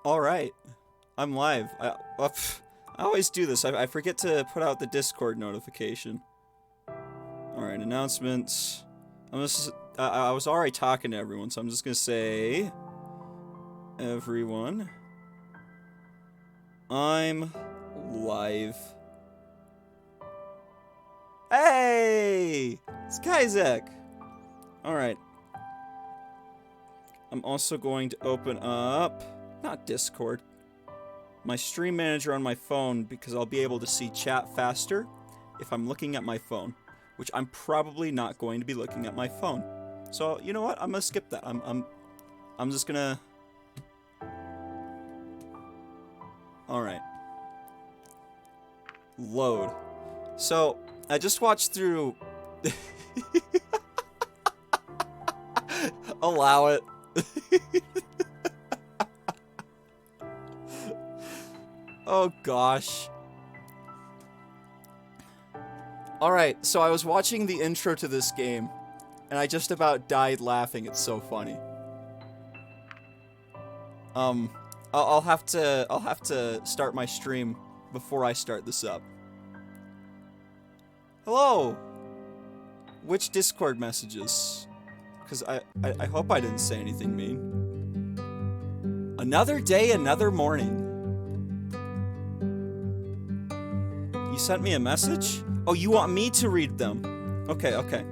Alright. I'm live. I always do this. I forget to put out the Discord notification. Alright, announcements. I was already talking to everyone, so I'm just gonna say... Everyone. I'm live. Hey! It's Kaizek! Alright. I'm also going to open up... Not Discord. My stream manager on my phone, because I'll be able to see chat faster if I'm looking at my phone. Which I'm probably not going to be looking at my phone. So, you know what? I'm gonna skip that. I'm just gonna... Alright. Load. So, I just watched through... Allow it. Oh gosh. Alright, so I was watching the intro to this game, and I just about died laughing. It's so funny. I'll have to start my stream before I start this up. Hello! Which Discord messages? Because I hope I didn't say anything mean. Another day, another morning. You sent me a message? Oh, you want me to read them? Okay, okay.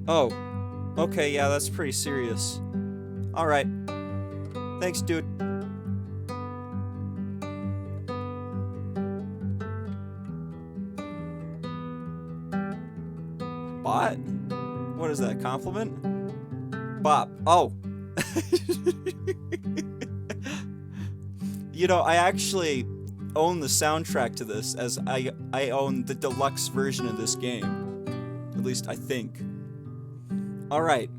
Oh. Okay, yeah, that's pretty serious. Alright. Thanks, dude. Bot? What is that, compliment? Bop. Oh. You know, I actually own the soundtrack to this, as I own the deluxe version of this game. At least I think. Alright.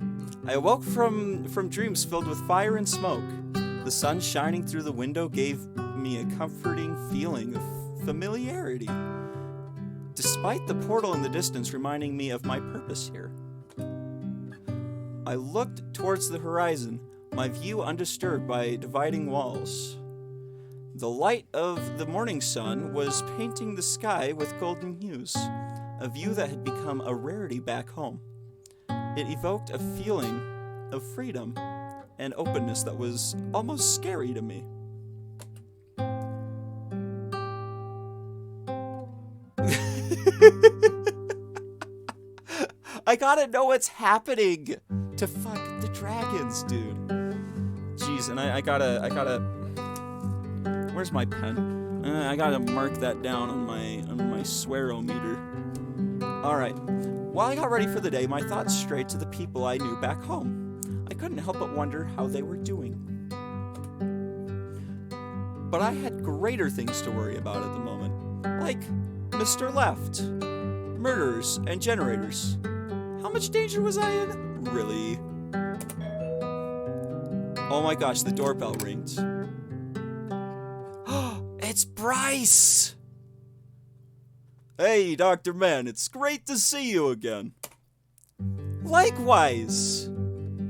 I awoke from dreams filled with fire and smoke. The sun shining through the window gave me a comforting feeling of familiarity, despite the portal in the distance reminding me of my purpose here. I looked towards the horizon, my view undisturbed by dividing walls. The light of the morning sun was painting the sky with golden hues, a view that had become a rarity back home. It evoked a feeling of freedom and openness that was almost scary to me. I gotta know what's happening to fuck the dragons, dude. Jeez, and I gotta. Where's my pen? I gotta mark that down on my swearometer. All right. While I got ready for the day, my thoughts strayed to the people I knew back home. I couldn't help but wonder how they were doing. But I had greater things to worry about at the moment, like Mr. Left, murderers, and generators. How much danger was I in? Really? Oh my gosh, the doorbell rings. It's Bryce! Hey, Dr. Man, it's great to see you again. Likewise.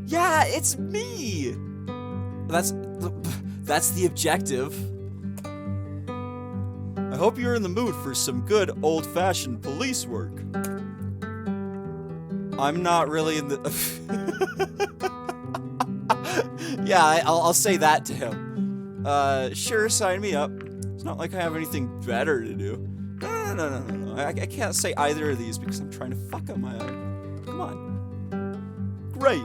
Yeah, it's me. That's the objective. I hope you're in the mood for some good old-fashioned police work. I'm not really in the... Yeah, I'll say that to him. Sure, sign me up. It's not like I have anything better to do. No. I can't say either of these because I'm trying to fuck up my... Come on. Great.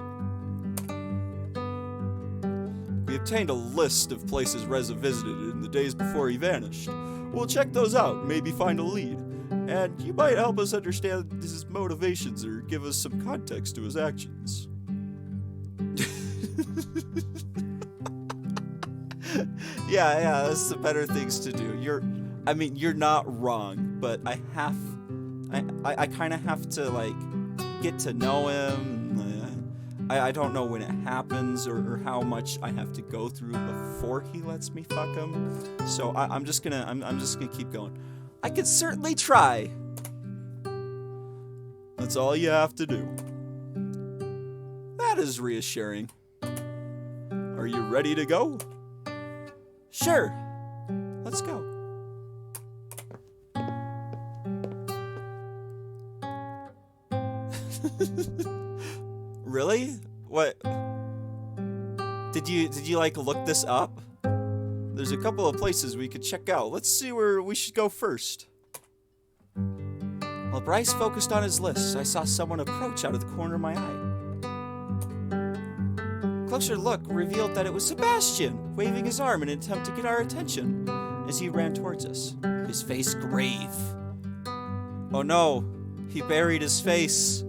We obtained a list of places Reza visited in the days before he vanished. We'll check those out, maybe find a lead. And you might help us understand his motivations or give us some context to his actions. Yeah, that's the better things to do. You're not wrong, but I kind of have to, like, get to know him. I don't know when it happens or how much I have to go through before he lets me fuck him. So I'm just gonna keep going. I could certainly try. That's all you have to do. That is reassuring. Are you ready to go? Sure. Let's go. Really? What? Did you like look this up? There's a couple of places we could check out. Let's see where we should go first. While Bryce focused on his list, I saw someone approach out of the corner of my eye. Closer look revealed that it was Sebastian, waving his arm in an attempt to get our attention as he ran towards us, his face grave. Oh no, he buried his face.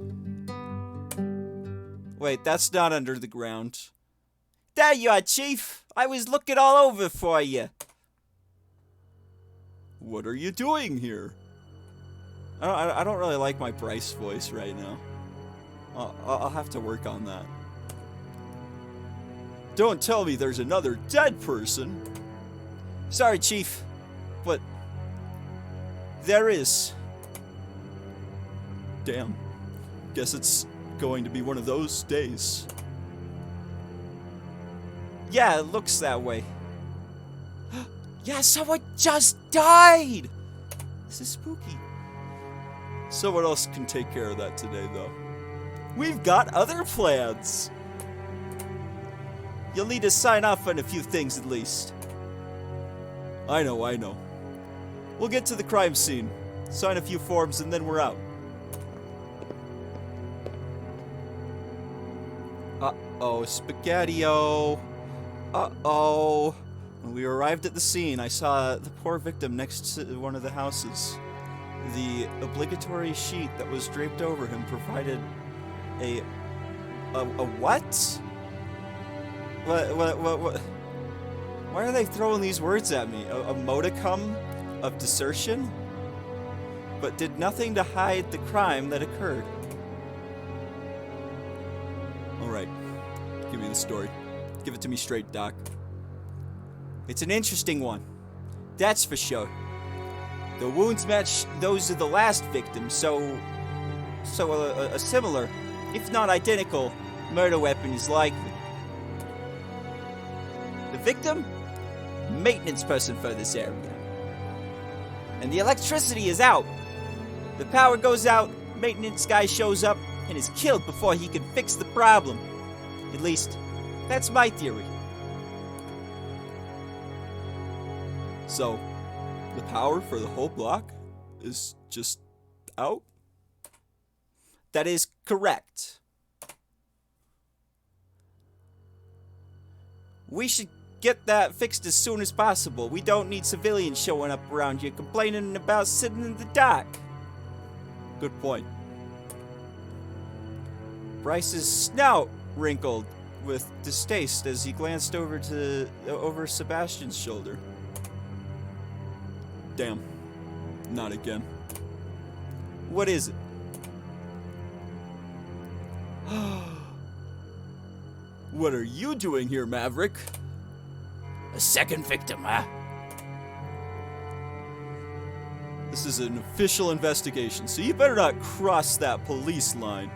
Wait, that's not under the ground. There you are, Chief. I was looking all over for you. What are you doing here? I don't really like my Bryce voice right now. I'll have to work on that. Don't tell me there's another dead person. Sorry, Chief, but there is. Damn. Guess it's going to be one of those days. Yeah, it looks that way. Yeah, someone just died! This is spooky. Someone else can take care of that today, though. We've got other plans. You'll need to sign off on a few things at least. I know. We'll get to the crime scene, sign a few forms, and then we're out. Uh-oh, Spaghetti-O. Uh-oh. When we arrived at the scene, I saw the poor victim next to one of the houses. The obligatory sheet that was draped over him provided a what? What? Why are they throwing these words at me? A modicum of desertion? But did nothing to hide the crime that occurred. Alright, give me the story. Give it to me straight, Doc. It's an interesting one. That's for sure. The wounds match those of the last victim, so a similar, if not identical, murder weapon is likely. The victim? Maintenance person for this area. And the electricity is out. The power goes out, maintenance guy shows up, and is killed before he can fix the problem. At least, that's my theory. So, the power for the whole block is just out? That is correct. We should get that fixed as soon as possible. We don't need civilians showing up around here complaining about sitting in the dark. Good point. Bryce's snout wrinkled with distaste as he glanced over Sebastian's shoulder. Damn. Not again. What is it? What are you doing here, Maverick? A second victim, huh? This is an official investigation, so you better not cross that police line.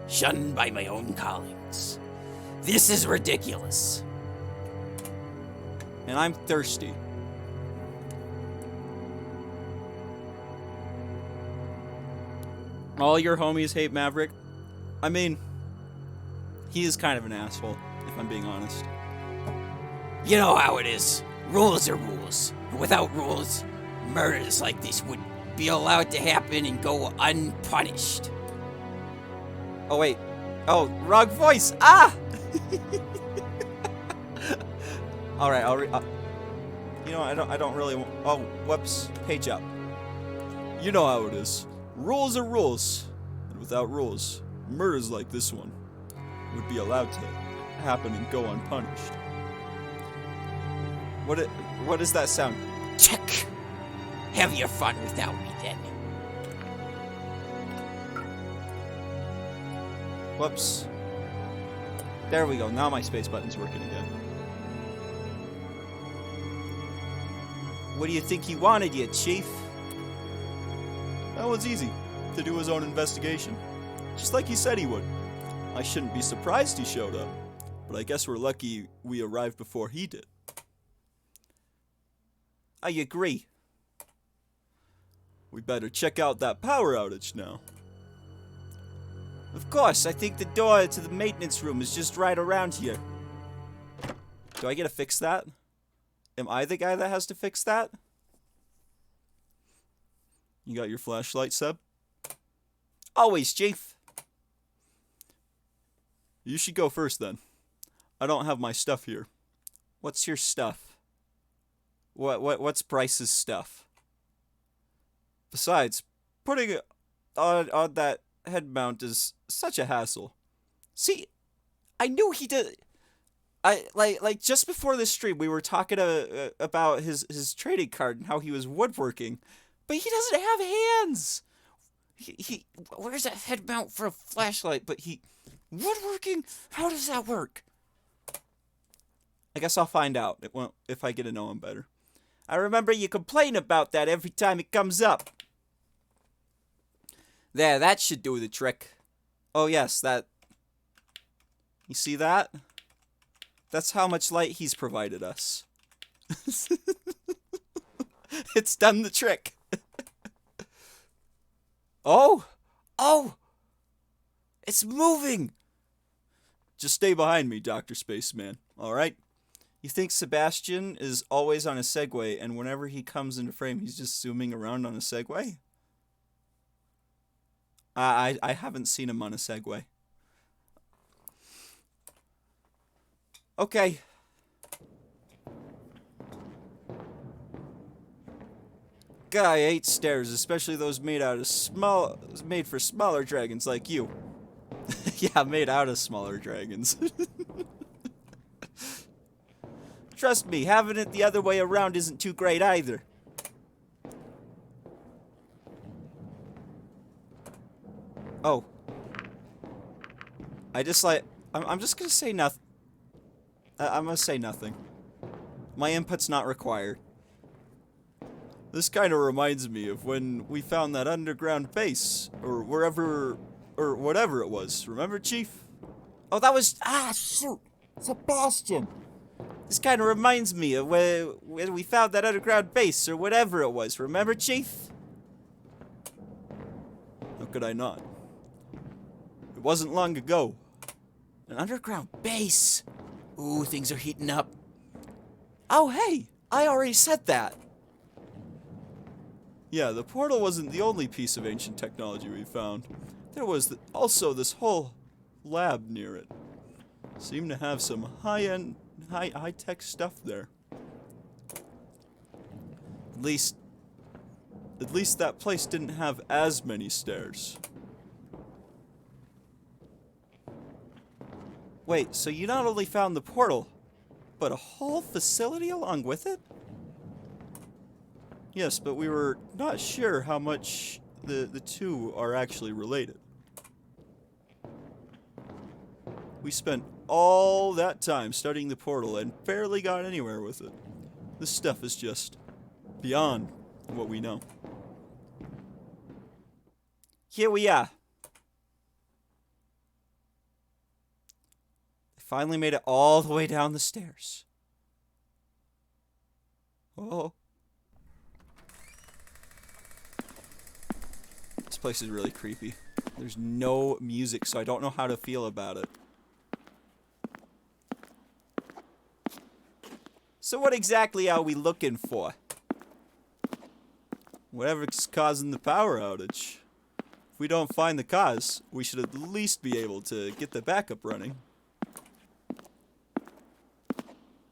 Shunned by my own colleagues. This is ridiculous. And I'm thirsty. All your homies hate Maverick? I mean, he is kind of an asshole, if I'm being honest. You know how it is. Rules are rules. Without rules, murders like this would be allowed to happen and go unpunished. Oh, wait. Oh, wrong voice. Ah! All right, I'll you know, I don't really want... Oh, whoops. Page up. You know how it is. Rules are rules. And without rules, murders like this one would be allowed to happen and go unpunished. What does that sound? Check. Have your fun without me, then. Whoops. There we go. Now my space button's working again. What do you think he wanted you, Chief? That was easy. To do his own investigation. Just like he said he would. I shouldn't be surprised he showed up. But I guess we're lucky we arrived before he did. I agree. We better check out that power outage now. Of course, I think the door to the maintenance room is just right around here. Do I get to fix that? Am I the guy that has to fix that? You got your flashlight, Seb? Always, Chief. You should go first, then. I don't have my stuff here. What's your stuff? What's Bryce's stuff? Besides, putting it on that head mount is such a hassle. See, I knew he did. Like just before this stream, we were talking about his trading card and how he was woodworking, but he doesn't have hands. He where's that head mount for a flashlight? But woodworking. How does that work? I guess I'll find out if I get to know him better. I remember you complain about that every time it comes up. There, that should do the trick. Oh yes, that. You see that? That's how much light he's provided us. It's done the trick. Oh! It's moving! Just stay behind me, Dr. Spaceman, alright? You think Sebastian is always on a Segway, and whenever he comes into frame, he's just zooming around on a Segway? I haven't seen him on a Segway. Okay. God, I hate stairs, especially those made for smaller dragons like you. Yeah, made out of smaller dragons. Trust me, having it the other way around isn't too great either. Oh. I'm just gonna say nothing. I'm gonna say nothing. My input's not required. This kind of reminds me of when we found that underground base, or wherever, or whatever it was. Remember, Chief? Oh, that was... shoot! Sebastian! This kind of reminds me of when we found that underground base, or whatever it was. Remember, Chief? How could I not? It wasn't long ago. An underground base! Ooh, things are heating up. Oh, hey! I already said that! Yeah, the portal wasn't the only piece of ancient technology we found. There was also this whole lab near it. Seemed to have some high-end, high-tech stuff there. At least that place didn't have as many stairs. Wait, so you not only found the portal, but a whole facility along with it? Yes, but we were not sure how much the two are actually related. We spent all that time studying the portal and barely got anywhere with it. This stuff is just beyond what we know. Here we are. They finally made it all the way down the stairs. Oh. This place is really creepy. There's no music, so I don't know how to feel about it. So what exactly are we looking for? Whatever's causing the power outage. If we don't find the cause, we should at least be able to get the backup running.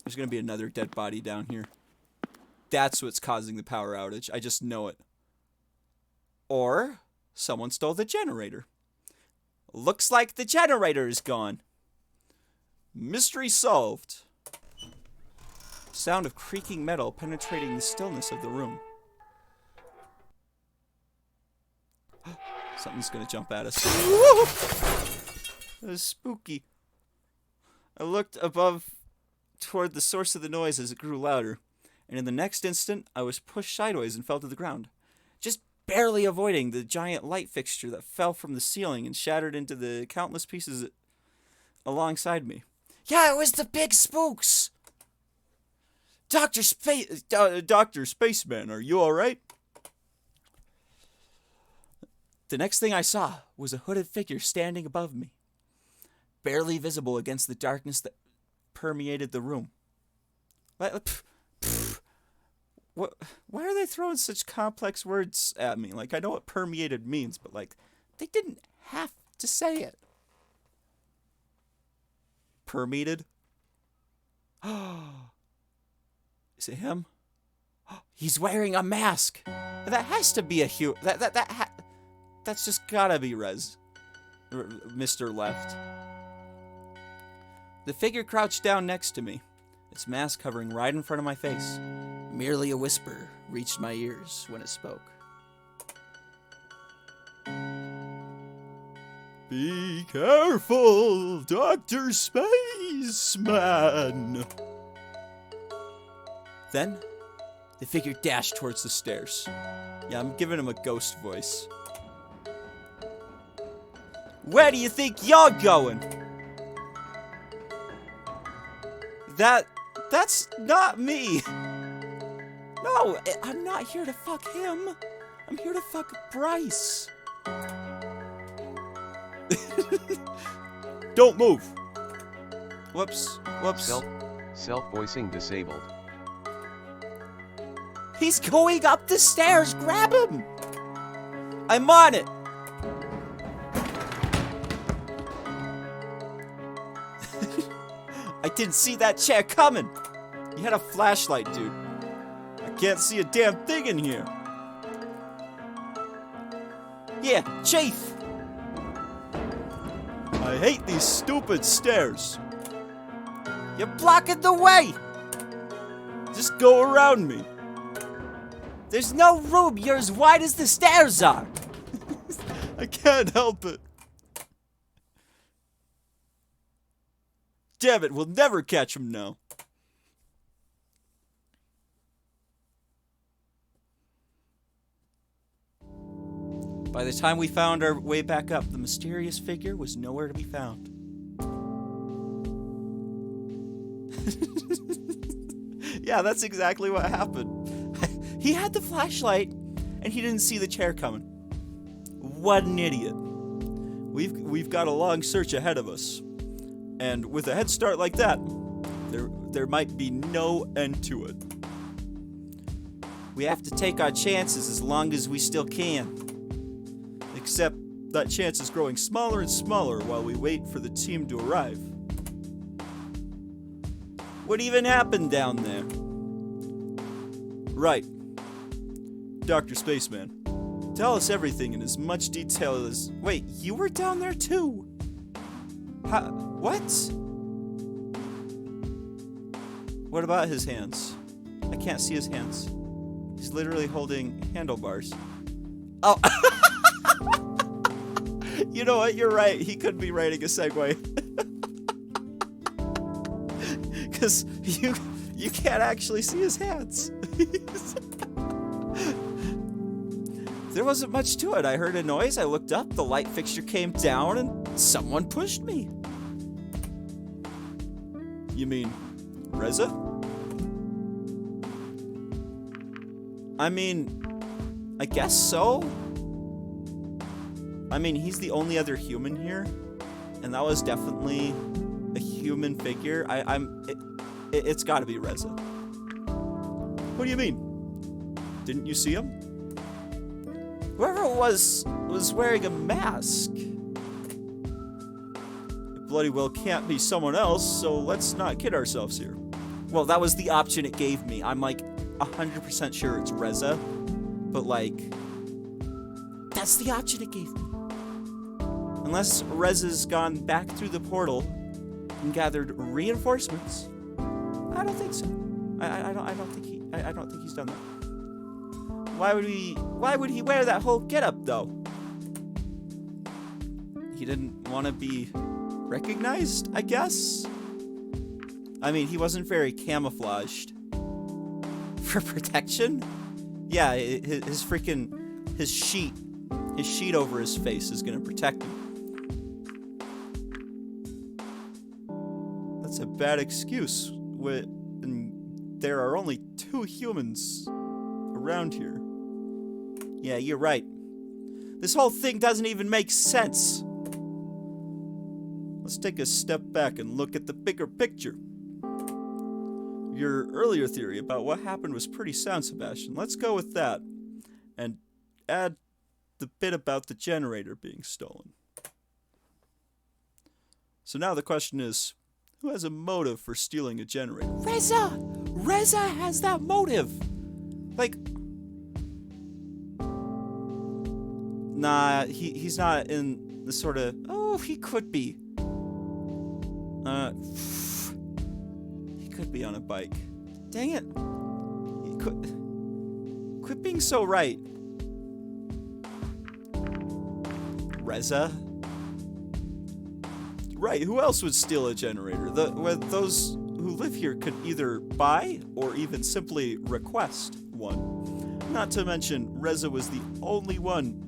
There's gonna be another dead body down here. That's what's causing the power outage. I just know it. Or someone stole the generator. Looks like the generator is gone. Mystery solved. Sound of creaking metal penetrating the stillness of the room. Something's gonna jump at us. It was spooky. I looked above toward the source of the noise as it grew louder, and in the next instant, I was pushed sideways and fell to the ground, just barely avoiding the giant light fixture that fell from the ceiling and shattered into the countless pieces alongside me. Yeah, it was the big spooks! Dr. Spaceman, are you alright? The next thing I saw was a hooded figure standing above me, barely visible against the darkness that permeated the room. What? Why are they throwing such complex words at me? Like, I know what permeated means, but, like, they didn't have to say it. Permeated? Is it him? He's wearing a mask. That has to be a that's just gotta be Mr. Left. The figure crouched down next to me, its mask hovering right in front of my face. Merely a whisper reached my ears when it spoke. Be careful, Dr. Spaceman! Then, the figure dashed towards the stairs. Yeah, I'm giving him a ghost voice. Where do you think you're going? That's not me. No, I'm not here to fuck him. I'm here to fuck Bryce. Don't move. Whoops. Self-voicing disabled. He's going up the stairs. Grab him. I'm on it. I didn't see that chair coming. You had a flashlight, dude. I can't see a damn thing in here. Yeah, Chief. I hate these stupid stairs. You're blocking the way. Just go around me. There's no room. You're as wide as the stairs are. I can't help it. Damn it, we'll never catch him now. By the time we found our way back up, the mysterious figure was nowhere to be found. Yeah, that's exactly what happened. He had the flashlight, and he didn't see the chair coming. What an idiot. We've got a long search ahead of us. And with a head start like that, there might be no end to it. We have to take our chances as long as we still can. Except that chance is growing smaller and smaller while we wait for the team to arrive. What even happened down there? Right. Dr. Spaceman, tell us everything in as much detail as... Wait, you were down there too? What? What about his hands? I can't see his hands. He's literally holding handlebars. Oh! You know what? You're right. He could be riding a Segway. Because you can't actually see his hands. There wasn't much to it. I heard a noise. I looked up. The light fixture came down and someone pushed me. You mean Reza? I mean, I guess so. I mean, he's the only other human here, and that was definitely a human figure. It's got to be Reza. What do you mean? Didn't you see him? Whoever it was wearing a mask. It bloody well can't be someone else, so let's not kid ourselves here. Well, that was the option it gave me. I'm like 100% sure it's Reza, but like, that's the option it gave me. Unless Reza's gone back through the portal and gathered reinforcements, I don't think so. I don't think he's done that. Why would he wear that whole getup though? He didn't want to be recognized, I guess? I mean, he wasn't very camouflaged. For protection? Yeah, his sheet over his face is gonna protect him. That's a bad excuse. When there are only 2 humans around here. Yeah, you're right. This whole thing doesn't even make sense. Let's take a step back and look at the bigger picture. Your earlier theory about what happened was pretty sound, Sebastian. Let's go with that. And add the bit about the generator being stolen. So now the question is, who has a motive for stealing a generator? Reza! Reza has that motive! Like... Nah, he's not in the sort of... Oh, he could be. He could be on a bike. Dang it. He could... Quit being so right. Reza? Right, who else would steal a generator? Those who live here could either buy or even simply request one. Not to mention, Reza was the only one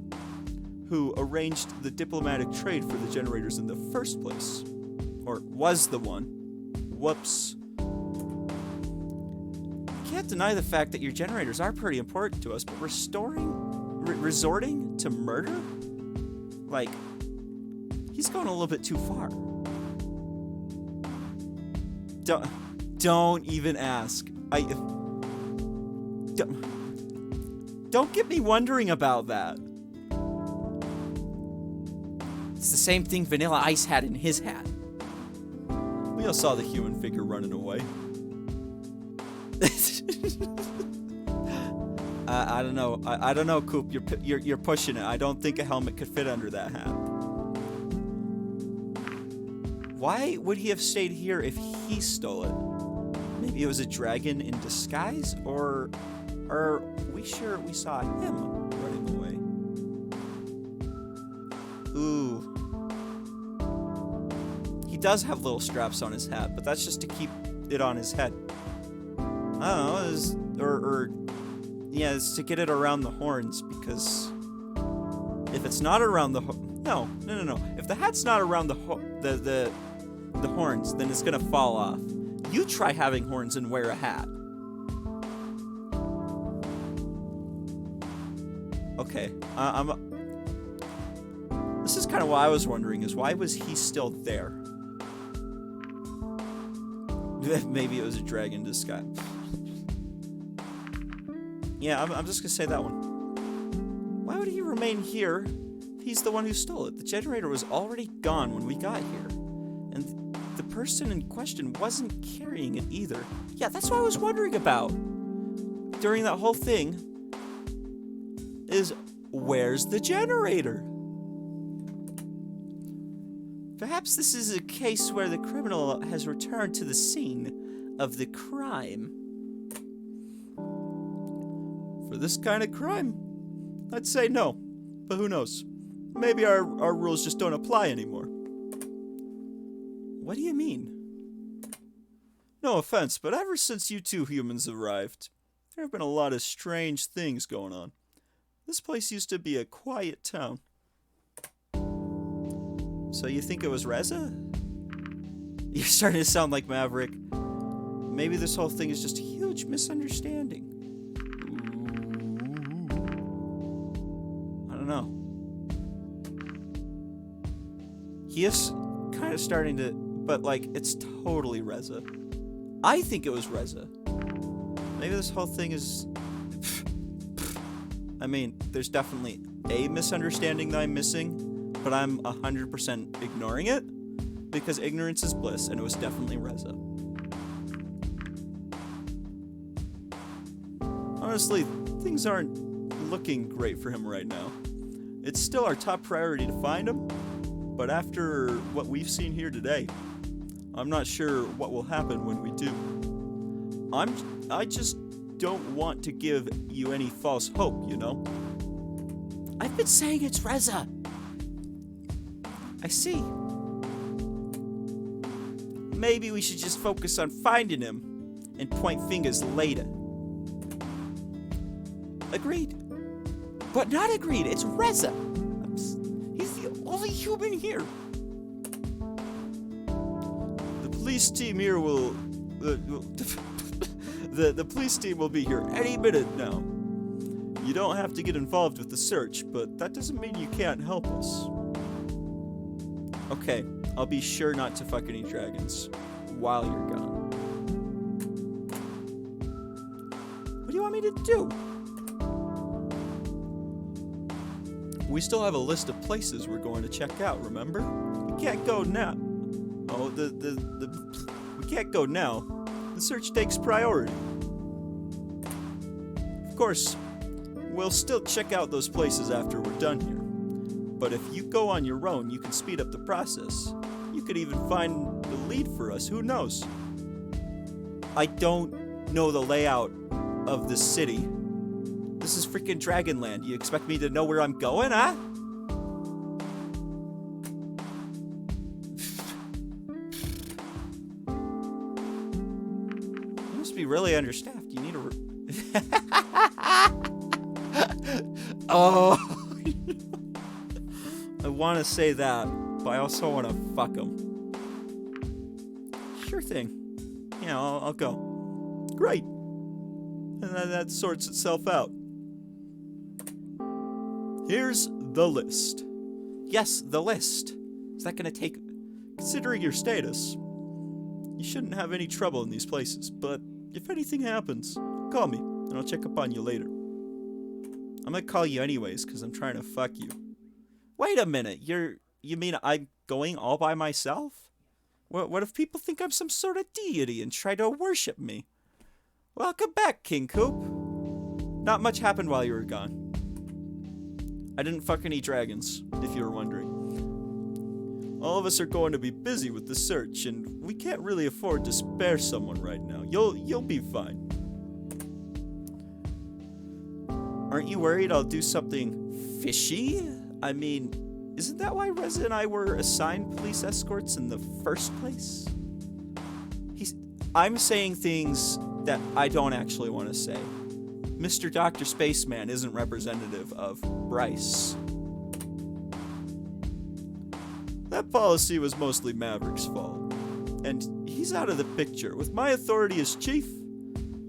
who arranged the diplomatic trade for the generators in the first place. Or was the one. Whoops. Can't deny the fact that your generators are pretty important to us, but resorting to murder? Like, he's going a little bit too far. Don't even ask. Don't get me wondering about that. It's the same thing Vanilla Ice had in his hat. We all saw the human figure running away. I don't know. I don't know, Coop. You're pushing it. I don't think a helmet could fit under that hat. Why would he have stayed here if he stole it? Maybe it was a dragon in disguise, or are we sure we saw him running away? Ooh. He does have little straps on his hat, but that's just to keep it on his head. I don't know, yeah, it's to get it around the horns, because if it's not around the no. If the hat's not around the horns, then it's gonna fall off. You try having horns and wear a hat. Okay, this is kind of what I was wondering, is why was he still there? Maybe it was a dragon disguise. Yeah, I'm just gonna say that one. Why would he remain here? He's the one who stole it. The generator was already gone when we got here. And the person in question wasn't carrying it either. Yeah, that's what I was wondering about during that whole thing. Is where's the generator? Perhaps this is a case where the criminal has returned to the scene of the crime. For this kind of crime, I'd say no, but who knows? Maybe our rules just don't apply anymore. What do you mean? No offense, but ever since you 2 humans arrived, there have been a lot of strange things going on. This place used to be a quiet town. So you think it was Reza? You're starting to sound like Maverick. Maybe this whole thing is just a huge misunderstanding. I don't know. He is kind of starting to, but like, it's totally Reza. I think it was Reza. Maybe this whole thing is... I mean, there's definitely a misunderstanding that I'm missing, but I'm 100% ignoring it, because ignorance is bliss, and it was definitely Reza. Honestly, things aren't looking great for him right now. It's still our top priority to find him, but after what we've seen here today, I'm not sure what will happen when we do. I just don't want to give you any false hope, you know? I've been saying it's Reza. I see. maybe we should just focus on finding him and point fingers later. Agreed. But not agreed, it's Reza. He's the only human here. The police team here will... The police team will be here any minute now. You don't have to get involved with the search, but that doesn't mean you can't help us. Okay, I'll be sure not to fuck any dragons while you're gone. What do you want me to do? We still have a list of places we're going to check out, remember? We can't go now. Oh, we can't go now. The search takes priority. Of course, we'll still check out those places after we're done here. But if you go on your own, you can speed up the process. You could even find the lead for us, who knows? I don't know the layout of this city. This is freaking Dragonland. You expect me to know where I'm going, huh? You must be really understaffed. You need a... Oh... I want to say that, but I also want to fuck him. Sure thing. Yeah, I'll go. Great. And then that sorts itself out. Here's the list. Yes, the list. Is that going to take... Considering your status, you shouldn't have any trouble in these places, but if anything happens, call me, and I'll check up on you later. I'm going to call you anyways, because I'm trying to fuck you. Wait a minute, you mean I'm going all by myself? What if people think I'm some sort of deity and try to worship me? Welcome back, King Coop. Not much happened while you were gone. I didn't fuck any dragons, if you were wondering. All of us are going to be busy with the search, and we can't really afford to spare someone right now. You'll be fine. Aren't you worried I'll do something fishy? I mean, isn't that why Reza and I were assigned police escorts in the first place? I'm saying things that I don't actually want to say. Mr. Dr. Spaceman isn't representative of Bryce. That policy was mostly Maverick's fault. And he's out of the picture. With my authority as chief,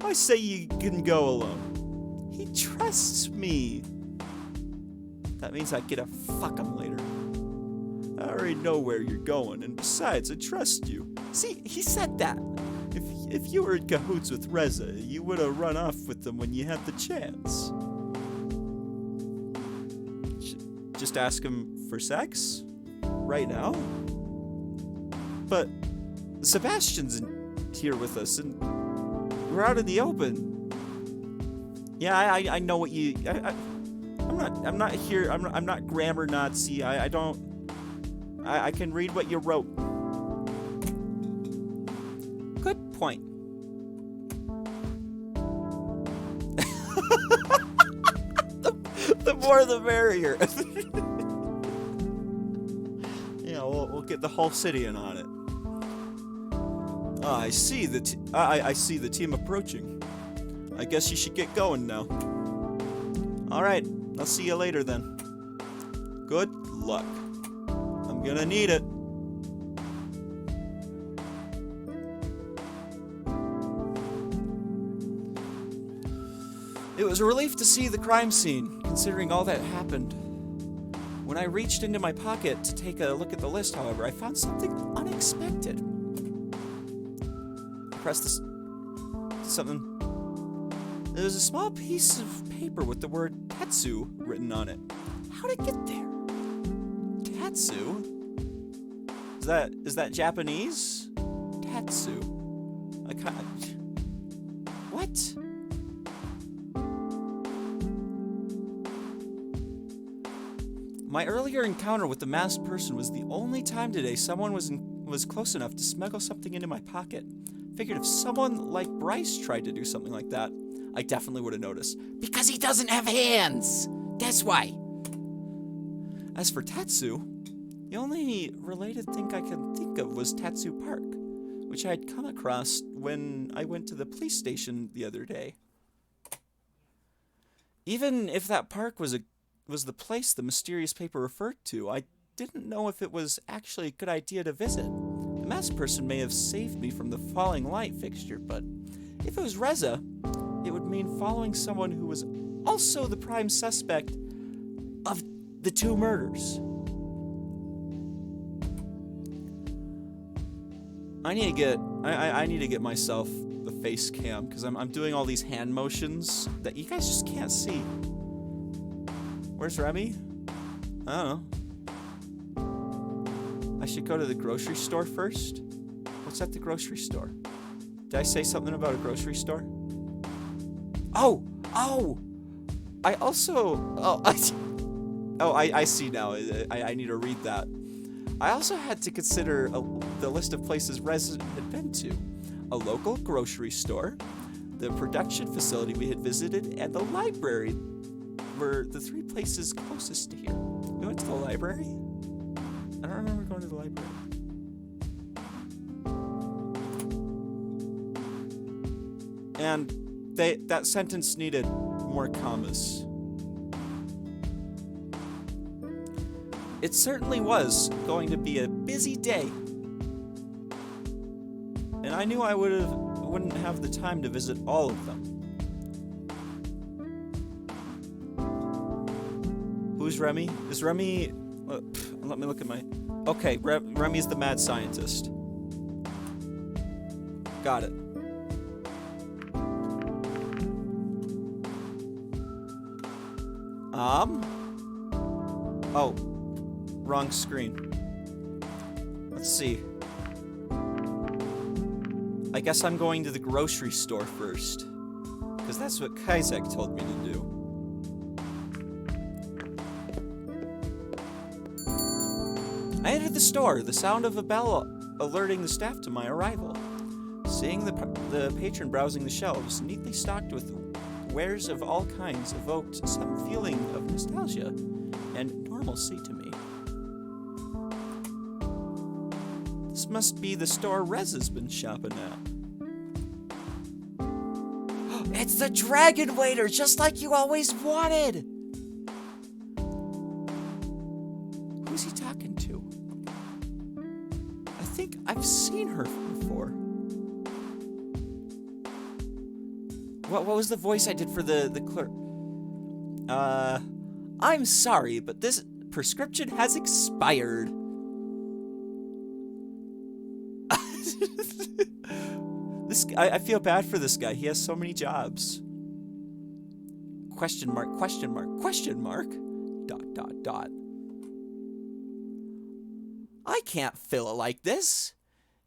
I say you can go alone. He trusts me. That means I get to fuck him later. I already know where you're going, and besides, I trust you. See, he said that. If you were in cahoots with Reza, you would have run off with them when you had the chance. Just ask him for sex? Right now? But Sebastian's here with us, and we're out in the open. Yeah, I know what you... I'm not here. I'm not grammar Nazi. I can read what you wrote. Good point. the more the merrier. Yeah, we'll get the whole city in on it. I see I see the team approaching. I guess you should get going now. All right. I'll see you later then. Good luck. I'm gonna need it. It was a relief to see the crime scene, considering all that happened. When I reached into my pocket to take a look at the list, however, I found something unexpected. I pressed this... something... There was a small piece of paper with the word Tetsu written on it. How'd it get there? Tetsu? Is that Japanese? Tetsu. I can't... What? My earlier encounter with the masked person was the only time today someone was close enough to smuggle something into my pocket. Figured if someone like Bryce tried to do something like that, I definitely would have noticed. Because he doesn't have hands. That's why. As for Tatsu, the only related thing I can think of was Tatsu Park, which I had come across when I went to the police station the other day. Even if that park was the place the mysterious paper referred to, I didn't know if it was actually a good idea to visit. The masked person may have saved me from the falling light fixture, but if it was Reza, it would mean following someone who was also the prime suspect of the 2 murders. I need to get myself the face cam because I'm doing all these hand motions that you guys just can't see. Where's Remy? I don't know. I should go to the grocery store first. What's at the grocery store? Did I say something about a grocery store? Oh! I also... I see now. I need to read that. I also had to consider the list of places Rez had been to. A local grocery store, the production facility we had visited, and the library were the 3 places closest to here. We went to the library? I don't remember going to the library. And that sentence needed more commas. It certainly was going to be a busy day. And I knew I wouldn't have the time to visit all of them. Who's Remy? Is Remy... let me look at my... Okay, Remy's the mad scientist. Got it. Oh. Wrong screen. Let's see. I guess I'm going to the grocery store first. Because that's what Kaizek told me to do. I entered the store, the sound of a bell alerting the staff to my arrival. Seeing the patron browsing the shelves, neatly stocked with wares of all kinds, evoked some feeling of nostalgia and normalcy to me. This must be the store Rez has been shopping at. It's the dragon waiter, just like you always wanted! Who's he talking to? I think I've seen her before. What was the voice I did for the clerk? I'm sorry, but this prescription has expired. I feel bad for this guy. He has so many jobs. Question mark, question mark, question mark. ... I can't fill it like this.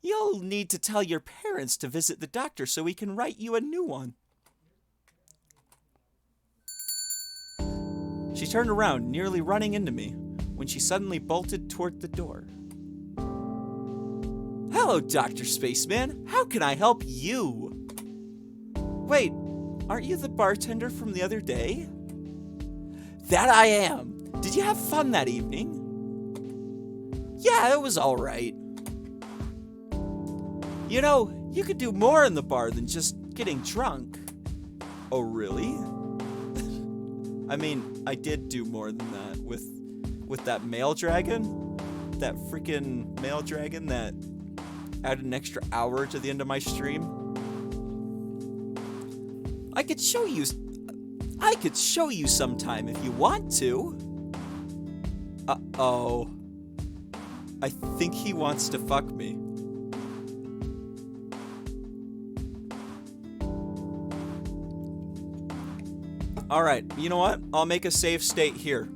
You'll need to tell your parents to visit the doctor so we can write you a new one. She turned around, nearly running into me, when she suddenly bolted toward the door. Hello, Dr. Spaceman. How can I help you? Wait, aren't you the bartender from the other day? That I am. Did you have fun that evening? Yeah, it was all right. You know, you could do more in the bar than just getting drunk. Oh, really? I mean, I did do more than that with that male dragon. That freaking male dragon that added an extra hour to the end of my stream. I could show you sometime if you want to. Uh-oh. I think he wants to fuck me. Alright, you know what? I'll make a save state here.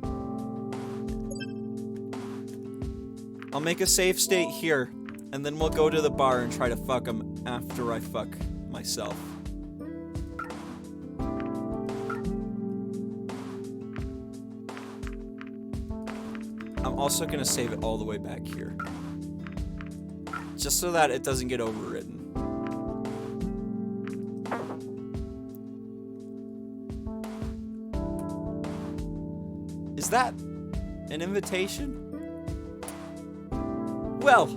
I'll make a save state here, and then we'll go to the bar and try to fuck him after I fuck myself. I'm also gonna save it all the way back here. Just so that it doesn't get overwritten. Is that an invitation? Well,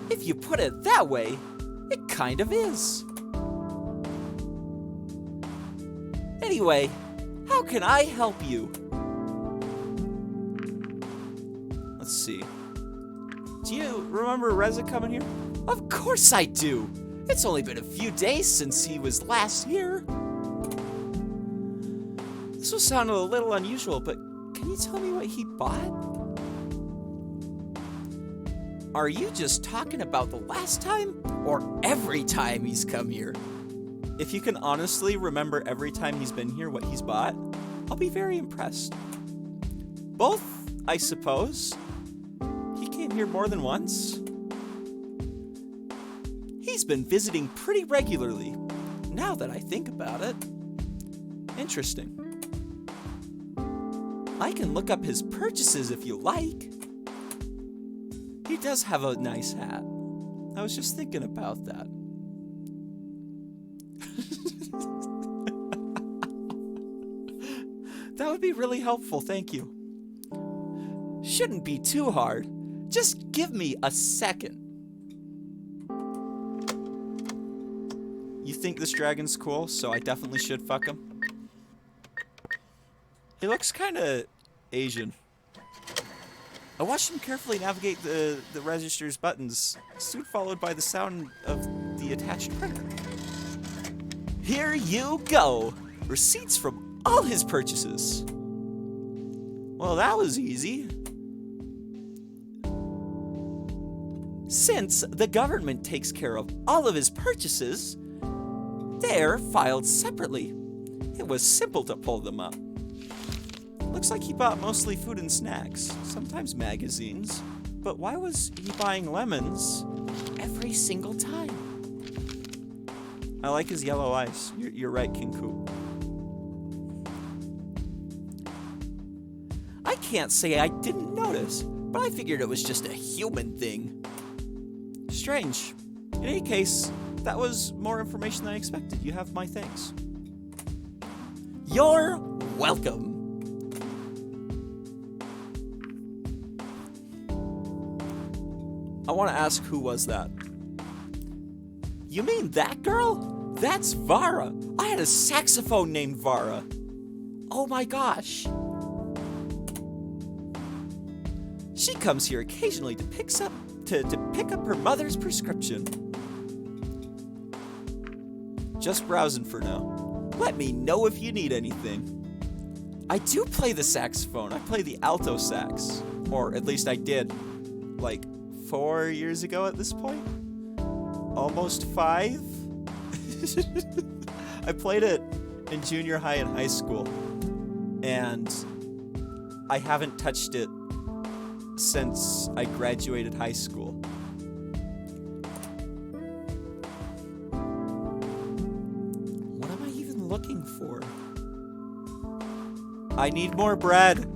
If you put it that way, it kind of is. Anyway, how can I help you? Let's see. Do you remember Reza coming here? Of course I do. It's only been a few days since he was last here. This will sound a little unusual, but can you tell me what he bought? Are you just talking about the last time, or every time he's come here? If you can honestly remember every time he's been here what he's bought, I'll be very impressed. Both, I suppose. He came here more than once. He's been visiting pretty regularly, now that I think about it. Interesting. I can look up his purchases if you like. He does have a nice hat. I was just thinking about that. That would be really helpful, thank you. Shouldn't be too hard. Just give me a second. You think this dragon's cool, so I definitely should fuck him? He looks kinda Asian. I watched him carefully navigate the register's buttons, soon followed by the sound of the attached printer. Here you go! Receipts from all his purchases. Well, that was easy. Since the government takes care of all of his purchases, they're filed separately. It was simple to pull them up. Looks like he bought mostly food and snacks, sometimes magazines. But why was he buying lemons every single time? I like his yellow eyes. You're right, King Coop. I can't say I didn't notice, but I figured it was just a human thing. Strange. In any case, that was more information than I expected. You have my thanks. You're welcome. I want to ask, who was that? You mean that girl? That's Vara. I had a saxophone named Vara. Oh my gosh. She comes here occasionally to pick up her mother's prescription. Just browsing for now. Let me know if you need anything. I do play the saxophone. I play the alto sax. Or at least I did. Like 4 years ago at this point? Almost 5? I played it in junior high and high school. And I haven't touched it since I graduated high school. What am I even looking for? I need more bread.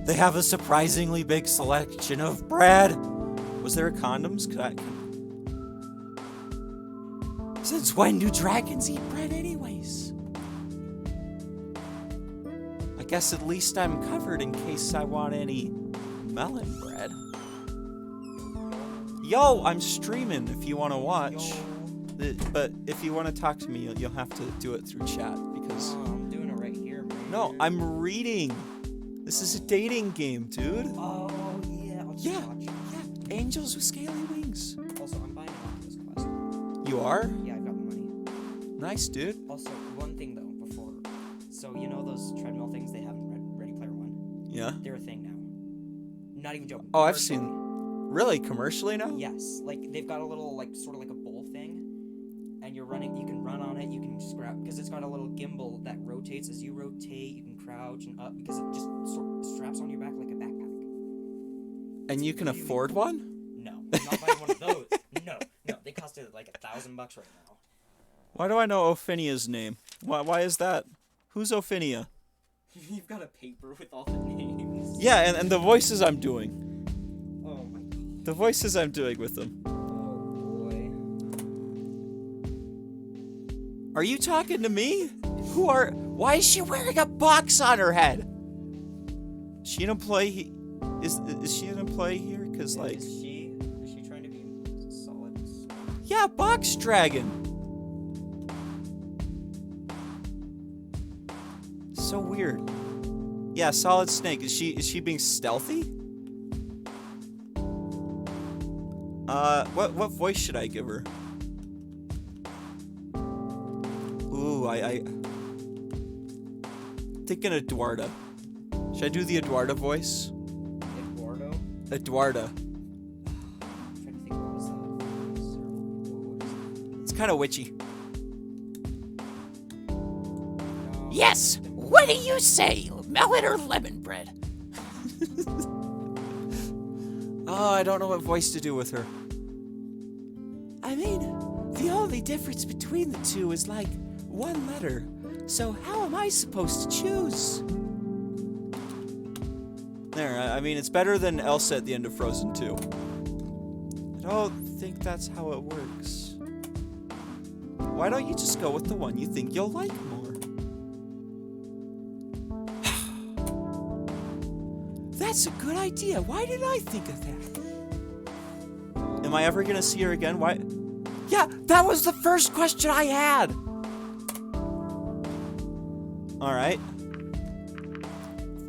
They have a surprisingly big selection of bread. Was there condoms? Since when do dragons eat bread anyways? I guess at least I'm covered in case I want any melon bread. Yo, I'm streaming if you want to watch. But if you want to talk to me, you'll have to do it through chat because... I'm doing it right here, man. No, I'm reading. This is a dating game, dude. Oh, yeah. I'll just Yeah, watch. yeah. Angels with Scaly Wings. Also, I'm buying an Oculus Quest. You are? Yeah, I've got the money. Nice, dude. Also, one thing though, before. So, you know those treadmill things they have in Ready Player One? Yeah. They're a thing now. Not even joking. Oh, I've Commercially. seen... Really? Commercially now? Yes. Like, they've got a little, like, sort of like a bowl thing. And you can run on it, you can just grab, because it's got a little gimbal that rotates as you rotate, you can crouch and up, because it just sort of straps on your back like a backpack. And you can afford one? No, I'm not buying one of those. No, they cost like $1,000 right now. Why do I know Ophinia's name? Why is that? Who's Ophinia? You've got a paper with all the names. Yeah, and the voices I'm doing. Oh my god. The voices I'm doing with them. Oh boy. Are you talking to me? Why is she wearing a box on her head? Is she an employee? Is she an employee here? Cause like, Is she Yeah, box dragon. So weird. Yeah, solid snake. Is she being stealthy? What voice should I give her? Ooh, I thinking Eduarda. Should I do the Eduarda voice? Eduardo? Eduarda. I'm trying to think what was that. It's kind of witchy. No. Yes! What do you say? Melon or lemon bread? Oh, I don't know what voice to do with her. I mean, the only difference between the two is like one letter. So how am I supposed to choose? There, I mean, it's better than Elsa at the end of Frozen 2. I don't think that's how it works. Why don't you just go with the one you think you'll like more? That's a good idea. Why didn't I think of that? Am I ever gonna see her again? Why? Yeah, that was the first question I had! Alright.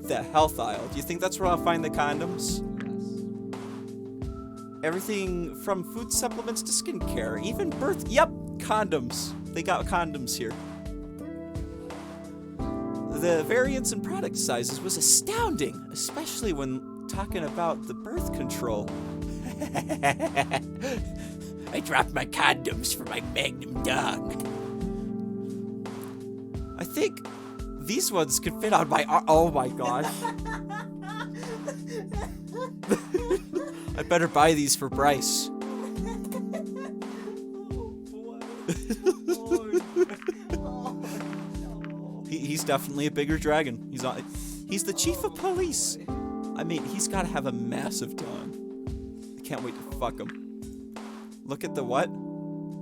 The health aisle. Do you think that's where I'll find the condoms? Everything from food supplements to skincare, even birth. Yep, condoms. They got condoms here. The variance in product sizes was astounding, especially when talking about the birth control. I dropped my condoms for my Magnum dog. I think these ones could fit on my arm. Oh my gosh. I better buy these for Bryce. He's definitely a bigger dragon. He's the chief of police. I mean, he's got to have a massive dong. I can't wait to fuck him. Look at the what?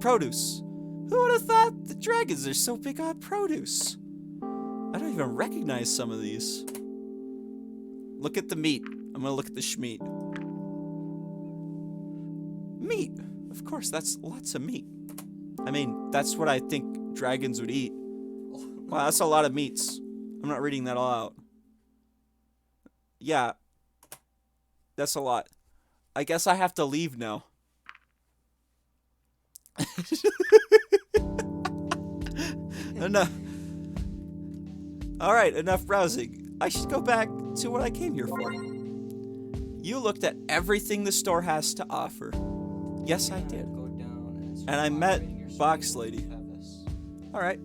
Produce. Who would have thought the dragons are so big on produce? I don't even recognize some of these. Look at the meat. I'm gonna look at the schmeat. Meat. Of course, that's lots of meat. I mean, that's what I think dragons would eat. Wow, that's a lot of meats. I'm not reading that all out. Yeah. That's a lot. I guess I have to leave now. Enough. Alright, enough browsing. I should go back to what I came here for. You looked at everything the store has to offer. Yes, I did. Go down And I met Box Lady. Alright.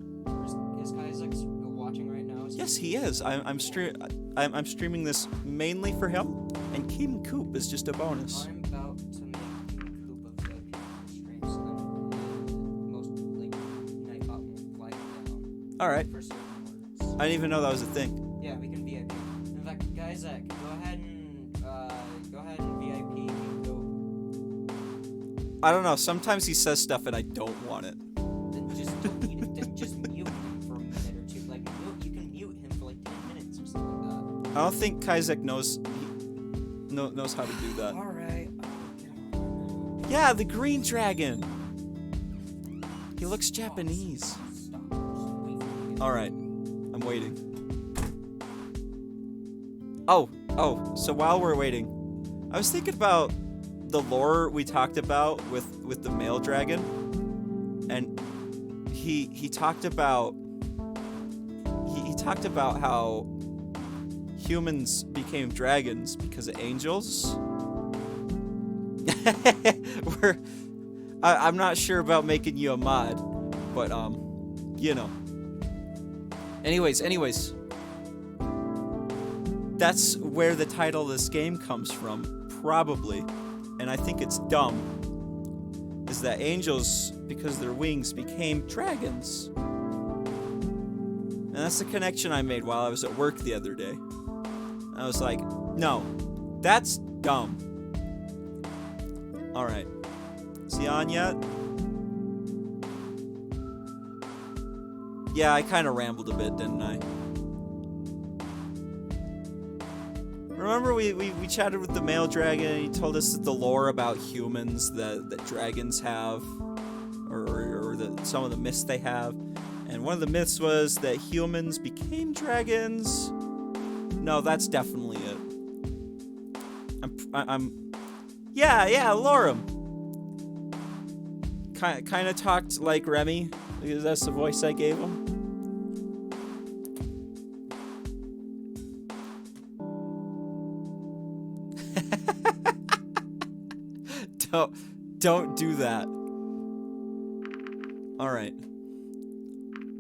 Is Isaac watching right now? Yes, he is. I'm streaming this mainly for him, and King Coop is just a bonus. I'm about to make King Coop of VIP streams, and most like Nightbot will flag it down. Alright. For certain words. I didn't even know that was a thing. Yeah, we can VIP. In fact, guys, go ahead and VIP King Coop. I don't know. Sometimes he says stuff and I don't want it. Then just delete it. Then just mute him for a minute or two. Like you can mute him for like 10 minutes or something like that. I don't think Kaizek knows how to do that. All right. Yeah, the green dragon. He looks Japanese. Stop. All right, I'm waiting. Oh. So while we're waiting, I was thinking about the lore we talked about with the male dragon, and he talked about how humans became dragons because of angels. I'm not sure about making you a mod, but you know. Anyways, that's where the title of this game comes from, probably, and I think it's dumb. Is that angels, because of their wings, became dragons? And that's the connection I made while I was at work the other day. I was like, no, that's dumb. Alright. Is he on yet? Yeah, I kind of rambled a bit, didn't I? Remember we chatted with the male dragon and he told us the lore about humans that dragons have? some of the myths they have. And one of the myths was that humans became dragons. No, that's definitely it. Yeah, Lorem. Kind of talked like Remy, because that's the voice I gave him. Don't do that. All right.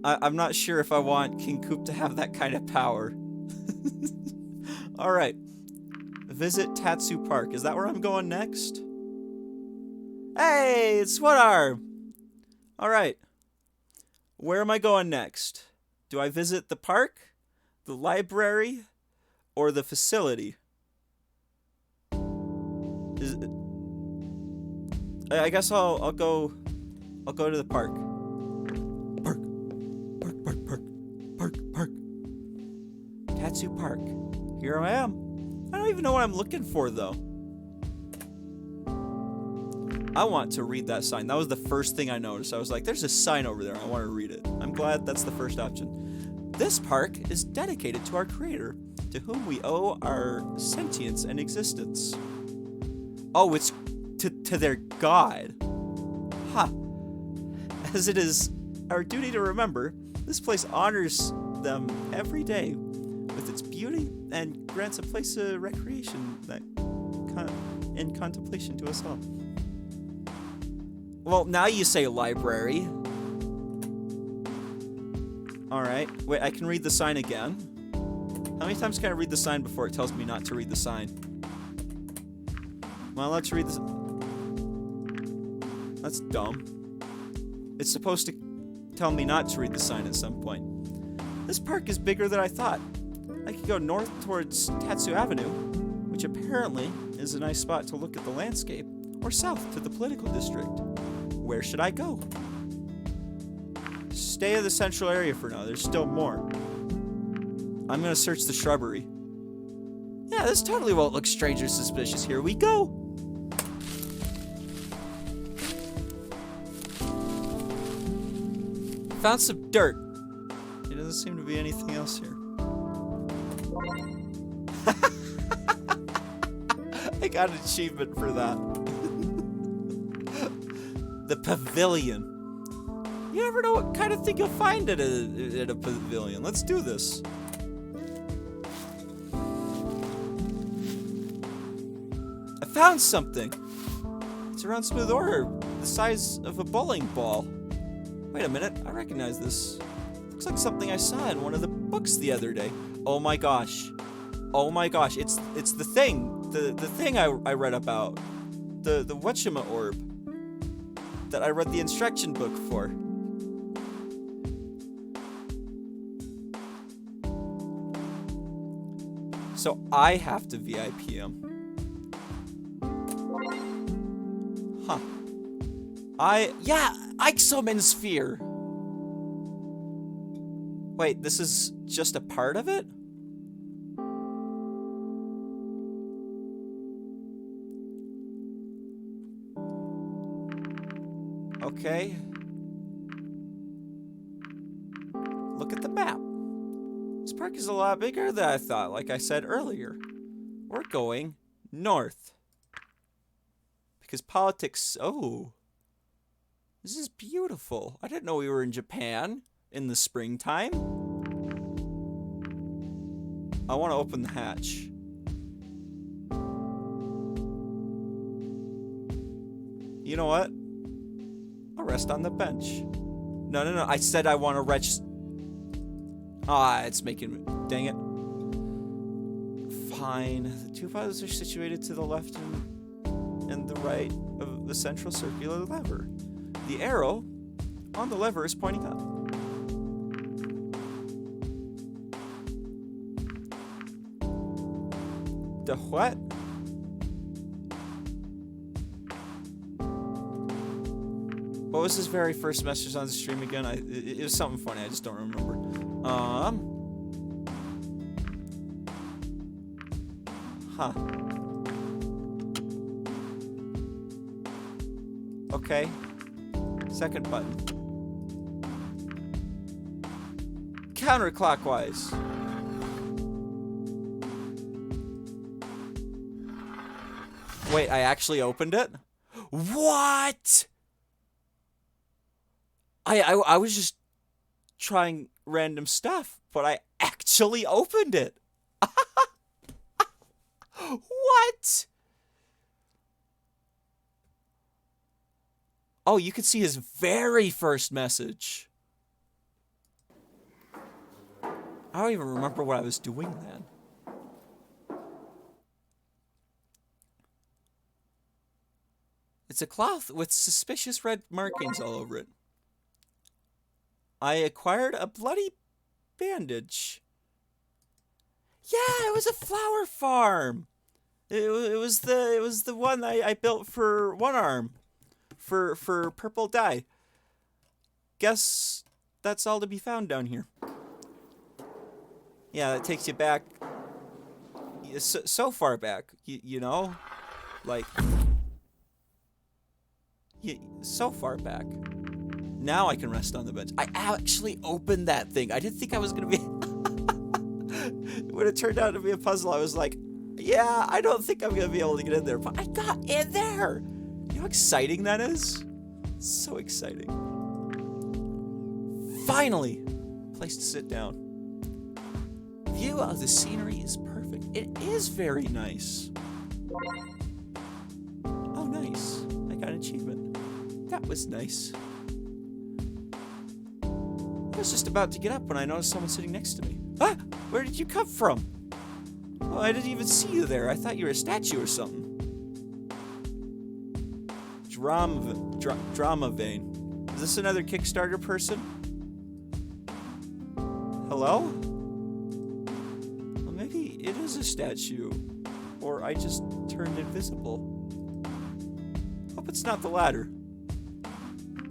I'm not sure if I want King Coop to have that kind of power. All right. Visit Tatsu Park. Is that where I'm going next? Hey, it's Sweatarm. All right. Where am I going next? Do I visit the park, the library, or the facility? I guess I'll go to the park. Park. Tatsu Park. Here I am. I don't even know what I'm looking for, though. I want to read that sign. That was the first thing I noticed. I was like, there's a sign over there. I want to read it. I'm glad that's the first option. This park is dedicated to our creator, to whom we owe our sentience and existence. Oh, it's to their god. Ha. As it is our duty to remember, this place honors them every day with its beauty and grants a place of recreation and contemplation to us all. Well, now you say library. Alright, wait, I can read the sign again. How many times can I read the sign before it tells me not to read the sign? Am I allowed to read this? That's dumb. It's supposed to tell me not to read the sign at some point. This park is bigger than I thought. I could go north towards Tatsu Avenue, which apparently is a nice spot to look at the landscape, or south to the political district. Where should I go? Stay in the central area for now. There's still more. I'm gonna search the shrubbery. Yeah, this totally won't look strange or suspicious. Here we go. Found some dirt. There doesn't seem to be anything else here. I got an achievement for that. The pavilion. You never know what kind of thing you'll find at a pavilion. Let's do this. I found something. It's a round smooth orb, the size of a bowling ball. Wait a minute, I recognize this. Looks like something I saw in one of the books the other day. Oh my gosh. Oh my gosh, it's the thing. The thing I read about. The whatchama orb that I read the instruction book for. So I have to VIP him. Huh. Ixomansphere. Wait, this is just a part of it? Okay. Look at the map. This park is a lot bigger than I thought, like I said earlier. We're going north. Because politics... Oh. This is beautiful. I didn't know we were in Japan in the springtime. I want to open the hatch. You know what? I'll rest on the bench. No. I said I want to rest. Ah, it's making me... Dang it. Fine. The two pilots are situated to the left and the right of the central circular lever. The arrow on the lever is pointing up. The what? What was his very first message on the stream again? It was something funny. I just don't remember. Huh. Okay. Second button. counterclockwise. Wait, I actually opened it? What? I was just trying random stuff, but I actually opened it. What? Oh, you could see his very first message. I don't even remember what I was doing then. It's a cloth with suspicious red markings all over it. I acquired a bloody bandage. Yeah, it was a flower farm. It was the one I built for one arm, for purple dye. Guess that's all to be found down here. Yeah, that takes you back. So far back, you know, like so far back. Now I can rest on the bench. I actually opened that thing. I didn't think I was gonna be. When it turned out to be a puzzle, I was like, yeah, I don't think I'm gonna be able to get in there, but I got in there. You know how exciting that is? So exciting. Finally, place to sit down. View of the scenery is perfect. It is very nice. Oh, nice. I got an achievement. That was nice. I was just about to get up when I noticed someone sitting next to me. Ah! Where did you come from? Oh, I didn't even see you there. I thought you were a statue or something. Drama vein. Is this another Kickstarter person? Hello? Well, maybe it is a statue. Or I just turned invisible. Hope it's not the latter.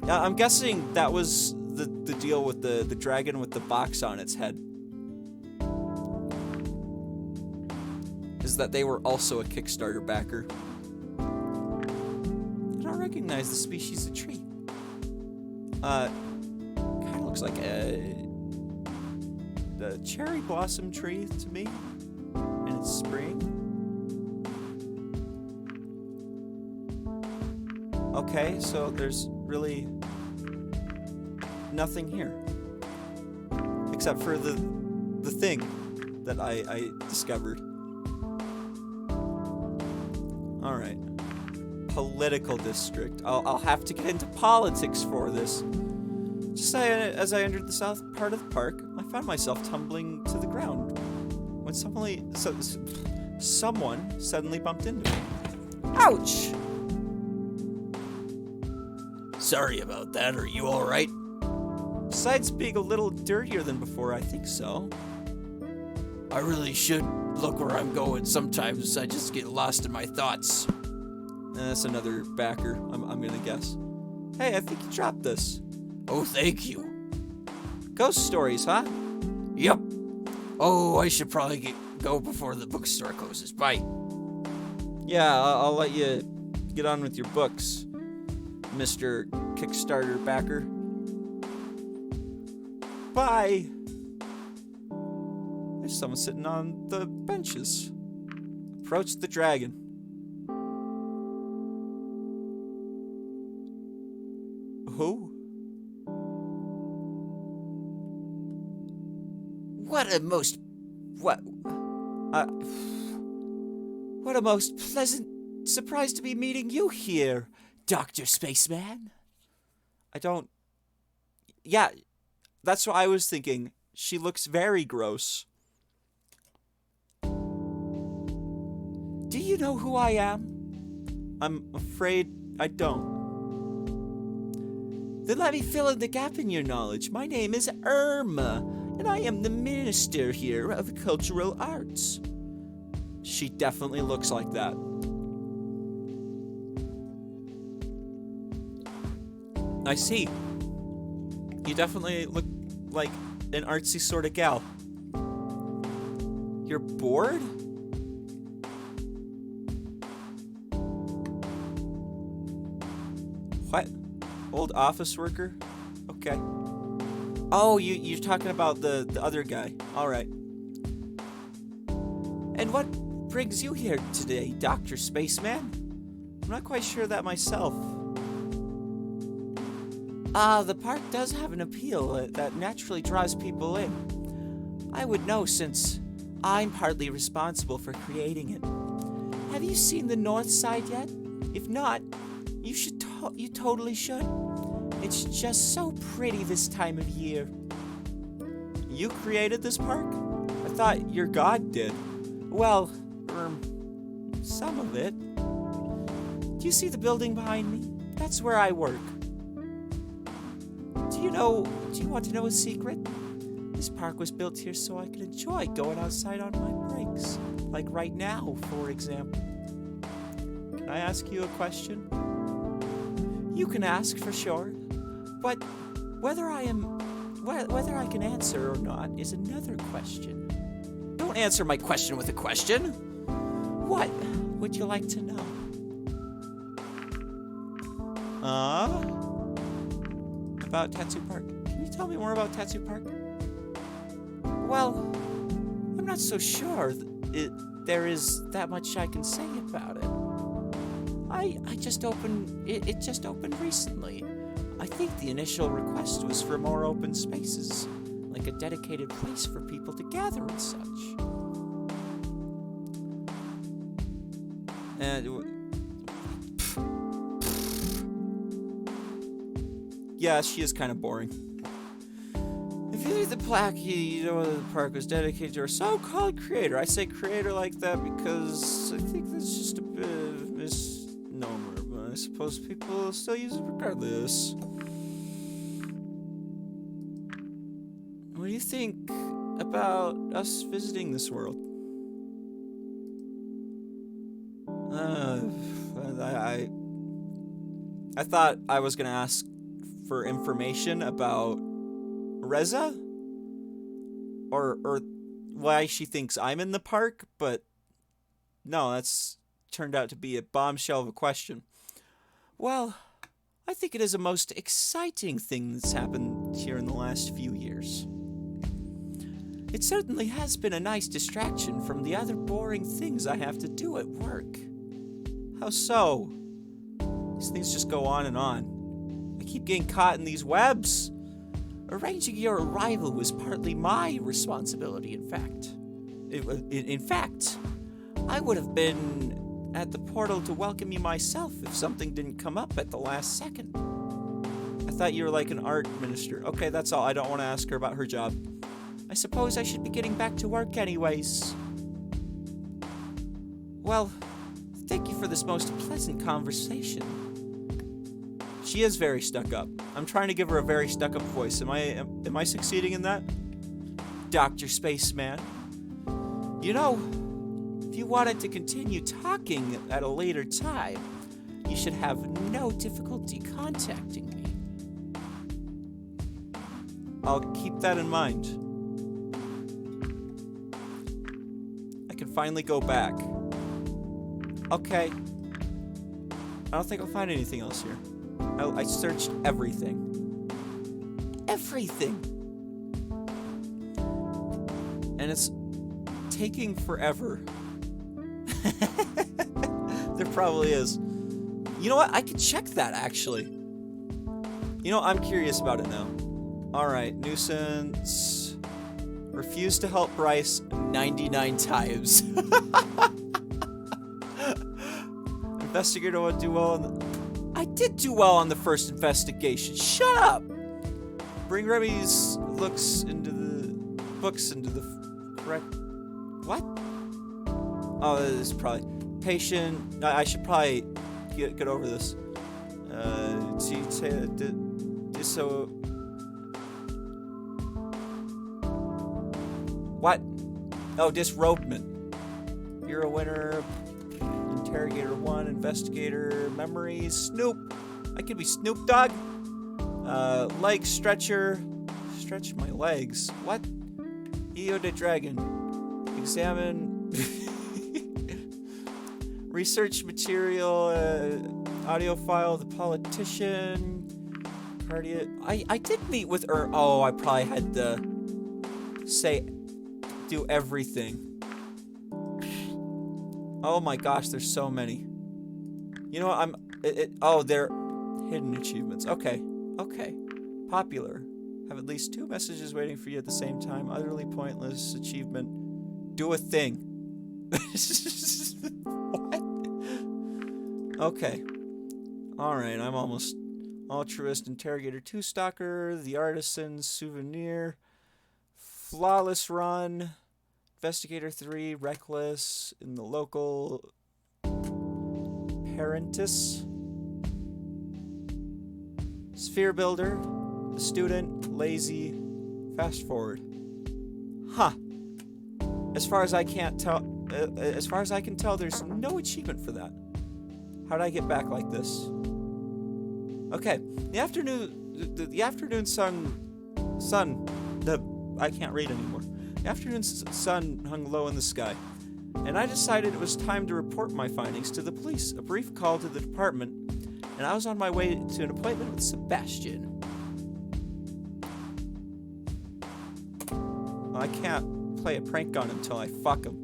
I'm guessing that was the deal with the dragon with the box on its head. Is that they were also a Kickstarter backer. I don't recognize the species of tree. Kind of looks like a cherry blossom tree to me. And it's spring. Okay, so there's really nothing here. Except for the thing that I discovered. Alright. Political district. I'll have to get into politics for this. Just as I entered the south part of the park, I found myself tumbling to the ground. When someone suddenly bumped into me. Ouch! Sorry about that. Are you alright? Besides being a little dirtier than before, I think so. I really should look where I'm going. Sometimes I just get lost in my thoughts. That's another backer, I'm gonna guess. Hey, I think you dropped this. Oh, thank you. Ghost stories, huh? Yep. Oh, I should probably go before the bookstore closes. Bye. Yeah, I'll let you get on with your books, Mr. Kickstarter backer. Bye. There's someone sitting on the benches. Approach the dragon. Who? What a most pleasant surprise to be meeting you here, Dr. Spaceman. Yeah, that's what I was thinking. She looks very gross. Do you know who I am? I'm afraid I don't. Then let me fill in the gap in your knowledge. My name is Irma, and I am the minister here of cultural arts. She definitely looks like that. I see. You definitely look like an artsy sort of gal. You're bored? What? Old office worker? Okay. Oh, you're talking about the other guy. All right. And what brings you here today, Dr. Spaceman? I'm not quite sure that myself. The park does have an appeal that naturally draws people in. I would know since I'm partly responsible for creating it. Have you seen the north side yet? If not, you should. You totally should. It's just so pretty this time of year. You created this park? I thought your god did. Well, some of it. Do you see the building behind me? That's where I work. Do you want to know a secret? This park was built here so I could enjoy going outside on my breaks. Like right now, for example. Can I ask you a question? You can ask for sure. But whether I can answer or not is another question. Don't answer my question with a question. What would you like to know? About Tattoo Park. Can you tell me more about Tattoo Park? Well, I'm not so sure there is that much I can say about it. It just opened recently. I think the initial request was for more open spaces, like a dedicated place for people to gather and such. Yeah, she is kind of boring. If you read the plaque, you know the park was dedicated to a so-called creator. I say creator like that because I think that's just a bit of a misnomer, but I suppose people still use it regardless. What do you think about us visiting this world? I thought I was gonna ask for information about Reza, or why she thinks I'm in the park, but no, that's turned out to be a bombshell of a question. Well, I think it is a most exciting thing that's happened here in the last few years. It certainly has been a nice distraction from the other boring things I have to do at work. How so? These things just go on and on. I keep getting caught in these webs. Arranging your arrival was partly my responsibility, in fact. In fact, I would have been at the portal to welcome you myself if something didn't come up at the last second. I thought you were like an art minister. Okay, that's all. I don't want to ask her about her job. I suppose I should be getting back to work anyways. Well, thank you for this most pleasant conversation. She is very stuck up. I'm trying to give her a very stuck up voice. Am I succeeding in that? Dr. Spaceman. You know, if you wanted to continue talking at a later time, you should have no difficulty contacting me. I'll keep that in mind. I can finally go back. Okay. I don't think I'll find anything else here. I searched everything. Everything! And it's taking forever. There probably is. You know what? I could check that, actually. You know, I'm curious about it now. Alright, nuisance. Refused to help Bryce 99 times. Investigator would do well on I did do well on the first investigation. Shut up! Bring Remy's books into the correct... What? Oh, this is probably... Patient... I should probably get over this. So... What? Oh, disrobement. You're a winner. Interrogator 1, Investigator, Memories, Snoop. I could be Snoop Dogg. Leg stretcher. Stretch my legs. What? EO the Dragon. Examine. Research material. Audio file, The Politician. party. I did meet with Oh, I probably had to do everything. Oh my gosh, there's so many. You know what, they're hidden achievements. Okay. Popular. Have at least 2 messages waiting for you at the same time. Utterly pointless achievement. Do a thing. What? Okay. Alright, I'm almost... Altruist, Interrogator 2 Stalker, The Artisan, Souvenir, Flawless Run, Investigator 3, Reckless, In the Local, Parentis, Sphere Builder, The Student, Lazy, Fast Forward. Huh. As far as I can tell, there's no achievement for that. How'd I get back like this? Okay, the afternoon sun, I can't read anymore. The afternoon sun hung low in the sky, and I decided it was time to report my findings to the police. A brief call to the department, and I was on my way to an appointment with Sebastian. I can't play a prank on him till I fuck him.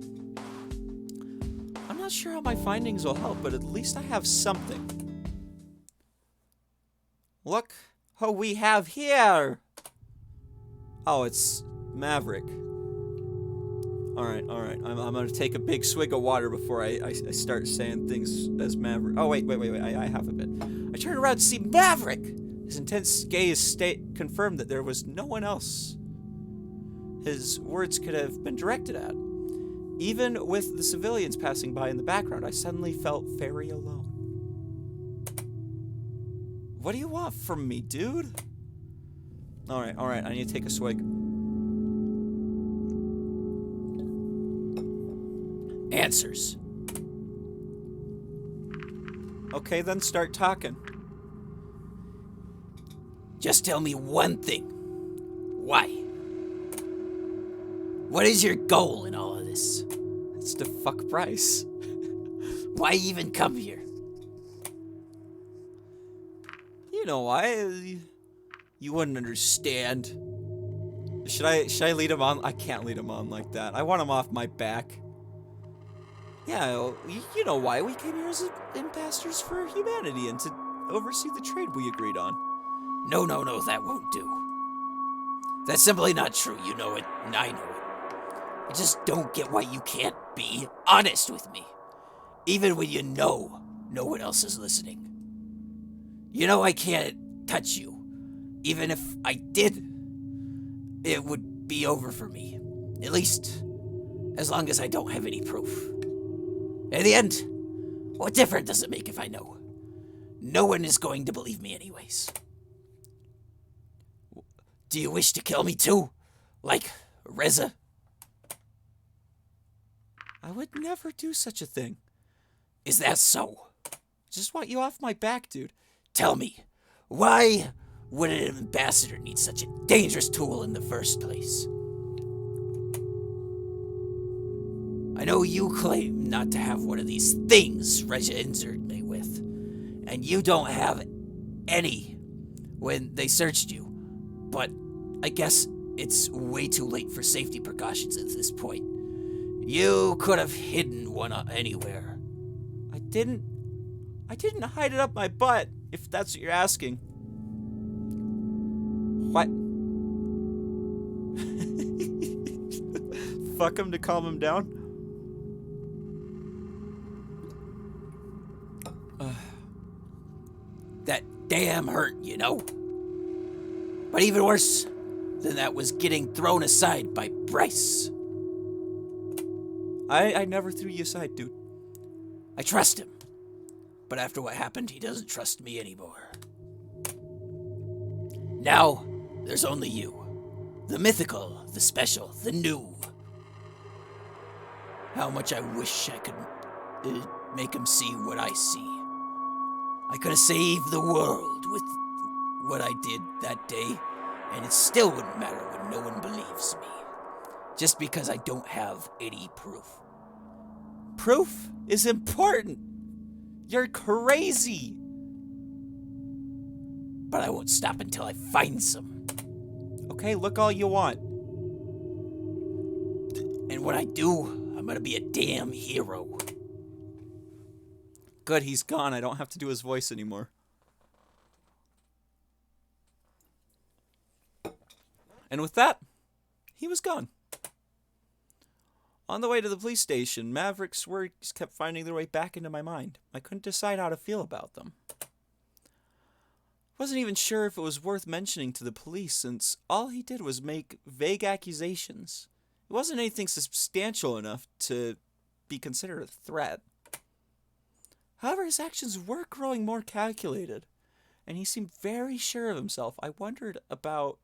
I'm not sure how my findings will help, but at least I have something. Look who we have here! Oh, it's Maverick. Alright. I'm gonna take a big swig of water before I start saying things as Maverick. Oh, wait. I have a bit. I turned around to see Maverick! His intense gaze confirmed that there was no one else his words could have been directed at. Even with the civilians passing by in the background, I suddenly felt very alone. What do you want from me, dude? Alright, I need to take a swig. Answers. Okay, then start talking. Just tell me one thing. Why? What is your goal in all of this? It's to fuck Bryce. Why even come here? You know why? You wouldn't understand. Should I lead him on? I can't lead him on like that. I want him off my back. Yeah, you know why we came here as ambassadors for humanity and to oversee the trade we agreed on. No, that won't do. That's simply not true. You know it, and I know it. I just don't get why you can't be honest with me. Even when you know no one else is listening. You know I can't touch you. Even if I did, it would be over for me. At least, as long as I don't have any proof. In the end, what difference does it make if I know? No one is going to believe me anyways. Do you wish to kill me too? Like Reza? I would never do such a thing. Is that so? Just want you off my back, dude. Tell me, why would an ambassador need such a dangerous tool in the first place? I know you claim not to have one of these things Reza injured me with, and you don't have any when they searched you, but I guess it's way too late for safety precautions at this point. You could have hidden one anywhere. I didn't hide it up my butt, if that's what you're asking. What? Fuck him to calm him down? That damn hurt, you know? But even worse than that was getting thrown aside by Bryce. I never threw you aside, dude. I trust him. But after what happened, he doesn't trust me anymore. Now, there's only you. The mythical, the special, the new. How much I wish I could make him see what I see. I could have saved the world with what I did that day, and it still wouldn't matter when no one believes me. Just because I don't have any proof. Proof is important. You're crazy. but I won't stop until I find some. Okay, look all you want. And when I do, I'm gonna be a damn hero. Good, he's gone. I don't have to do his voice anymore. And with that, he was gone. On the way to the police station, Maverick's words kept finding their way back into my mind. I couldn't decide how to feel about them. Wasn't even sure if it was worth mentioning to the police, since all he did was make vague accusations. It wasn't anything substantial enough to be considered a threat. However, his actions were growing more calculated, and he seemed very sure of himself. I wondered about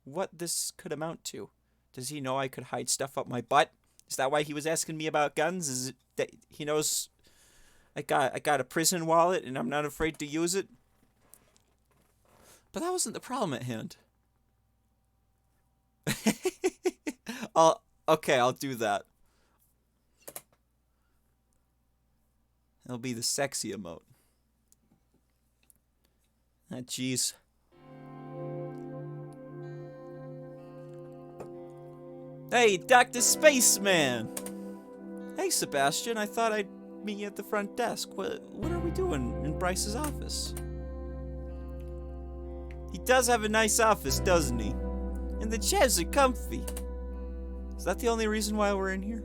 what this could amount to. Does he know I could hide stuff up my butt? Is that why he was asking me about guns? Is it that he knows I got a prison wallet and I'm not afraid to use it? But that wasn't the problem at hand. I'll do that. It'll be the sexy emote. Ah, jeez. Hey, Dr. Spaceman! Hey, Sebastian, I thought I'd meet you at the front desk. What are we doing in Bryce's office? He does have a nice office, doesn't he? And the chairs are comfy. Is that the only reason why we're in here?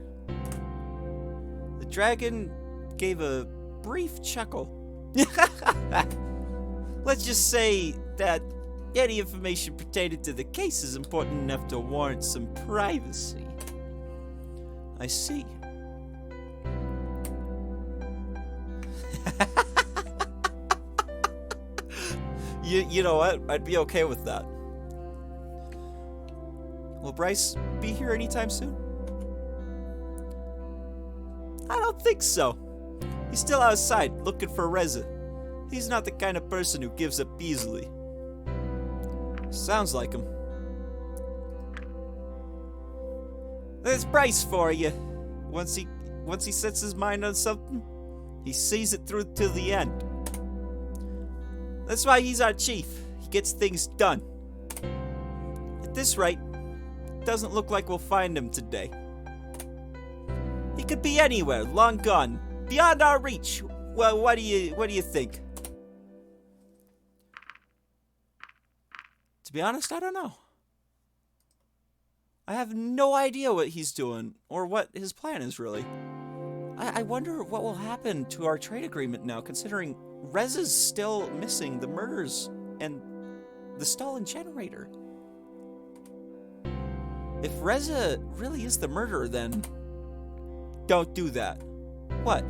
The dragon gave a brief chuckle. Let's just say that any information pertaining to the case is important enough to warrant some privacy. I see. You know what? I'd be okay with that. Will Bryce be here anytime soon? I don't think so. He's still outside looking for Reza. He's not the kind of person who gives up easily. Sounds like him. There's Bryce for you. Once he sets his mind on something, he sees it through to the end. That's why he's our chief. He gets things done. At this rate, it doesn't look like we'll find him today. He could be anywhere, long gone, beyond our reach. Well, what do you think? To be honest, I don't know. I have no idea what he's doing, or what his plan is, really. I wonder what will happen to our trade agreement now, considering Reza's still missing the murders and the stolen generator. If Reza really is the murderer, then don't do that. What?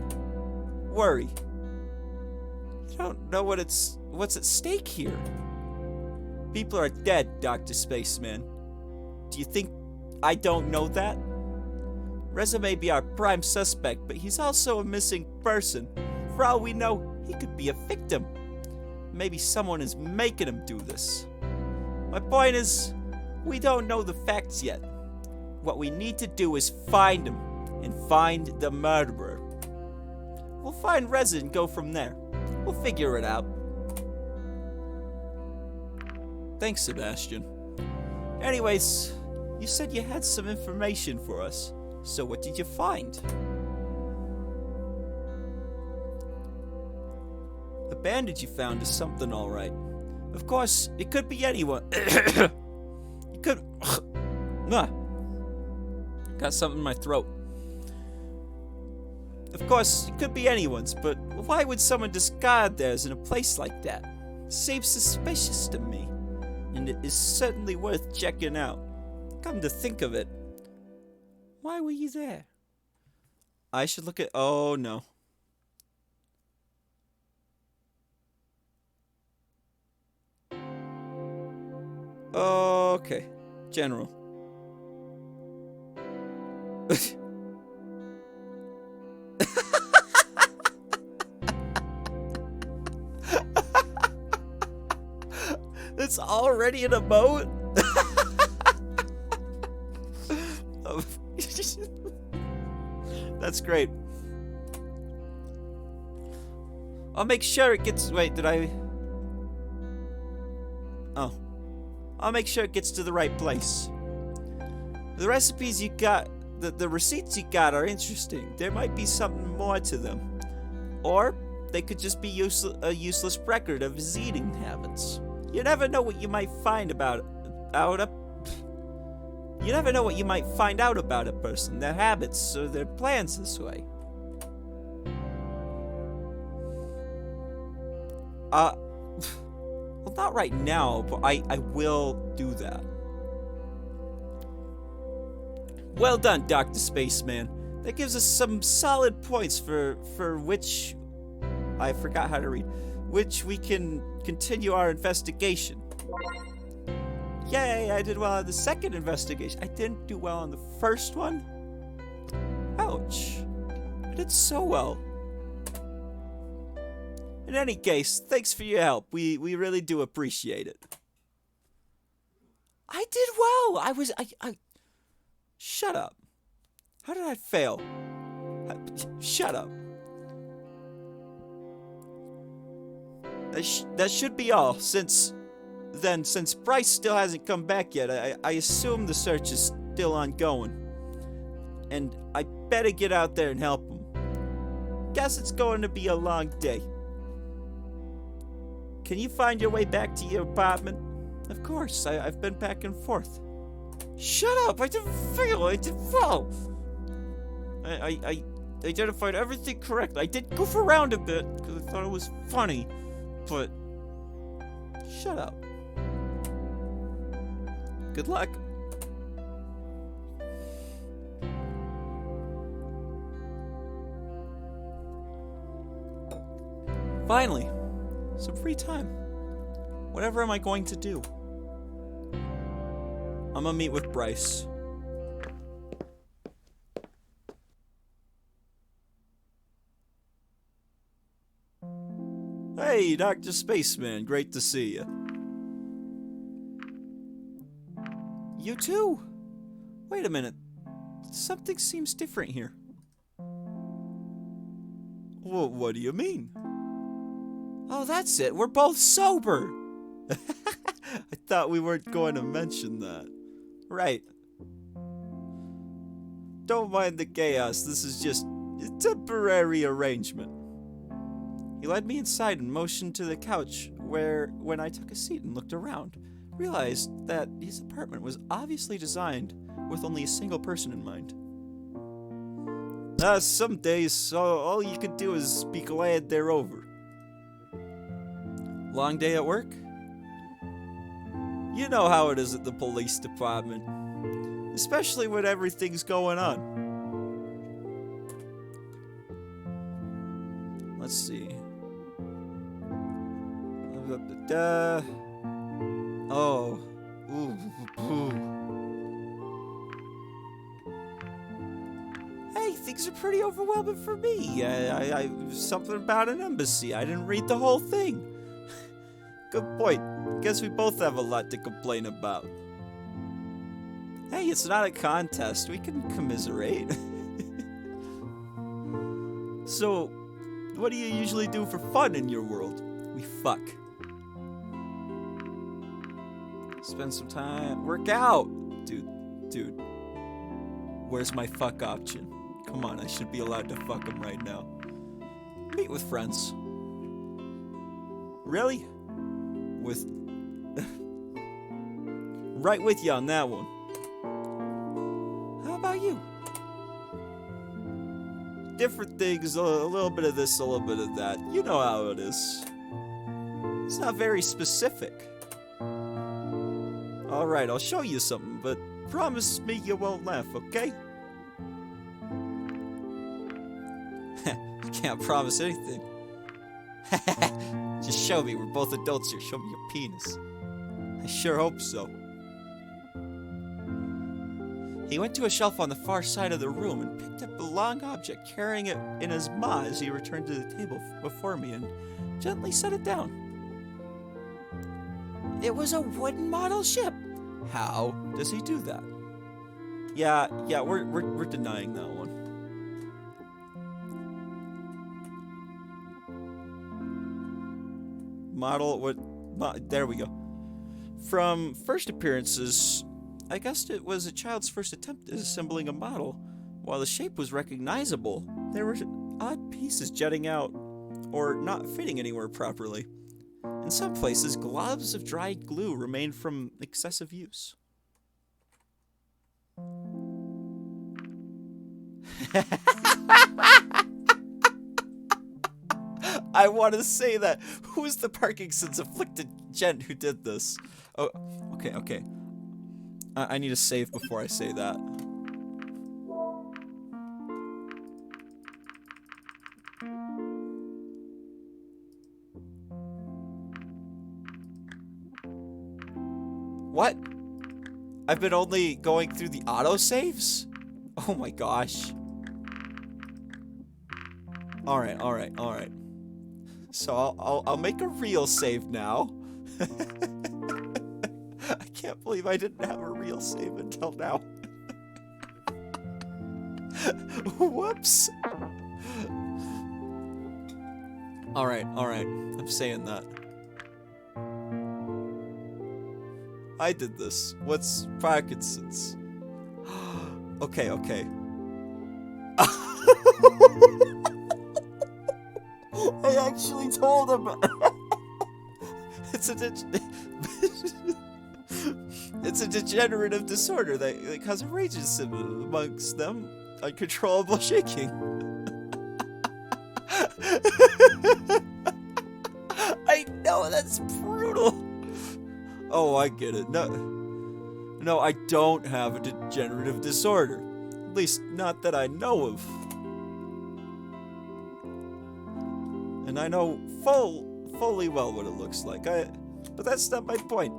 Worry. You don't know what's at stake here. People are dead, Dr. Spaceman. Do you think I don't know that? Reza may be our prime suspect, but he's also a missing person. For all we know, he could be a victim. Maybe someone is making him do this. My point is, we don't know the facts yet. What we need to do is find him, and find the murderer. We'll find Reza and go from there. We'll figure it out. Thanks, Sebastian. Anyways, you said you had some information for us. So what did you find? The bandage you found is something alright. Of course, it could be anyone. It could... Got something in my throat. Of course, it could be anyone's, but why would someone discard theirs in a place like that? It seems suspicious to me, and it is certainly worth checking out. Come to think of it, why were you there? I should look at... Oh, no. Okay. General. It's already in a boat? That's great. I'll make sure it gets... Wait, did I... Oh. I'll make sure it gets to the right place. The recipes you got, the receipts you got are interesting. There might be something more to them. Or they could just be a useless record of his eating habits. You never know what you might find You never know what you might find out about a person, their habits, or their plans this way. Well, not right now, but I will do that. Well done, Dr. Spaceman. That gives us some solid points for which... I forgot how to read. Which we can continue our investigation. Yay, I did well on the second investigation. I didn't do well on the first one. Ouch. I did so well. In any case, thanks for your help. We really do appreciate it. I did well. I Shut up. How did I fail? Shut up. That should be all, since Bryce still hasn't come back yet, I assume the search is still ongoing. And I better get out there and help him. Guess it's going to be a long day. Can you find your way back to your apartment? Of course, I've been back and forth. Shut up! I didn't fail! I did well! I identified everything correctly. I did goof around a bit, because I thought it was funny, but... Shut up. Good luck. Finally, some free time. Whatever am I going to do? I'm gonna meet with Bryce. Hey, Dr. Spaceman, great to see you. You too? Wait a minute. Something seems different here. Well, what do you mean? Oh, that's it. We're both sober. I thought we weren't going to mention that. Right. Don't mind the chaos. This is just a temporary arrangement. He led me inside and motioned to the couch where, when I took a seat and looked around, realized that his apartment was obviously designed with only a single person in mind. Some days, all you can do is be glad they're over. Long day at work? You know how it is at the police department. Especially when everything's going on. Let's see. Oh. Ooh. Hey, things are pretty overwhelming for me. I something about an embassy. I didn't read the whole thing. Good point. Guess we both have a lot to complain about. Hey, it's not a contest. We can commiserate. So, what do you usually do for fun in your world? We fuck. Spend some time. Work out. Dude. Where's my fuck option? Come on, I should be allowed to fuck him right now. Meet with friends. Really? With... right with you on that one. How about you? Different things, a little bit of this, a little bit of that. You know how it is. It's not very specific. Alright, I'll show you something, but promise me you won't laugh, okay? I can't promise anything. Just show me, we're both adults here. Show me your penis. I sure hope so. He went to a shelf on the far side of the room and picked up a long object, carrying it in his maw as he returned to the table before me and gently set it down. It was a wooden model ship. How does he do that? Yeah, we're denying that one. Model, there we go. From first appearances, I guessed it was a child's first attempt at assembling a model. While the shape was recognizable, there were odd pieces jutting out or not fitting anywhere properly. In some places, globs of dried glue remained from excessive use. I want to say that. Who's the Parkinson's afflicted gent who did this? Oh, okay. I need to save before I say that. What? I've been only going through the autosaves? Oh my gosh. Alright. So I'll make a real save now. I can't believe I didn't have a real save until now. Whoops. Alright. I'm saying that. I did this. What's Parkinson's? Okay. I actually told him. It's a degenerative disorder that causes rages amongst them. Uncontrollable shaking. I know, that's brutal. Oh, I get it. No, I don't have a degenerative disorder. At least, not that I know of. And I know fully well what it looks like. But that's not my point.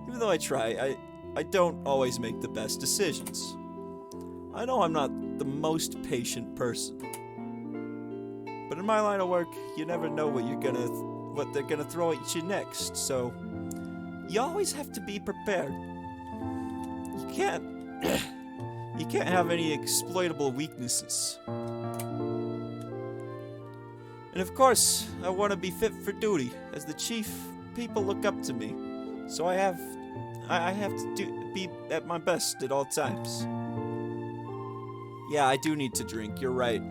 Even though I try, I don't always make the best decisions. I know I'm not the most patient person. But in my line of work, you never know what they're gonna throw at you next, so you always have to be prepared. You can't have any exploitable weaknesses. And of course, I want to be fit for duty. As the chief, people look up to me, so I have to be at my best at all times. Yeah, I do need to drink. You're right.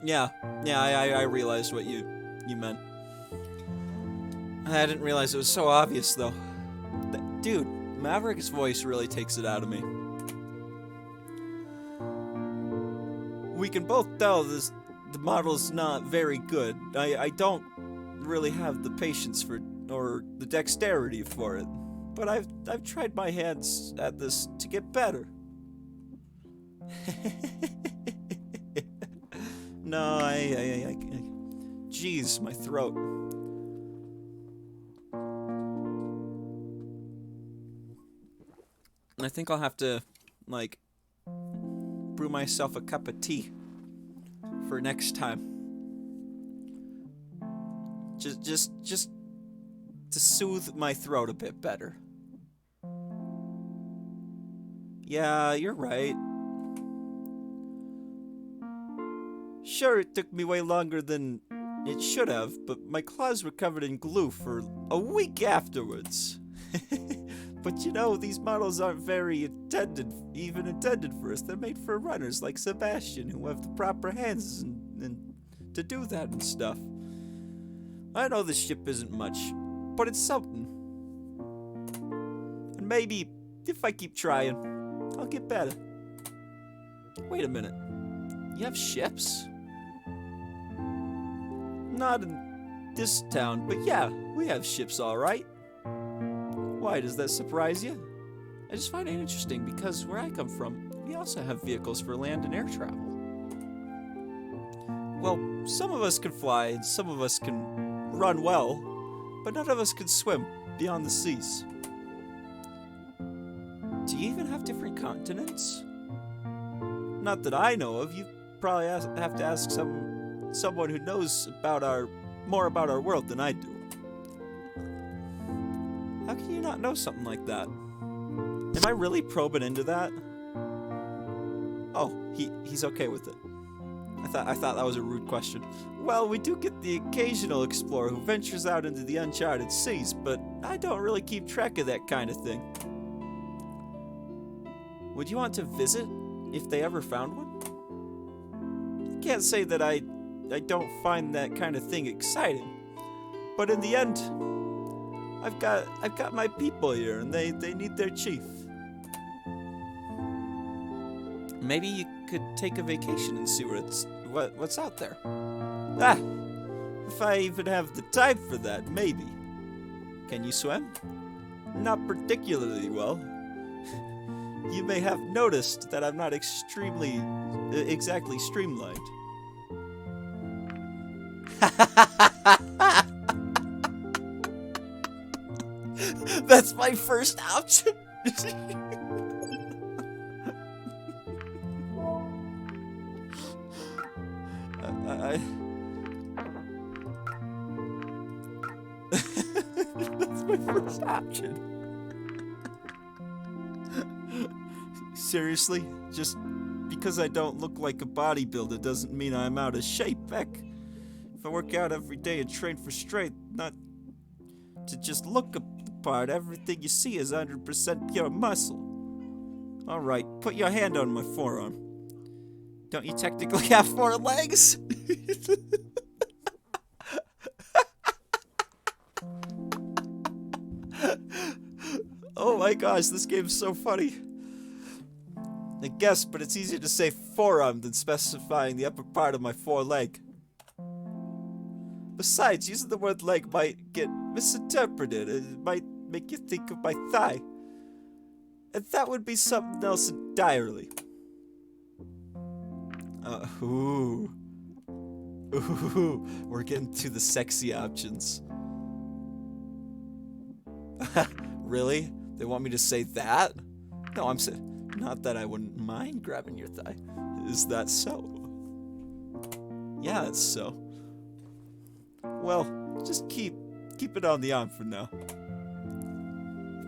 Yeah, I realized what you meant. I didn't realize it was so obvious, though. Dude, Maverick's voice really takes it out of me. We can both tell the model's not very good. I don't really have the patience or the dexterity for it. But I've tried my hands at this to get better. No, jeez, my throat. I think I'll have to, brew myself a cup of tea for next time. Just to soothe my throat a bit better. Yeah, you're right. Sure, it took me way longer than it should have, but my claws were covered in glue for a week afterwards. But you know, these models aren't very intended for us. They're made for runners like Sebastian, who have the proper hands and to do that and stuff. I know this ship isn't much, but it's something. And maybe, if I keep trying, I'll get better. Wait a minute. You have ships? Not in this town, but yeah, we have ships alright. Why, does that surprise you? I just find it interesting because where I come from, we also have vehicles for land and air travel. Well, some of us can fly and some of us can run well, but none of us can swim beyond the seas. Do you even have different continents? Not that I know of. You probably have to ask someone who knows more about our world than I do. How can you not know something like that? Am I really probing into that? Oh, he's okay with it. I thought that was a rude question. Well, we do get the occasional explorer who ventures out into the uncharted seas, but I don't really keep track of that kind of thing. Would you want to visit if they ever found one? I can't say that I don't find that kind of thing exciting, but in the end, I've got my people here, and they need their chief. Maybe you could take a vacation and see what's out there. Ah, if I even have the time for that, maybe. Can you swim? Not particularly well. You may have noticed that I'm not exactly streamlined. That's my first option. That's my first option. Seriously? Just because I don't look like a bodybuilder doesn't mean I'm out of shape, Beck. If I work out every day and train for strength, not to just look the part, everything you see is 100% pure muscle. Alright, put your hand on my forearm. Don't you technically have 4 legs? Oh my gosh, this game's so funny. I guess, but it's easier to say forearm than specifying the upper part of my foreleg. Besides, using the word leg might get misinterpreted. It might make you think of my thigh. And that would be something else entirely. Ooh, we're getting to the sexy options. Really? They want me to say that? No, I'm saying, not that I wouldn't mind grabbing your thigh. Is that so? Yeah, it's so. Well, just keep it on the arm for now.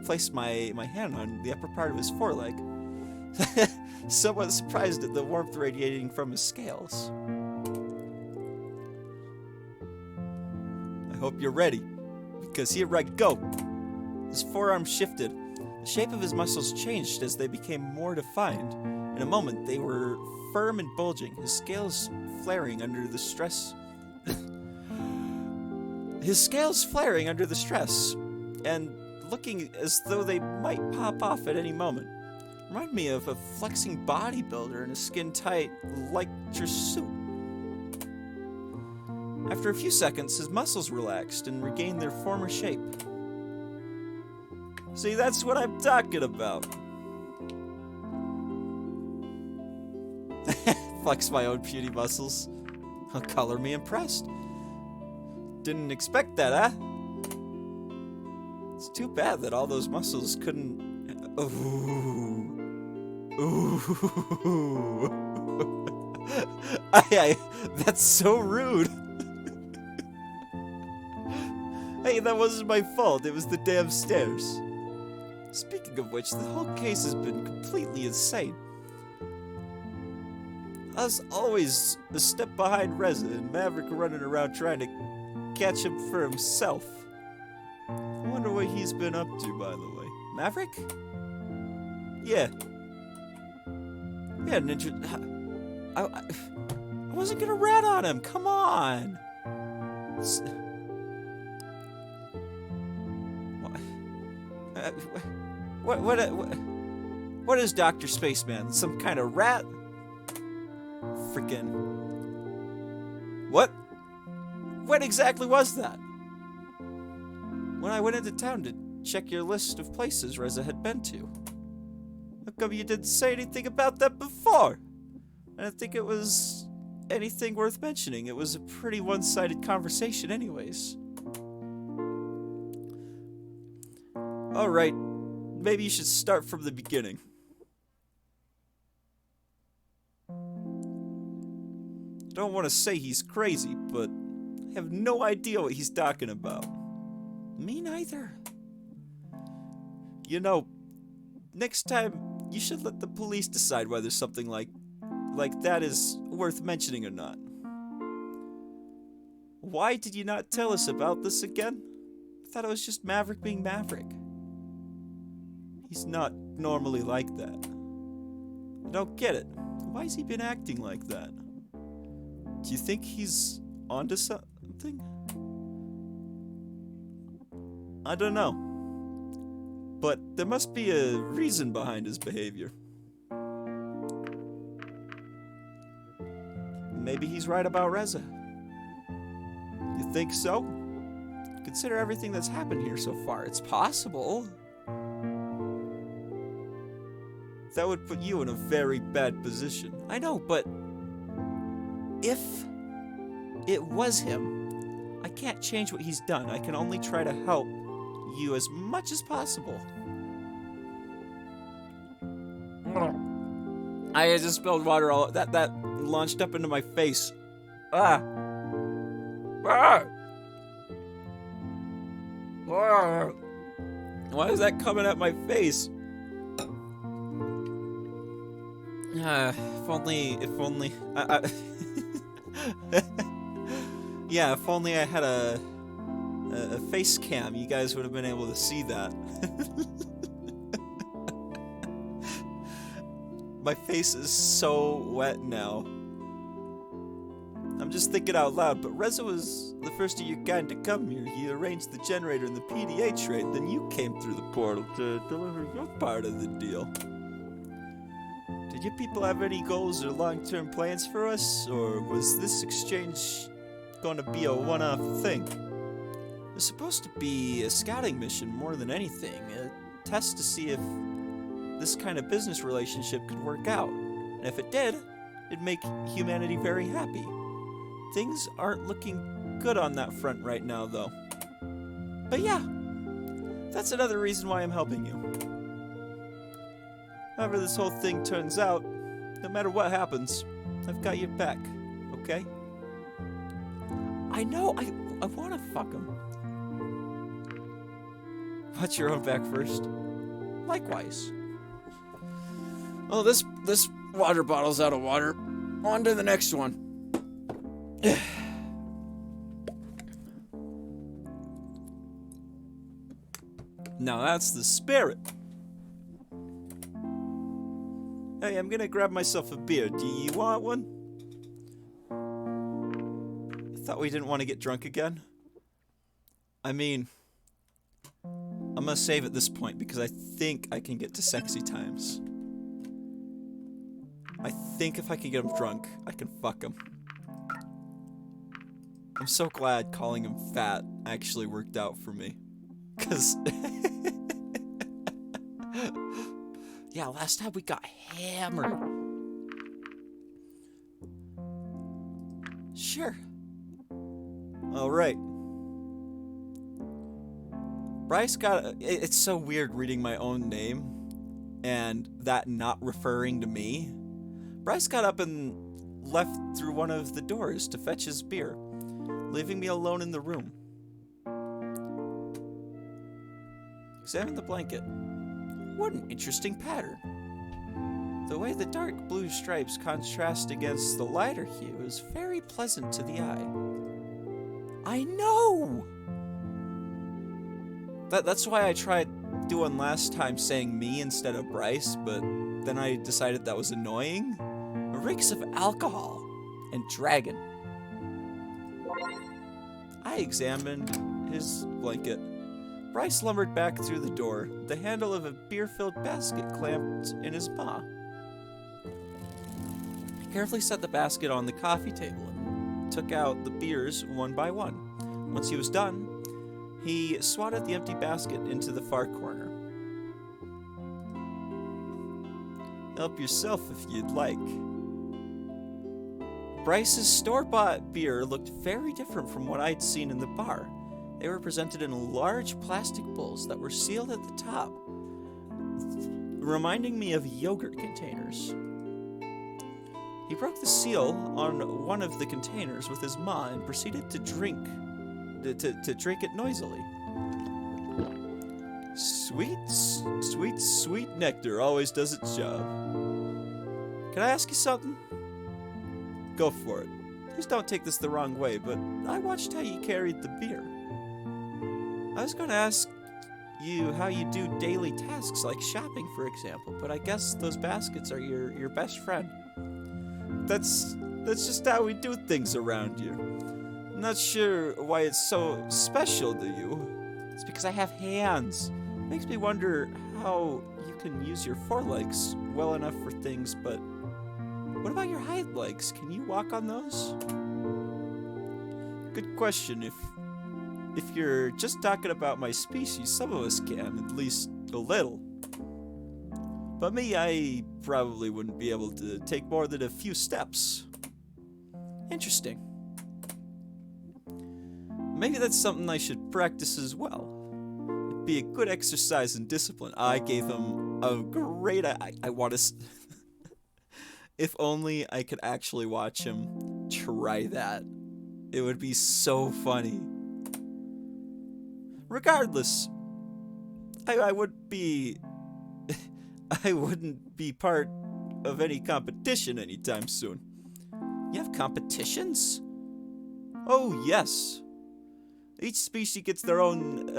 Place my hand on the upper part of his foreleg. Somewhat surprised at the warmth radiating from his scales. I hope you're ready, because here I go. His forearm shifted. The shape of his muscles changed as they became more defined. In a moment, they were firm and bulging, his scales flaring under the stress. And looking as though they might pop off at any moment. Remind me of a flexing bodybuilder in a skin-tight, lycra suit. After a few seconds, his muscles relaxed and regained their former shape. See, that's what I'm talking about. Flex my own puny muscles. Color me impressed. Didn't expect that, huh? It's too bad that all those muscles couldn't... Ooh. That's so rude. Hey, that wasn't my fault. It was the damn stairs. Speaking of which, the whole case has been completely insane. Us always a step behind Reza and Maverick running around trying to catch him for himself. I wonder what he's been up to, by the way. Maverick? Yeah. Yeah, I wasn't gonna rat on him. Come on. What is Dr. Spaceman? Some kind of rat? Freaking. What? What exactly was that? When I went into town to check your list of places Reza had been to. How come you didn't say anything about that before? I didn't think it was anything worth mentioning. It was a pretty one-sided conversation anyways. Alright, maybe you should start from the beginning. I don't want to say he's crazy, but I have no idea what he's talking about. Me neither. You know, next time you should let the police decide whether something like like that is worth mentioning or not. Why did you not tell us about this again? I thought it was just Maverick being Maverick. He's not normally like that. I don't get it. Why has he been acting like that? Do you think he's onto something? I don't know. But there must be a reason behind his behavior. Maybe he's right about Reza. You think so? Consider everything that's happened here so far. It's possible. That would put you in a very bad position. I know, but if it was him, I can't change what he's done. I can only try to help you as much as possible. I just spilled water all that launched up into my face. Ah. Ah. Ah. Why is that coming at my face? If only yeah, if only I had a face cam, you guys would have been able to see that. My face is so wet now. I'm just thinking out loud, but Reza was the first of your kind to come here. He arranged the generator and the PDA trade, then you came through the portal to deliver your part of the deal. Did you people have any goals or long-term plans for us, or was this exchange going to be a one-off thing? It was supposed to be a scouting mission more than anything, a test to see if this kind of business relationship could work out. And if it did, it'd make humanity very happy. Things aren't looking good on that front right now, though. But yeah, that's another reason why I'm helping you. However this whole thing turns out, no matter what happens, I've got your back, okay? I know, I wanna fuck him. Watch your own back first. Likewise. Oh, this water bottle's out of water. On to the next one. Now that's the spirit. Hey, I'm gonna grab myself a beer. Do you want one? I thought we didn't want to get drunk again. I mean, I'm gonna save at this point because I think I can get to sexy times. I think if I can get him drunk, I can fuck him. I'm so glad calling him fat actually worked out for me. Cause yeah, last time we got hammered. Sure. Alright. Bryce got... It's so weird reading my own name and that not referring to me. Bryce got up and left through one of the doors to fetch his beer, leaving me alone in the room. Examine the blanket. What an interesting pattern. The way the dark blue stripes contrast against the lighter hue is very pleasant to the eye. I know! That's why I tried doing last time saying me instead of Bryce, but then I decided that was annoying. Reeks of alcohol and dragon. I examined his blanket. Bryce lumbered back through the door, the handle of a beer-filled basket clamped in his paw. He carefully set the basket on the coffee table and took out the beers one by one. Once he was done, he swatted the empty basket into the far corner. Help yourself if you'd like. Bryce's store-bought beer looked very different from what I'd seen in the bar. They were presented in large plastic bowls that were sealed at the top, reminding me of yogurt containers. He broke the seal on one of the containers with his maw and proceeded to drink it noisily. Sweet nectar always does its job. Can I ask you something? go for it. Please don't take this the wrong way, but I watched how you carried the beer. I was going to ask you how you do daily tasks like shopping, for example, but I guess those baskets are your best friend. That's just how we do things around here. I'm not sure why it's so special to you. It's because I have hands. It makes me wonder how you can use your forelegs well enough for things, but what about your hind legs? Can you walk on those? Good question. If you're just talking about my species, some of us can, at least a little. But me, I probably wouldn't be able to take more than a few steps. Interesting. Maybe that's something I should practice as well. It'd be a good exercise in discipline. I gave him a great... I want to... If only I could actually watch him try that. It would be so funny. Regardless, I would be... I wouldn't be part of any competition anytime soon. You have competitions? Oh, yes. Each species gets their own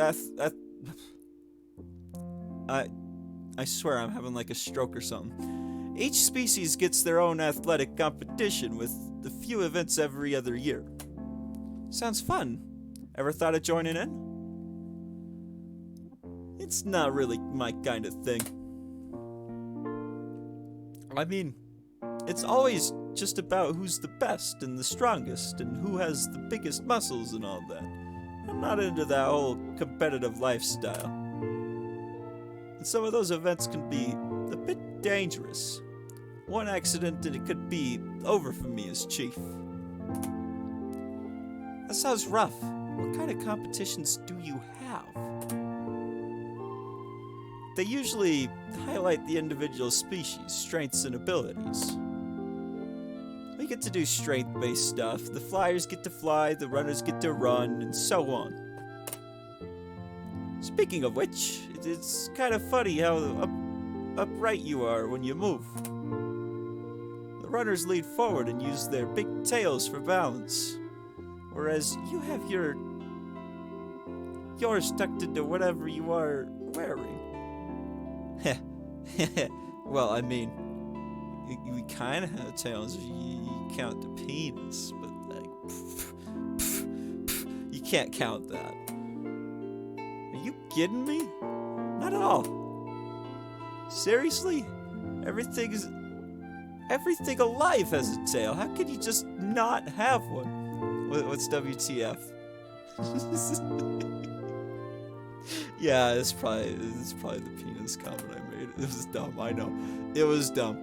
I swear I'm having like a stroke or something. Each species gets their own athletic competition with a few events every other year. Sounds fun. Ever thought of joining in? It's not really my kind of thing. I mean, it's always just about who's the best and the strongest and who has the biggest muscles and all that. I'm not into that whole competitive lifestyle. And some of those events can be a bit dangerous. One accident and it could be over for me as chief. That sounds rough. What kind of competitions do you have? They usually highlight the individual species, strengths, and abilities. We get to do strength-based stuff. The flyers get to fly, the runners get to run, and so on. Speaking of which, it's kind of funny how upright you are when you move. The runners lead forward and use their big tails for balance, whereas you have yours tucked into whatever you are wearing. Well, I mean, we kind of have tails if you count the penis, but like, you can't count that. Are you kidding me? Not at all. Seriously? Everything alive has a tail. How could you just not have one? What's WTF? Yeah, it's probably the penis comment I made. It was dumb, I know. It was dumb.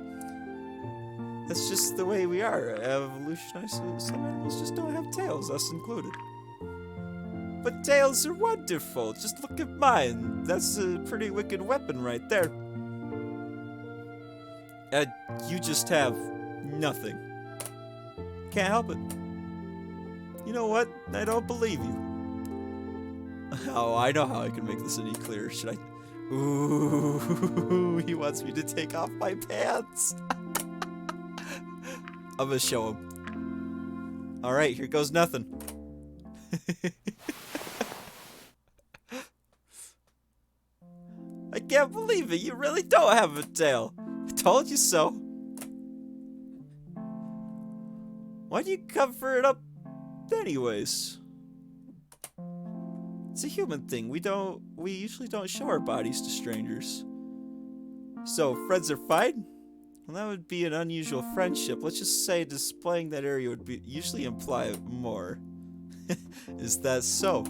That's just the way we are. Evolutionized, some animals just don't have tails, us included. But tails are wonderful. Just look at mine. That's a pretty wicked weapon right there. You just have nothing. Can't help it. You know what? I don't believe you. Oh, I know how I can make this any clearer. Should I? Ooh, he wants me to take off my pants. I'm gonna show him. Alright, here goes nothing. I can't believe it. You really don't have a tail. I told you so. Why'd you cover it up anyways? It's a human thing. We usually don't show our bodies to strangers. So, friends are fine? Well, that would be an unusual friendship. Let's just say displaying that area would usually imply more. Is that so?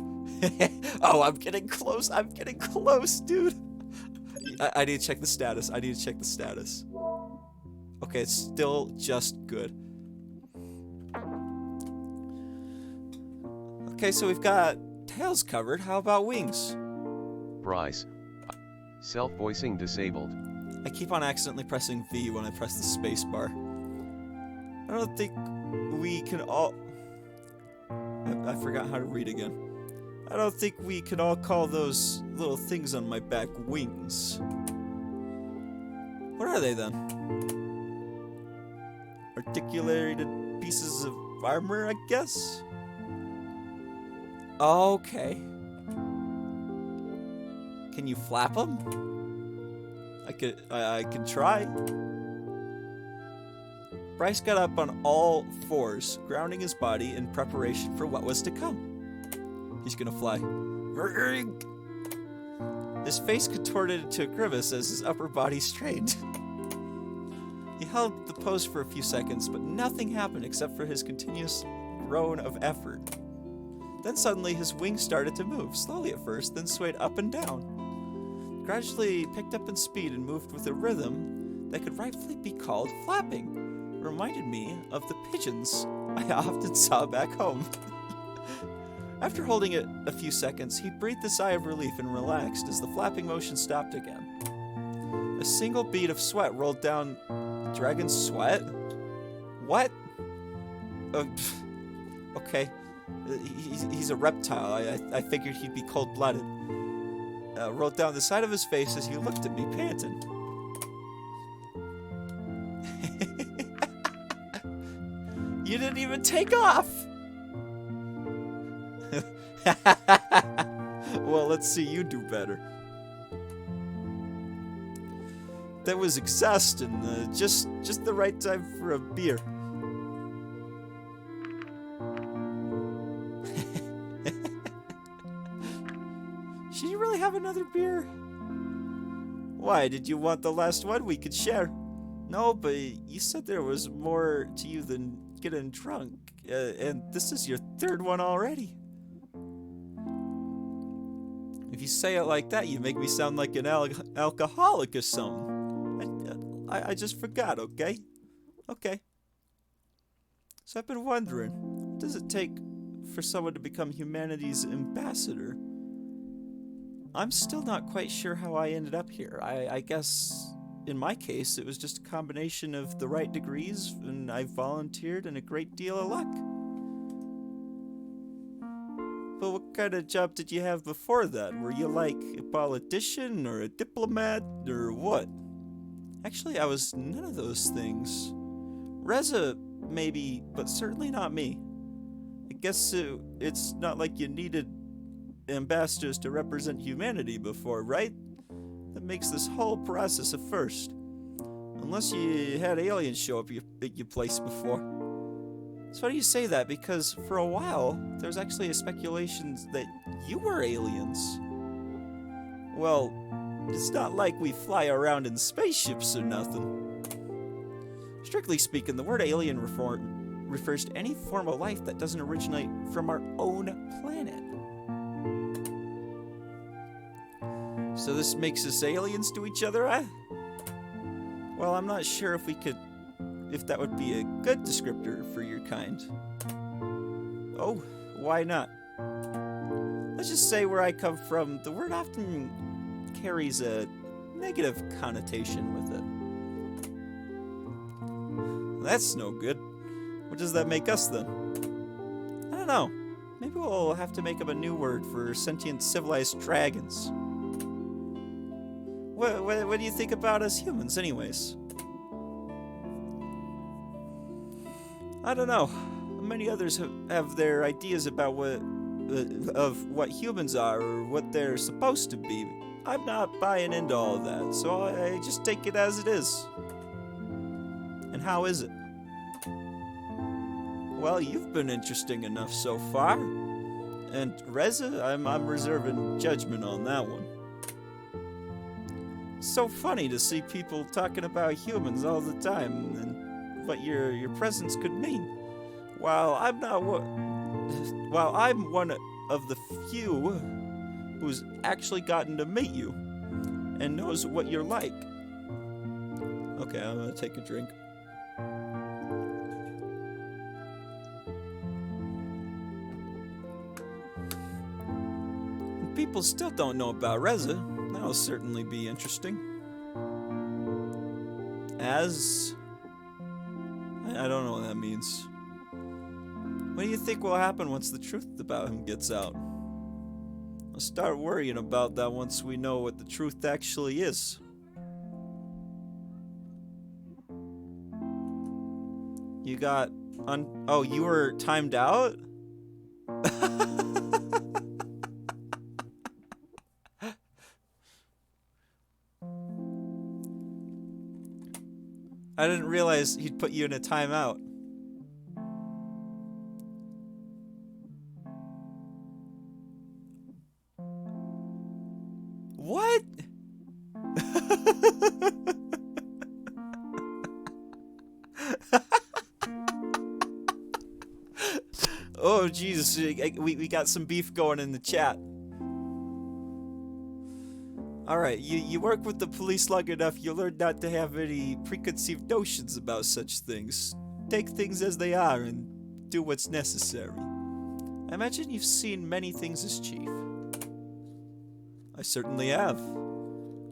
Oh, I'm getting close. I'm getting close, dude. I need to check the status. Okay, it's still just good. Okay, so we've got tails covered. How about wings? Bryce. Self-voicing disabled. I keep on accidentally pressing V when I press the space bar. I don't think we can all... I forgot how to read again. I don't think we can all call those little things on my back wings. What are they then? Articulated pieces of armor, I guess? Okay. Can you flap them? I could try. Bryce got up on all fours, grounding his body in preparation for what was to come. He's gonna fly. His face contorted into a grimace as his upper body strained. He held the pose for a few seconds, but nothing happened except for his continuous groan of effort. Then suddenly his wings started to move, slowly at first, then swayed up and down. Gradually picked up in speed and moved with a rhythm that could rightfully be called flapping. It reminded me of the pigeons I often saw back home. After holding it a few seconds, he breathed a sigh of relief and relaxed as the flapping motion stopped again. A single bead of sweat rolled down. Dragon's sweat? What? Okay. He's a reptile. I figured he'd be cold-blooded. Rolled down the side of his face as he looked at me, panting. You didn't even take off! Well, let's see you do better. That was exhausting. Just the right time for a beer. Should you really have another beer? Why, did you want the last one? We could share. No, but you said there was more to you than getting drunk. And this is your third one already. If you say it like that, you make me sound like an alcoholic or something. I just forgot, okay? Okay. So I've been wondering, what does it take for someone to become humanity's ambassador? I'm still not quite sure how I ended up here. I guess, in my case, it was just a combination of the right degrees, and I volunteered, and a great deal of luck. But what kind of job did you have before that? Were you like a politician, or a diplomat, or what? Actually, I was none of those things. Reza, maybe, but certainly not me. I guess it's not like you needed ambassadors to represent humanity before, right? That makes this whole process a first. Unless you had aliens show up at your place before. So why do you say that? Because for a while, there was actually a speculation that you were aliens. Well, it's not like we fly around in spaceships or nothing. Strictly speaking, the word alien refers to any form of life that doesn't originate from our own planet. So this makes us aliens to each other, eh? Well, I'm not sure if that would be a good descriptor for your kind. Oh, why not? Let's just say where I come from, the word often carries a negative connotation with it. That's no good. What does that make us then? I don't know. Maybe we'll have to make up a new word for sentient civilized dragons. What do you think about us humans, anyways? I don't know. Many others have their ideas about what humans are or what they're supposed to be. I'm not buying into all of that, so I just take it as it is. And how is it? Well, you've been interesting enough so far. And Reza, I'm reserving judgment on that one. It's so funny to see people talking about humans all the time and what your presence could mean. While I'm one of the few who's actually gotten to meet you and knows what you're like. Okay, I'm gonna take a drink. People still don't know about Reza. That'll certainly be interesting. I don't know what that means. What do you think will happen once the truth about him gets out? I'll start worrying about that once we know what the truth actually is. You got oh, you were timed out? I didn't realize he'd put you in a timeout. What? Oh, Jesus. We got some beef going in the chat. Alright, you work with the police long enough, you learn not to have any preconceived notions about such things. Take things as they are and do what's necessary. I imagine you've seen many things as chief. I certainly have.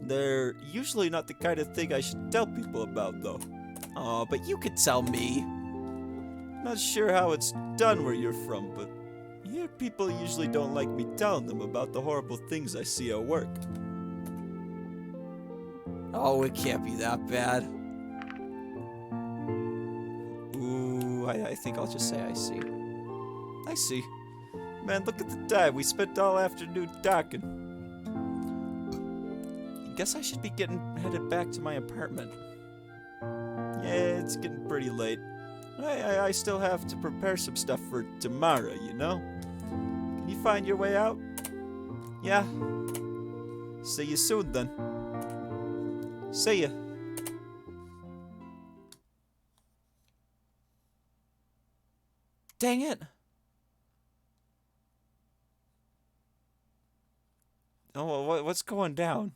They're usually not the kind of thing I should tell people about, though. Oh, but you could tell me. Not sure how it's done where you're from, but here people usually don't like me telling them about the horrible things I see at work. Oh, it can't be that bad. Ooh, I think I'll just say I see. I see. Man, look at the time. We spent all afternoon talking. Guess I should be headed back to my apartment. Yeah, it's getting pretty late. I still have to prepare some stuff for tomorrow, you know? Can you find your way out? Yeah. See you soon, then. See ya. Dang it. Oh, what's going down?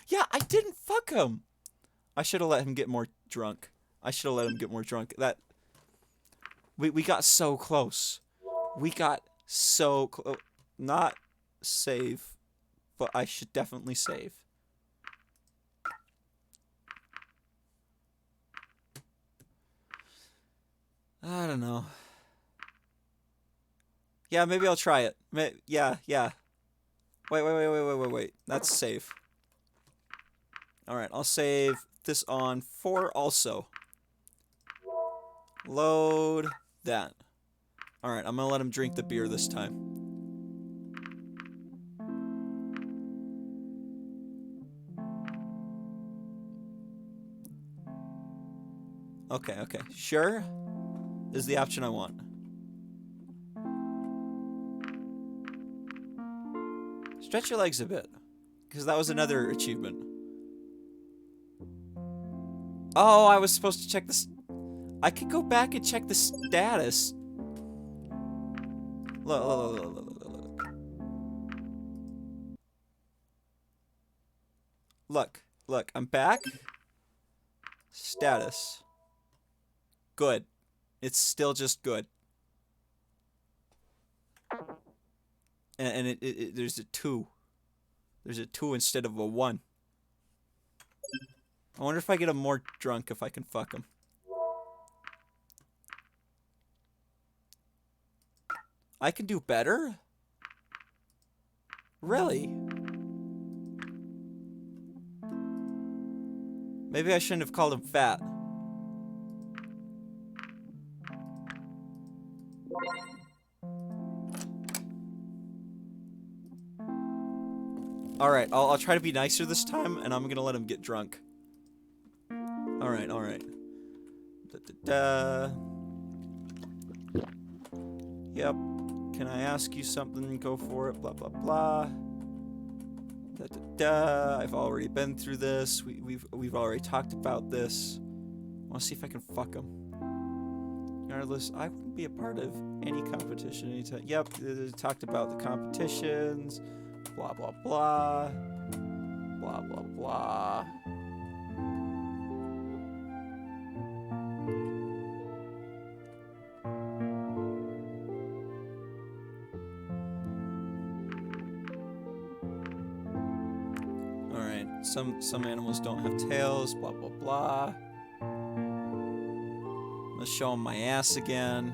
Yeah, I didn't fuck him. I should have let him get more drunk. We got so close. We got so close. Not save, but I should definitely save. I don't know. Yeah, maybe I'll try it. Yeah. Wait. That's save. Alright, I'll save this on 4 also. Load that. Alright, I'm gonna let him drink the beer this time. Okay. Sure is the option I want. Stretch your legs a bit, because that was another achievement. Oh, I was supposed to check this. I could go back and check the status. Look, I'm back. Status. Good. It's still just good. And there's a 2. There's a 2 instead of a 1. I wonder if I get him more drunk if I can fuck him. I can do better? Really? Maybe I shouldn't have called him fat. Alright, I'll try to be nicer this time, and I'm gonna let him get drunk. Alright. Yep. Can I ask you something? Go for it. Blah, blah, blah. I've already been through this. We've already talked about this. I want to see if I can fuck him. Regardless, I wouldn't be a part of any competition anytime. Yep, talked about the competitions. Blah, blah, blah. Blah, blah, blah. Alright, some animals don't have tails. Blah, blah, blah. Let's show him my ass again.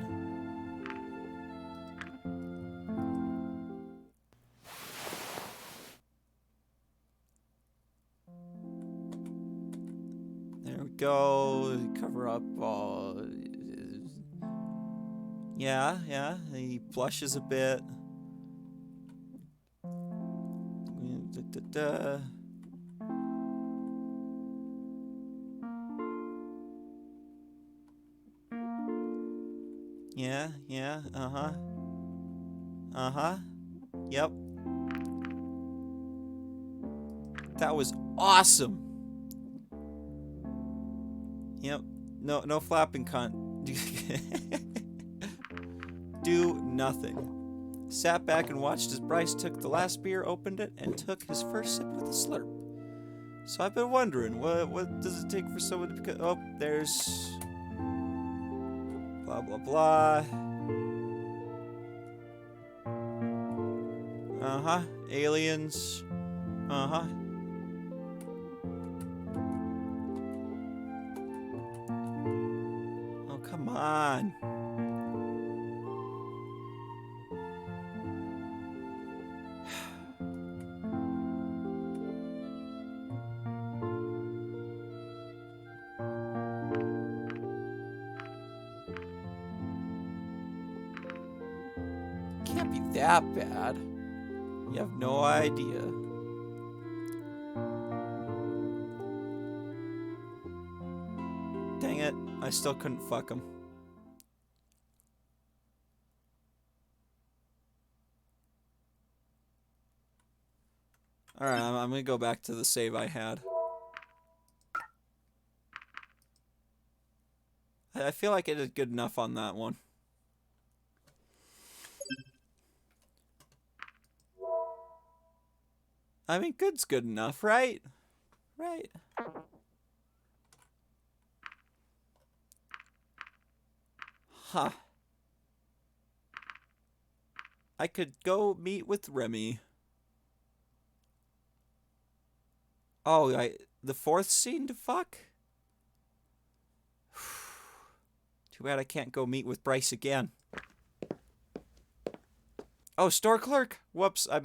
Yeah, yeah. He blushes a bit. Da-da-da. Yeah, yeah, uh-huh. Uh-huh. Yep. That was awesome. Yep. No flapping cunt. Do nothing. Sat back and watched as Bryce took the last beer, opened it, and took his first sip with a slurp. So I've been wondering, what does it take for someone to become... Oh, there's... Blah, blah, blah. Uh-huh. Aliens. Uh-huh. Oh, come on. Can't be that bad. You have no idea. Dang it, I still couldn't fuck him. Alright, I'm gonna go back to the save I had. I feel like I did good enough on that one. I mean, good's good enough, right? Right. Huh. I could go meet with Remy. Oh, the fourth scene to fuck? Too bad I can't go meet with Bryce again. Oh, store clerk? Whoops, I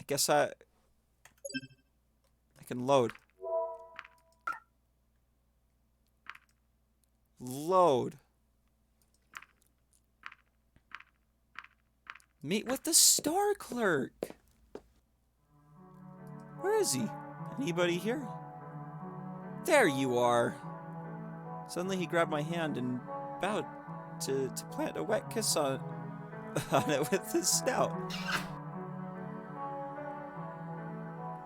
guess I can load. Load. Meet with the store clerk. Where is he? Anybody here? There you are. Suddenly he grabbed my hand and bowed to plant a wet kiss on it with his snout.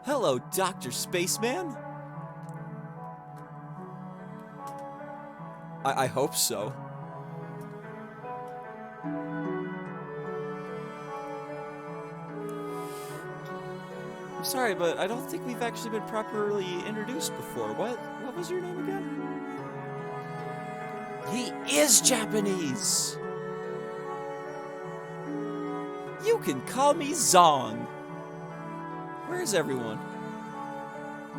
Hello, Dr. Spaceman. I hope so. I'm sorry, but I don't think we've actually been properly introduced before. What was your name again? He is Japanese! You can call me Zong. Where's everyone?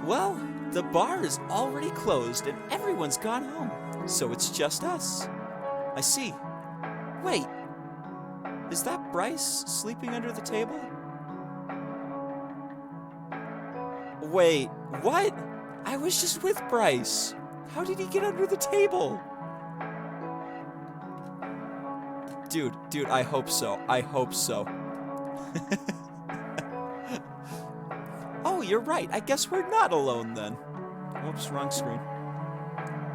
Well, the bar is already closed and everyone's gone home, so it's just us. I see. Wait, is that Bryce sleeping under the table? Wait, what? I was just with Bryce. How did he get under the table? Dude, I hope so. I hope so. Oh, you're right. I guess we're not alone then. Whoops, wrong screen.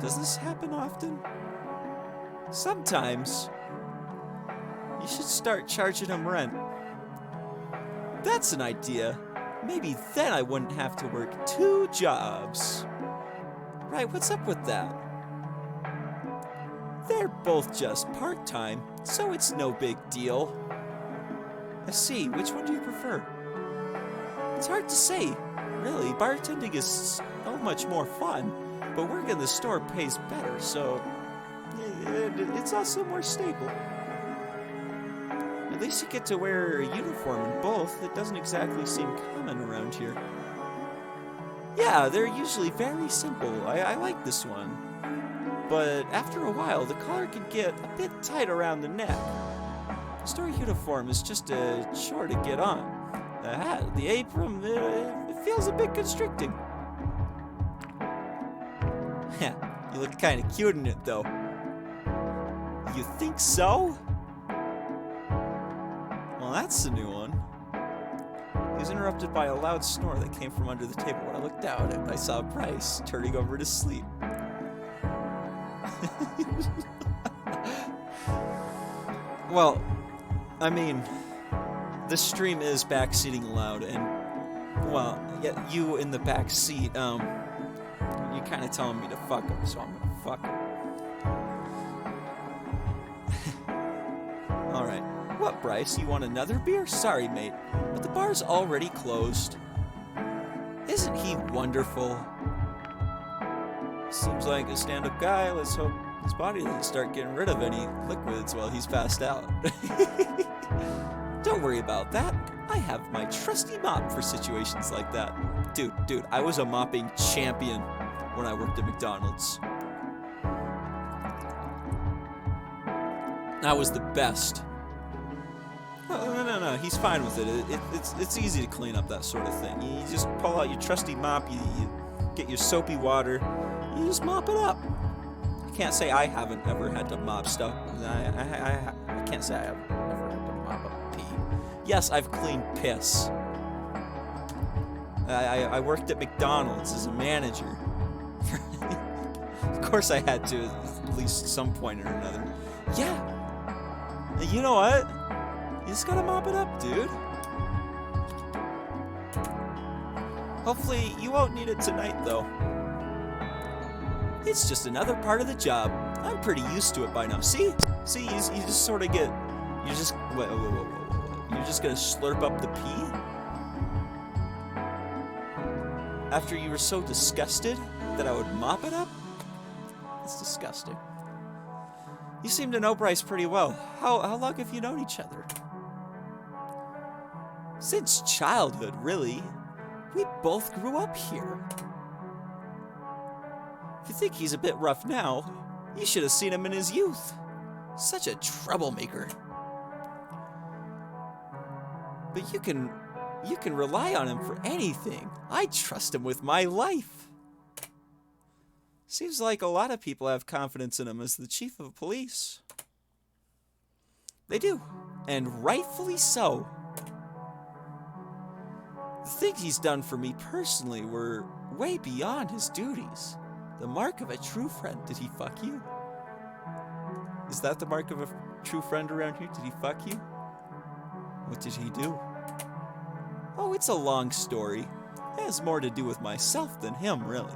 Does this happen often? Sometimes. You should start charging him rent. That's an idea. Maybe then I wouldn't have to work 2 jobs. Right, what's up with that? They're both just part-time, so it's no big deal. I see. Which one do you prefer? It's hard to say. Really, bartending is so much more fun, but work in the store pays better, so it's also more stable. At least you get to wear a uniform in both. It doesn't exactly seem common around here. Yeah, they're usually very simple. I like this one. But after a while, the collar can get a bit tight around the neck. The store uniform is just a chore to get on. The hat, the apron, it feels a bit constricting. You look kind of cute in it, though. You think so? Well, that's a new one. He was interrupted by a loud snore that came from under the table. When I looked down, and I saw Bryce turning over to sleep. Well, I mean, this stream is backseating allowed, and, well, yeah, you in the back seat, you're kind of telling me to fuck him, so I'm gonna fuck him. Alright. What, Bryce? You want another beer? Sorry, mate, but the bar's already closed. Isn't he wonderful? Seems like a stand-up guy. Let's hope his body doesn't start getting rid of any liquids while he's passed out. Don't worry about that. I have my trusty mop for situations like that. Dude, I was a mopping champion when I worked at McDonald's. I was the best. No, he's fine with it. It's easy to clean up that sort of thing. You just pull out your trusty mop, you get your soapy water, you just mop it up. I can't say I haven't ever had to mop stuff. I can't say I haven't ever had to mop up pee. Yes, I've cleaned piss. I worked at McDonald's as a manager. Of course I had to at least some point or another. Yeah. You know what? You just gotta mop it up, dude. Hopefully you won't need it tonight, though. It's just another part of the job. I'm pretty used to it by now. See, you just sort of get. You're just wait. You're just gonna slurp up the pee after you were so disgusted that I would mop it up. That's disgusting. You seem to know Bryce pretty well. How long have you known each other? Since childhood, really. We both grew up here. If you think he's a bit rough now, you should have seen him in his youth. Such a troublemaker. But you can rely on him for anything. I trust him with my life. Seems like a lot of people have confidence in him as the chief of police. They do, and rightfully so. The things he's done for me personally were way beyond his duties. The mark of a true friend. Did he fuck you? Is that the mark of a true friend around here? Did he fuck you? What did he do? Oh, it's a long story. It has more to do with myself than him, really.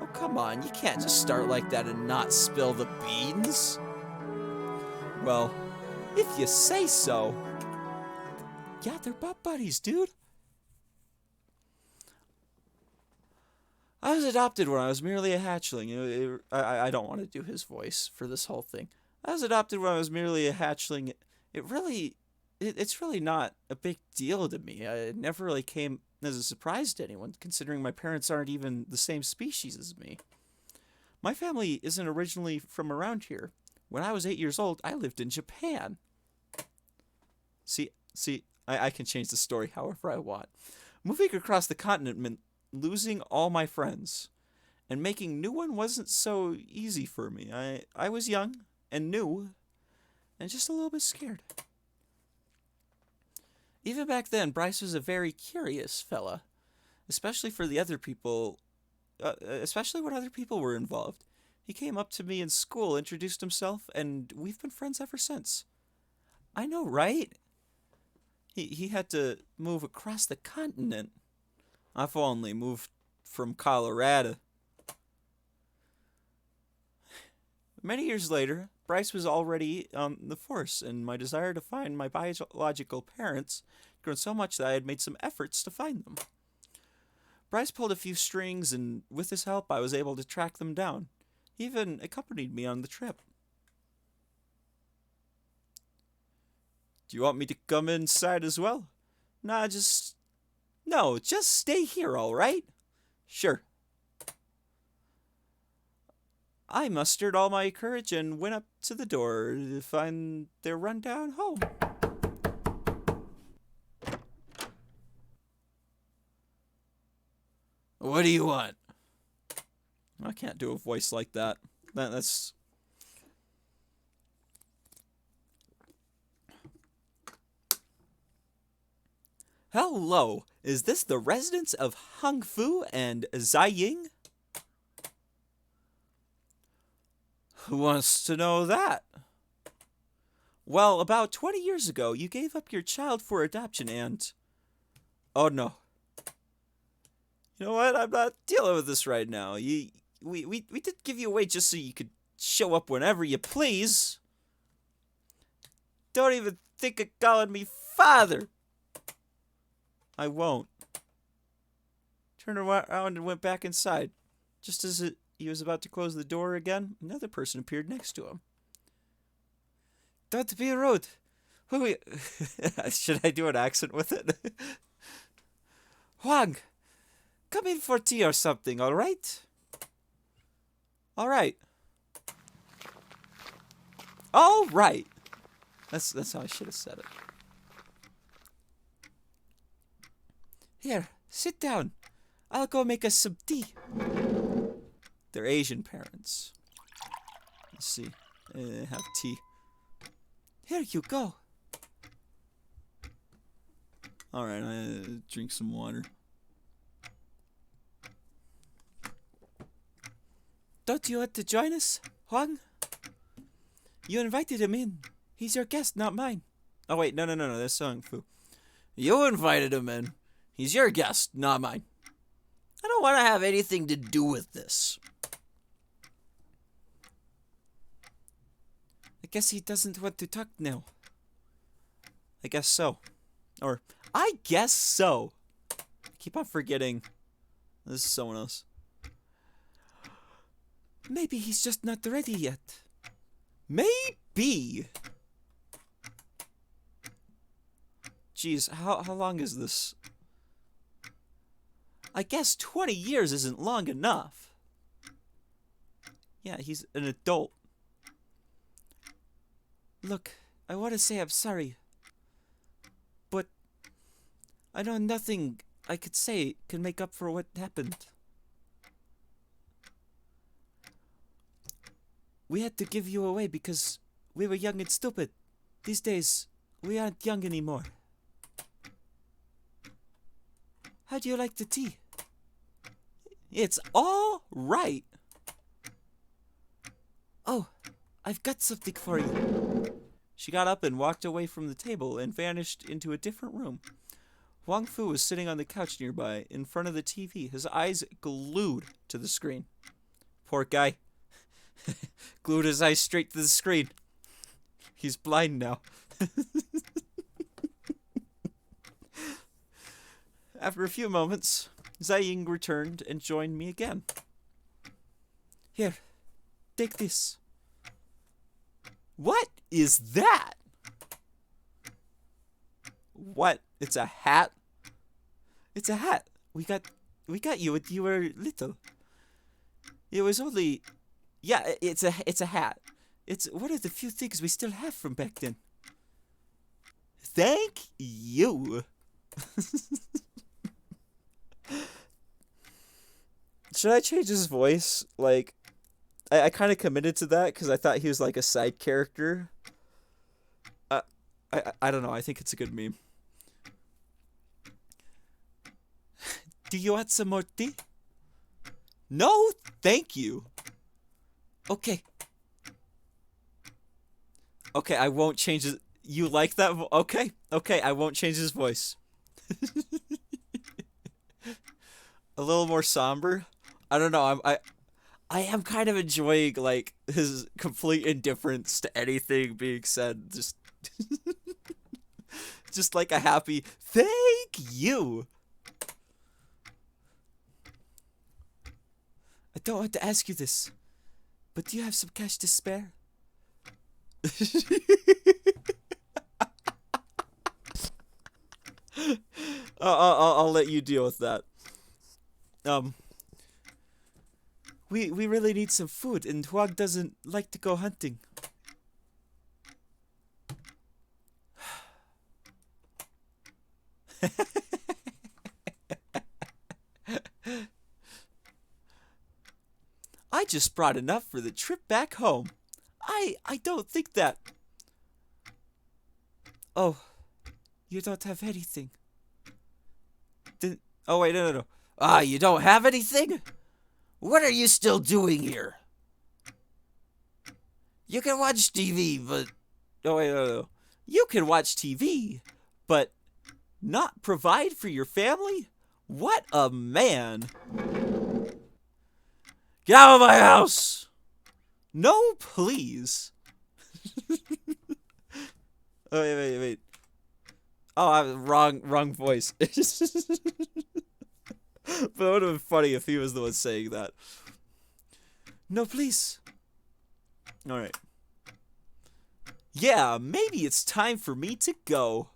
Oh, come on. You can't just start like that and not spill the beans. Well, if you say so. Yeah, they're butt buddies, dude. I was adopted when I was merely a hatchling. I don't want to do his voice for this whole thing. I was adopted when I was merely a hatchling. It's really not a big deal to me. It never really came as a surprise to anyone, considering my parents aren't even the same species as me. My family isn't originally from around here. When I was 8 years old, I lived in Japan. See, I can change the story however I want. Moving across the continent meant losing all my friends, and making new one wasn't so easy for me. I was young and new and just a little bit scared. Even back then, Bryce was a very curious fella, especially for the other people, especially when other people were involved. He came up to me in school, introduced himself, and we've been friends ever since. I know, right? He had to move across the continent. I've only moved from Colorado. Many years later, Bryce was already on the force, and my desire to find my biological parents had grown so much that I had made some efforts to find them. Bryce pulled a few strings, and with his help, I was able to track them down. He even accompanied me on the trip. Do you want me to come inside as well? No, just stay here, all right? Sure. I mustered all my courage and went up to the door to find their rundown home. What do you want? I can't do a voice like that. That's... Hello, is this the residence of Hung Fu and Zai Ying? Who wants to know that? Well, about 20 years ago, you gave up your child for adoption and... Oh no. You know what? I'm not dealing with this right now. We did give you away just so you could show up whenever you please. Don't even think of calling me father. I won't. Turned around and went back inside. Just as he was about to close the door again, another person appeared next to him. Don't be rude. Should I do an accent with it? Huang, come in for tea or something, alright? Alright. Alright. That's how I should have said it. Here, sit down. I'll go make us some tea. They're Asian parents. Let's see. Have tea. Here you go. Alright, I drink some water. Don't you want to join us, Huang? You invited him in. He's your guest, not mine. Oh wait, no, that's Hung Fu. You invited him in. He's your guest, not mine. I don't want to have anything to do with this. I guess he doesn't want to talk now. I guess so. Or, I guess so. I keep on forgetting. This is someone else. Maybe he's just not ready yet. Maybe. Jeez, how long is this? I guess 20 years isn't long enough. Yeah, he's an adult. Look, I want to say I'm sorry. But I know nothing I could say can make up for what happened. We had to give you away because we were young and stupid. These days, we aren't young anymore. How do you like the tea? It's all right. Oh, I've got something for you. She got up and walked away from the table and vanished into a different room. Huang Fu was sitting on the couch nearby, in front of the TV, his eyes glued to the screen. Poor guy. Glued his eyes straight to the screen. He's blind now. After a few moments, Zai Ying returned and joined me again. Here, take this. What is that? What? It's a hat? It's a hat. We got you when you were little. It was only... Yeah, it's a hat. It's one of the few things we still have from back then. Thank you. Should I change his voice? Like, I kind of committed to that because I thought he was like a side character. I don't know. I think it's a good meme. Do you want some more tea? No, thank you. Okay. Okay, I won't change his... You like that? Okay, I won't change his voice. A little more somber. I don't know. I am kind of enjoying like his complete indifference to anything being said. Just like a happy thank you. I don't want to ask you this, but do you have some cash to spare? I'll let you deal with that. We really need some food, and Huang doesn't like to go hunting. I just brought enough for the trip back home. I don't think that... Oh, you don't have anything. Oh, wait, no, no, no. Ah, you don't have anything? What are you still doing here? You can watch TV, but Oh, wait, no, no, no. You can watch TV, but not provide for your family? What a man. get out of my house! No, please. Oh, wait. Oh, I was wrong voice. But it would have been funny if he was the one saying that. No, please. All right. Yeah, maybe it's time for me to go.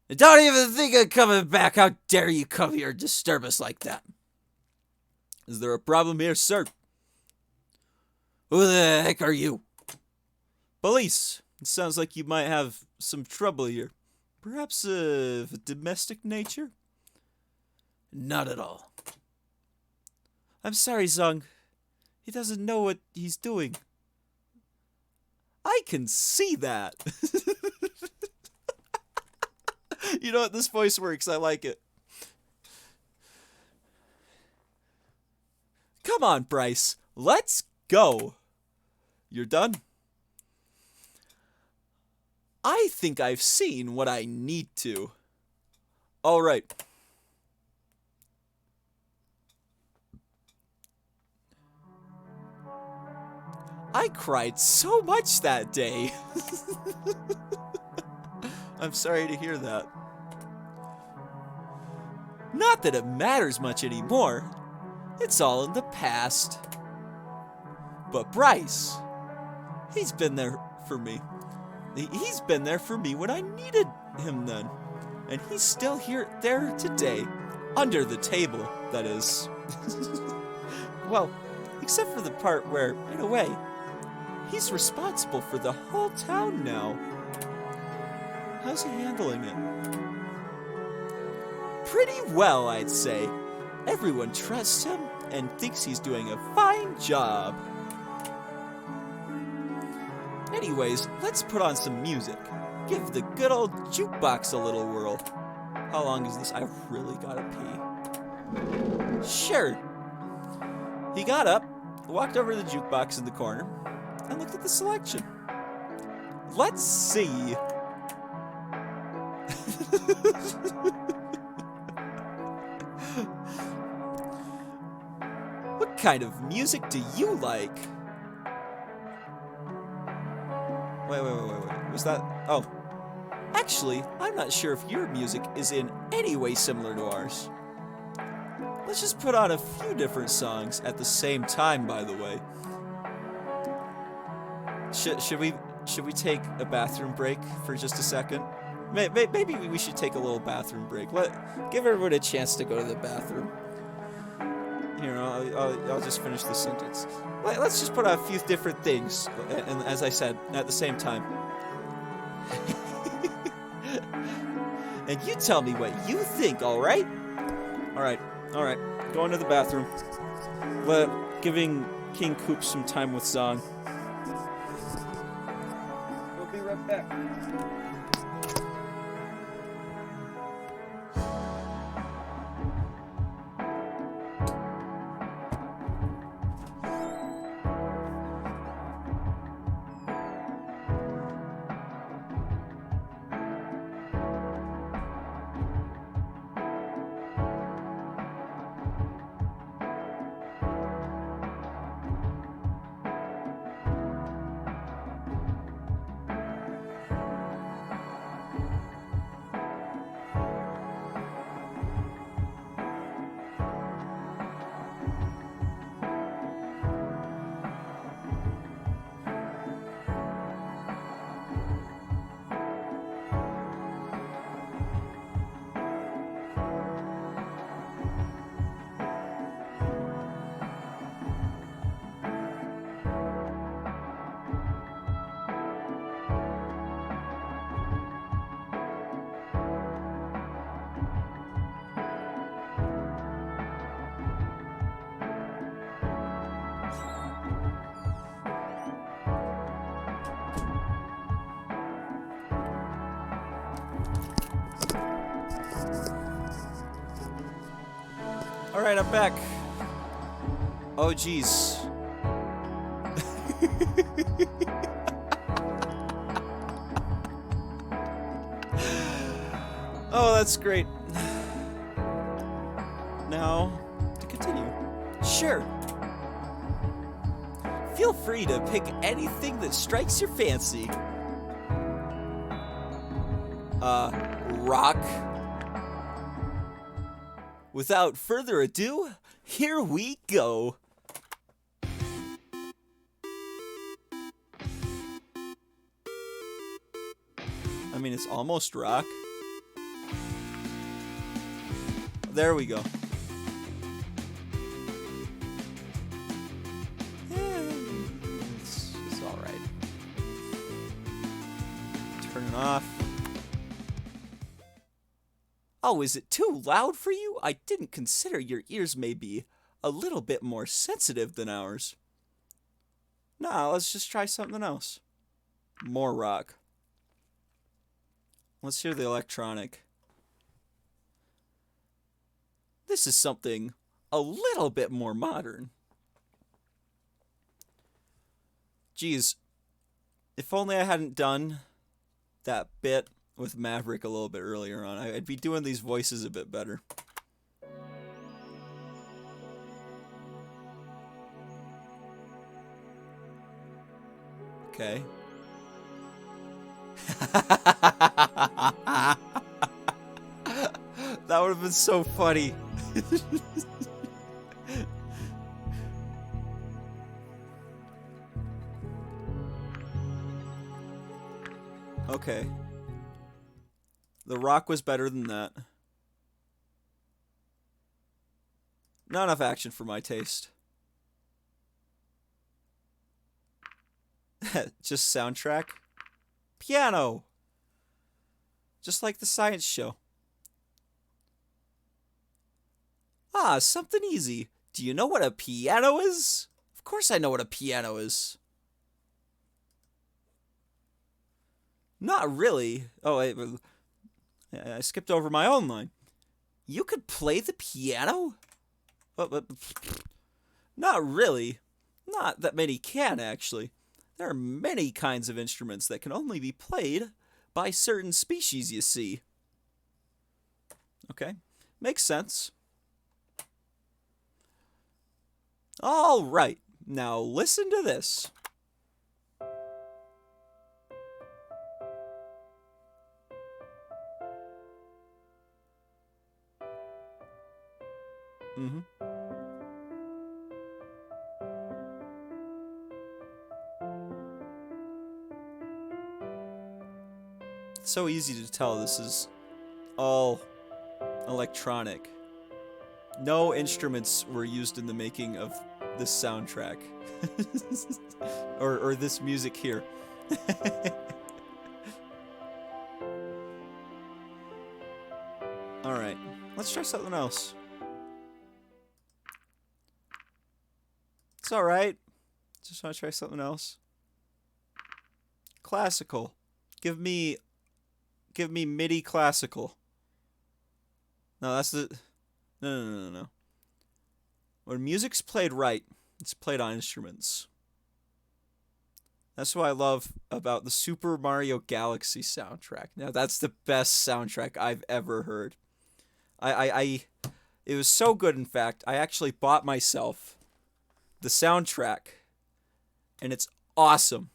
Don't even think of coming back. How dare you come here and disturb us like that? Is there a problem here, sir? Who the heck are you? Police. It sounds like you might have some trouble here. Perhaps of a domestic nature? Not at all. I'm sorry, Zung. He doesn't know what he's doing. I can see that. You know what? This voice works. I like it. Come on, Bryce. Let's go. You're done? I think I've seen what I need to. All right. I cried so much that day. I'm sorry to hear that. Not that it matters much anymore. It's all in the past. But Bryce, he's been there for me. He's been there for me when I needed him then. And he's still there today. Under the table, that is. Well, except for the part where, in a way, he's responsible for the whole town now. How's he handling it? Pretty well, I'd say. Everyone trusts him and thinks he's doing a fine job. Anyways, let's put on some music. Give the good old jukebox a little whirl. How long is this? I really gotta pee. Sure. He got up, walked over to the jukebox in the corner, and looked at the selection. Let's see. What kind of music do you like? Wait. Was that... Oh. Actually, I'm not sure if your music is in any way similar to ours. Let's just put on a few different songs at the same time, by the way. Should we take a bathroom break for just a second? Maybe we should take a little bathroom break. Give everyone a chance to go to the bathroom. Here, I'll just finish the sentence. Let's just put on a few different things, and as I said, at the same time. And you tell me what you think, all right? All right. Going to the bathroom. Giving King Coop some time with Zong. We'll be right back. Alright, I'm back. Oh, jeez. Oh, that's great. Now, to continue. Sure. Feel free to pick anything that strikes your fancy. Rock. Without further ado, here we go. I mean, it's almost rock. There we go. It's all right. Turn it off. Oh, is it too loud for you? I didn't consider your ears may be a little bit more sensitive than ours. Nah, let's just try something else. More rock. Let's hear the electronic. This is something a little bit more modern. Geez, if only I hadn't done that bit with Maverick a little bit earlier on, I'd be doing these voices a bit better. Okay. That would have been so funny. Okay. The Rock was better than that. Not enough action for my taste. Just soundtrack. Piano. Just like the science show. Ah, something easy. Do you know what a piano is? Of course I know what a piano is. Not really. Oh, I skipped over my own line. You could play the piano? Not really. Not that many can, actually. There are many kinds of instruments that can only be played by certain species, you see. Okay, makes sense. All right, now listen to this. Mm-hmm. It's so easy to tell this is all electronic. No instruments were used in the making of this soundtrack. or this music here. Alright, let's try something else. It's alright. Just want to try something else. Classical. Give me MIDI classical. No, that's the... No. When music's played right, it's played on instruments. That's what I love about the Super Mario Galaxy soundtrack. Now, that's the best soundtrack I've ever heard. It was so good, in fact, I actually bought myself the soundtrack, and it's awesome.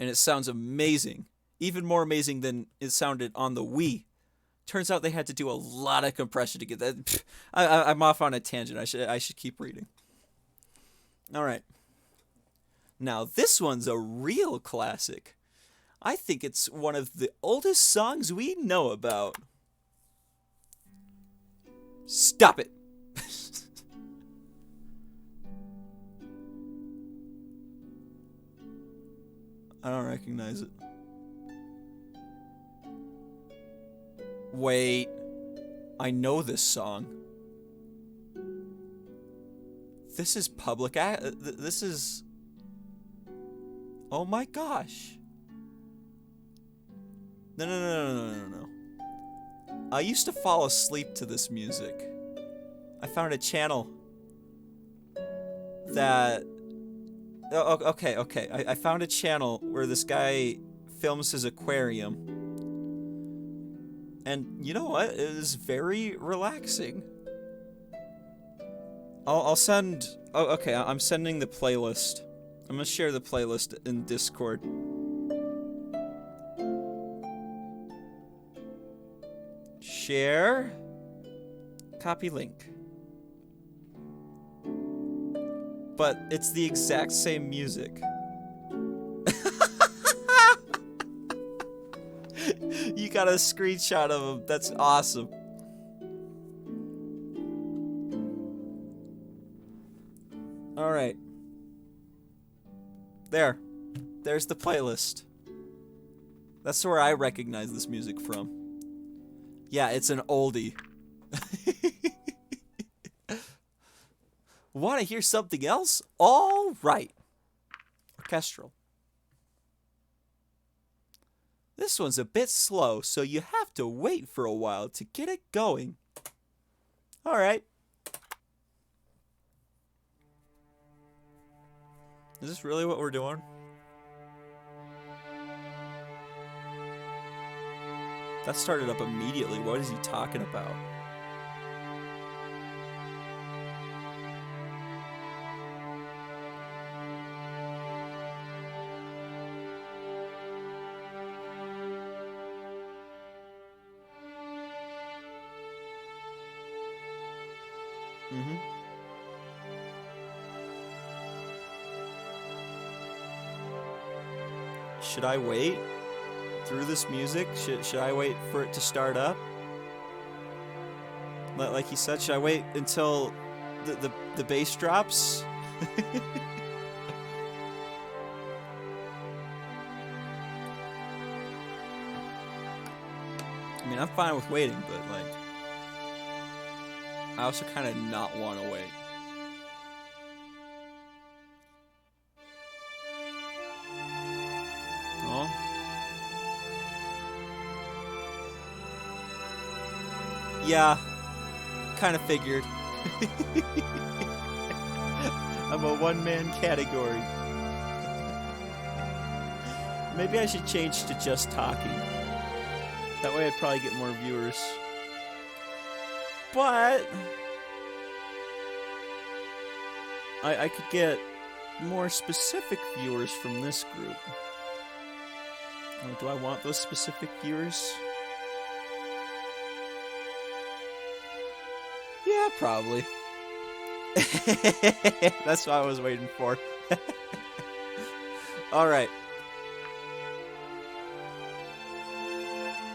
And it sounds amazing. Even more amazing than it sounded on the Wii. Turns out they had to do a lot of compression to get that. I'm off on a tangent. I should keep reading. All right. Now this one's a real classic. I think it's one of the oldest songs we know about. Stop it. I don't recognize it. Wait. I know this song. This is public. This is... Oh my gosh. No. I used to fall asleep to this music. I found a channel that... Oh, okay. I found a channel where this guy films his aquarium. And you know what? It is very relaxing. I'll send... Oh, okay, I'm sending the playlist. I'm gonna share the playlist in Discord. Share. Copy link. But it's the exact same music. You got a screenshot of him. That's awesome. Alright. There's the playlist. That's where I recognize this music from. Yeah, it's an oldie. Want to hear something else? All right. Orchestral. This one's a bit slow, so you have to wait for a while to get it going. All right. Is this really what we're doing? That started up immediately. What is he talking about? Should I wait through this music? Should I wait for it to start up? Like he said, should I wait until the bass drops? I mean, I'm fine with waiting, but like, I also kind of not want to wait. Oh. Yeah, kind of figured. I'm a one-man category. Maybe I should change to just talking. That way I'd probably get more viewers. But I could get more specific viewers from this group. Oh, do I want those specific viewers? Yeah, probably. That's what I was waiting for. Alright.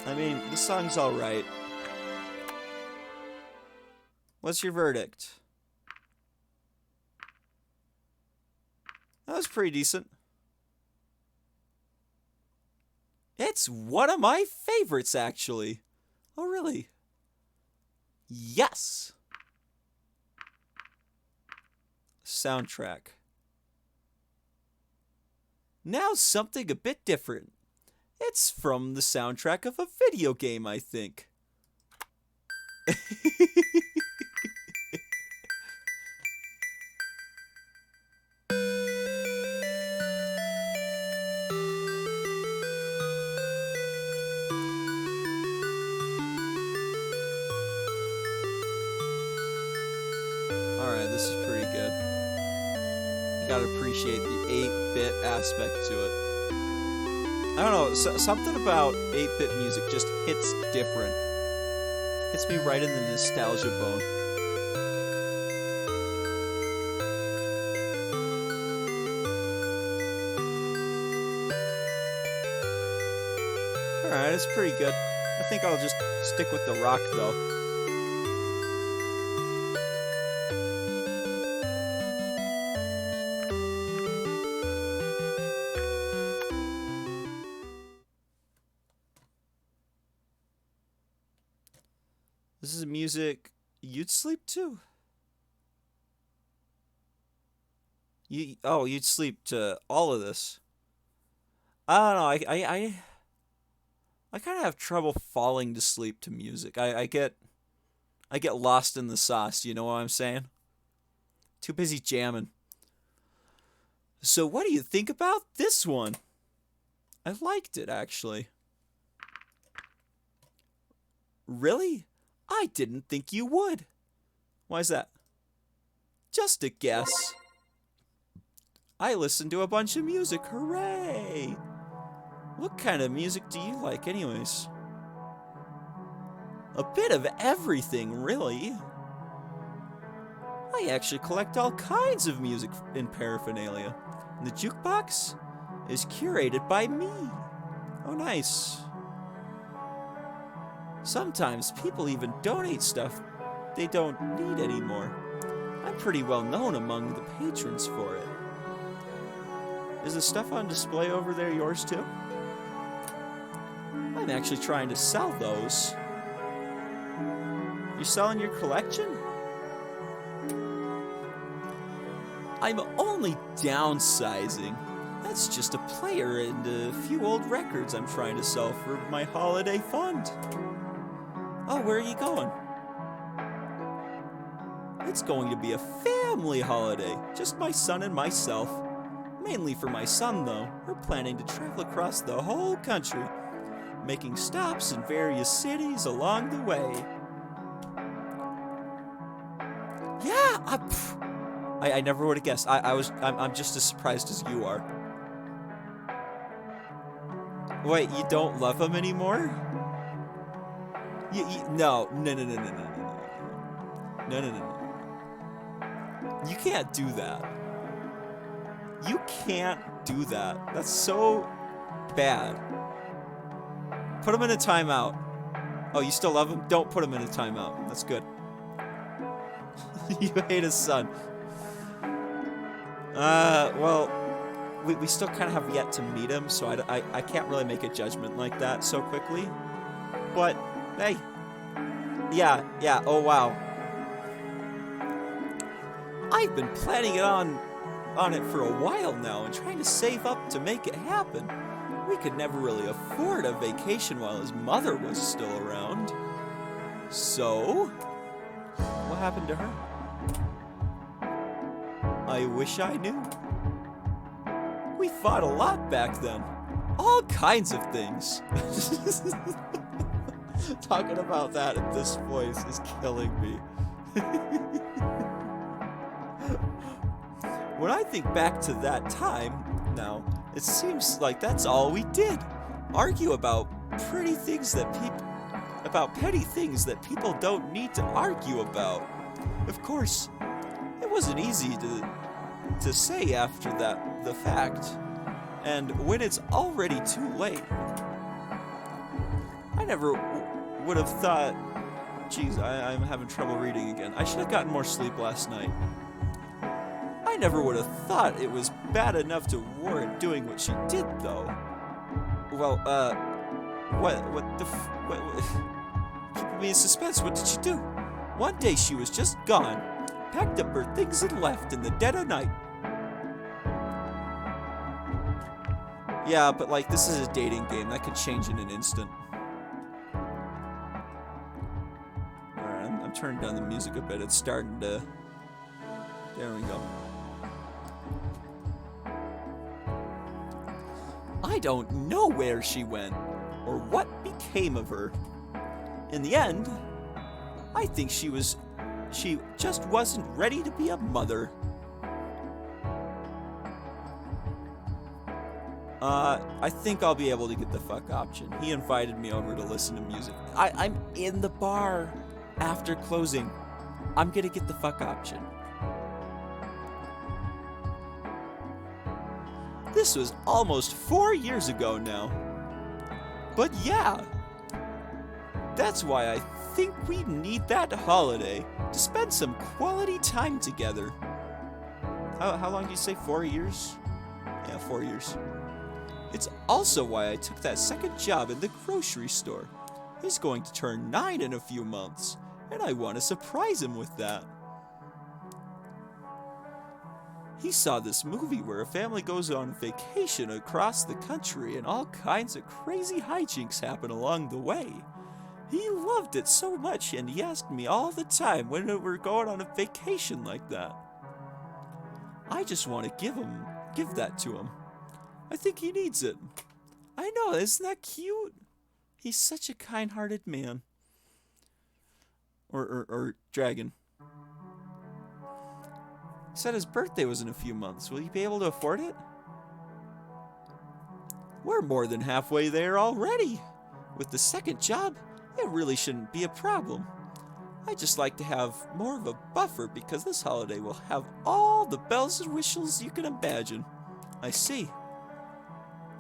I mean, the song's alright. What's your verdict? That was pretty decent. It's one of my favorites, actually. Oh, really? Yes! Soundtrack. Now something a bit different. It's from the soundtrack of a video game, I think. Alright, this is pretty good. You gotta appreciate the 8-bit aspect to it. I don't know, something about 8-bit music just hits different. Hits me right in the nostalgia bone. Alright, it's pretty good. I think I'll just stick with the rock, though. This is music you'd sleep to? You'd sleep to all of this. I don't know, I kind of have trouble falling to sleep to music. I get I get lost in the sauce, you know what I'm saying? Too busy jamming. So what do you think about this one? I liked it, actually. Really? I didn't think you would. Why is that? Just a guess. I listen to a bunch of music, hooray! What kind of music do you like anyways? A bit of everything, really. I actually collect all kinds of music in paraphernalia. And the jukebox is curated by me. Oh, nice. Sometimes people even donate stuff they don't need anymore. I'm pretty well known among the patrons for it. Is the stuff on display over there yours too? I'm actually trying to sell those. You selling your collection? I'm only downsizing. That's just a player and a few old records I'm trying to sell for my holiday fund. Oh, where are you going? It's going to be a family holiday. Just my son and myself. Mainly for my son, though. We're planning to travel across the whole country, making stops in various cities along the way. Yeah, I never would have guessed. I'm just as surprised as you are. Wait, you don't love him anymore? No. You can't do that. You can't do that. That's so bad. Put him in a timeout. Oh, you still love him? Don't put him in a timeout. That's good. You hate his son. Well, we still kind of have yet to meet him, so I can't really make a judgment like that so quickly. But, hey. Yeah, oh wow. I've been planning it on it for a while now and trying to save up to make it happen. We could never really afford a vacation while his mother was still around. So, what happened to her? I wish I knew. We fought a lot back then. All kinds of things. Talking about that in this voice is killing me. When I think back to that time, now, it seems like that's all we did. Argue about petty things that people don't need to argue about. Of course, it wasn't easy to say after the fact. And when it's already too late, I never would have thought, geez, I'm having trouble reading again. I should have gotten more sleep last night. I never would have thought it was bad enough to warrant doing what she did, though. Well, keeping me in suspense, what did she do? One day she was just gone, packed up her things and left in the dead of night. Yeah, but like, this is a dating game. That could change in an instant. Alright, I'm turning down the music a bit. It's starting to... There we go. I don't know where she went, or what became of her. In the end, I think she just wasn't ready to be a mother. I think I'll be able to get the fuck option. He invited me over to listen to music. I'm in the bar after closing. I'm gonna get the fuck option. This was almost 4 years ago now. But yeah, that's why I think we need that holiday to spend some quality time together. How long do you say? 4 years? Yeah, 4 years. It's also why I took that second job in the grocery store. He's going to turn 9 in a few months, and I want to surprise him with that. He saw this movie where a family goes on vacation across the country and all kinds of crazy hijinks happen along the way. He loved it so much, and he asked me all the time when we were going on a vacation like that. I just want to give that to him. I think he needs it. I know, isn't that cute? He's such a kind-hearted man. Or dragon. He said his birthday was in a few months. Will you be able to afford it? We're more than halfway there already. With the second job, it really shouldn't be a problem. I just like to have more of a buffer because this holiday will have all the bells and whistles you can imagine. I see.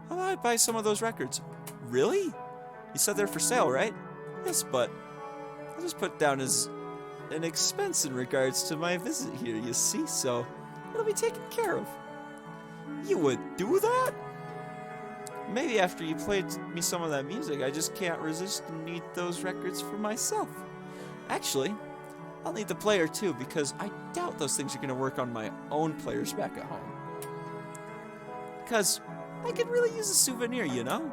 How about I buy some of those records? Really? You said they're for sale, right? Yes, but I'll just put down as an expense in regards to my visit here, you see, so it'll be taken care of. You would do that? Maybe after you played me some of that music, I just can't resist and need those records for myself. Actually, I'll need the player too, because I doubt those things are going to work on my own players back at home. Because I could really use a souvenir, you know?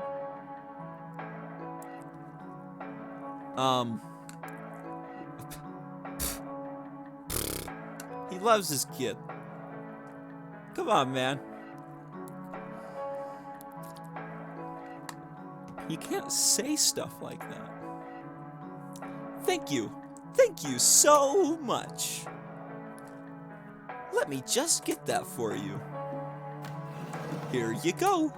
He loves his kid. Come on, man. You can't say stuff like that. Thank you. Thank you so much. Let me just get that for you. Here you go.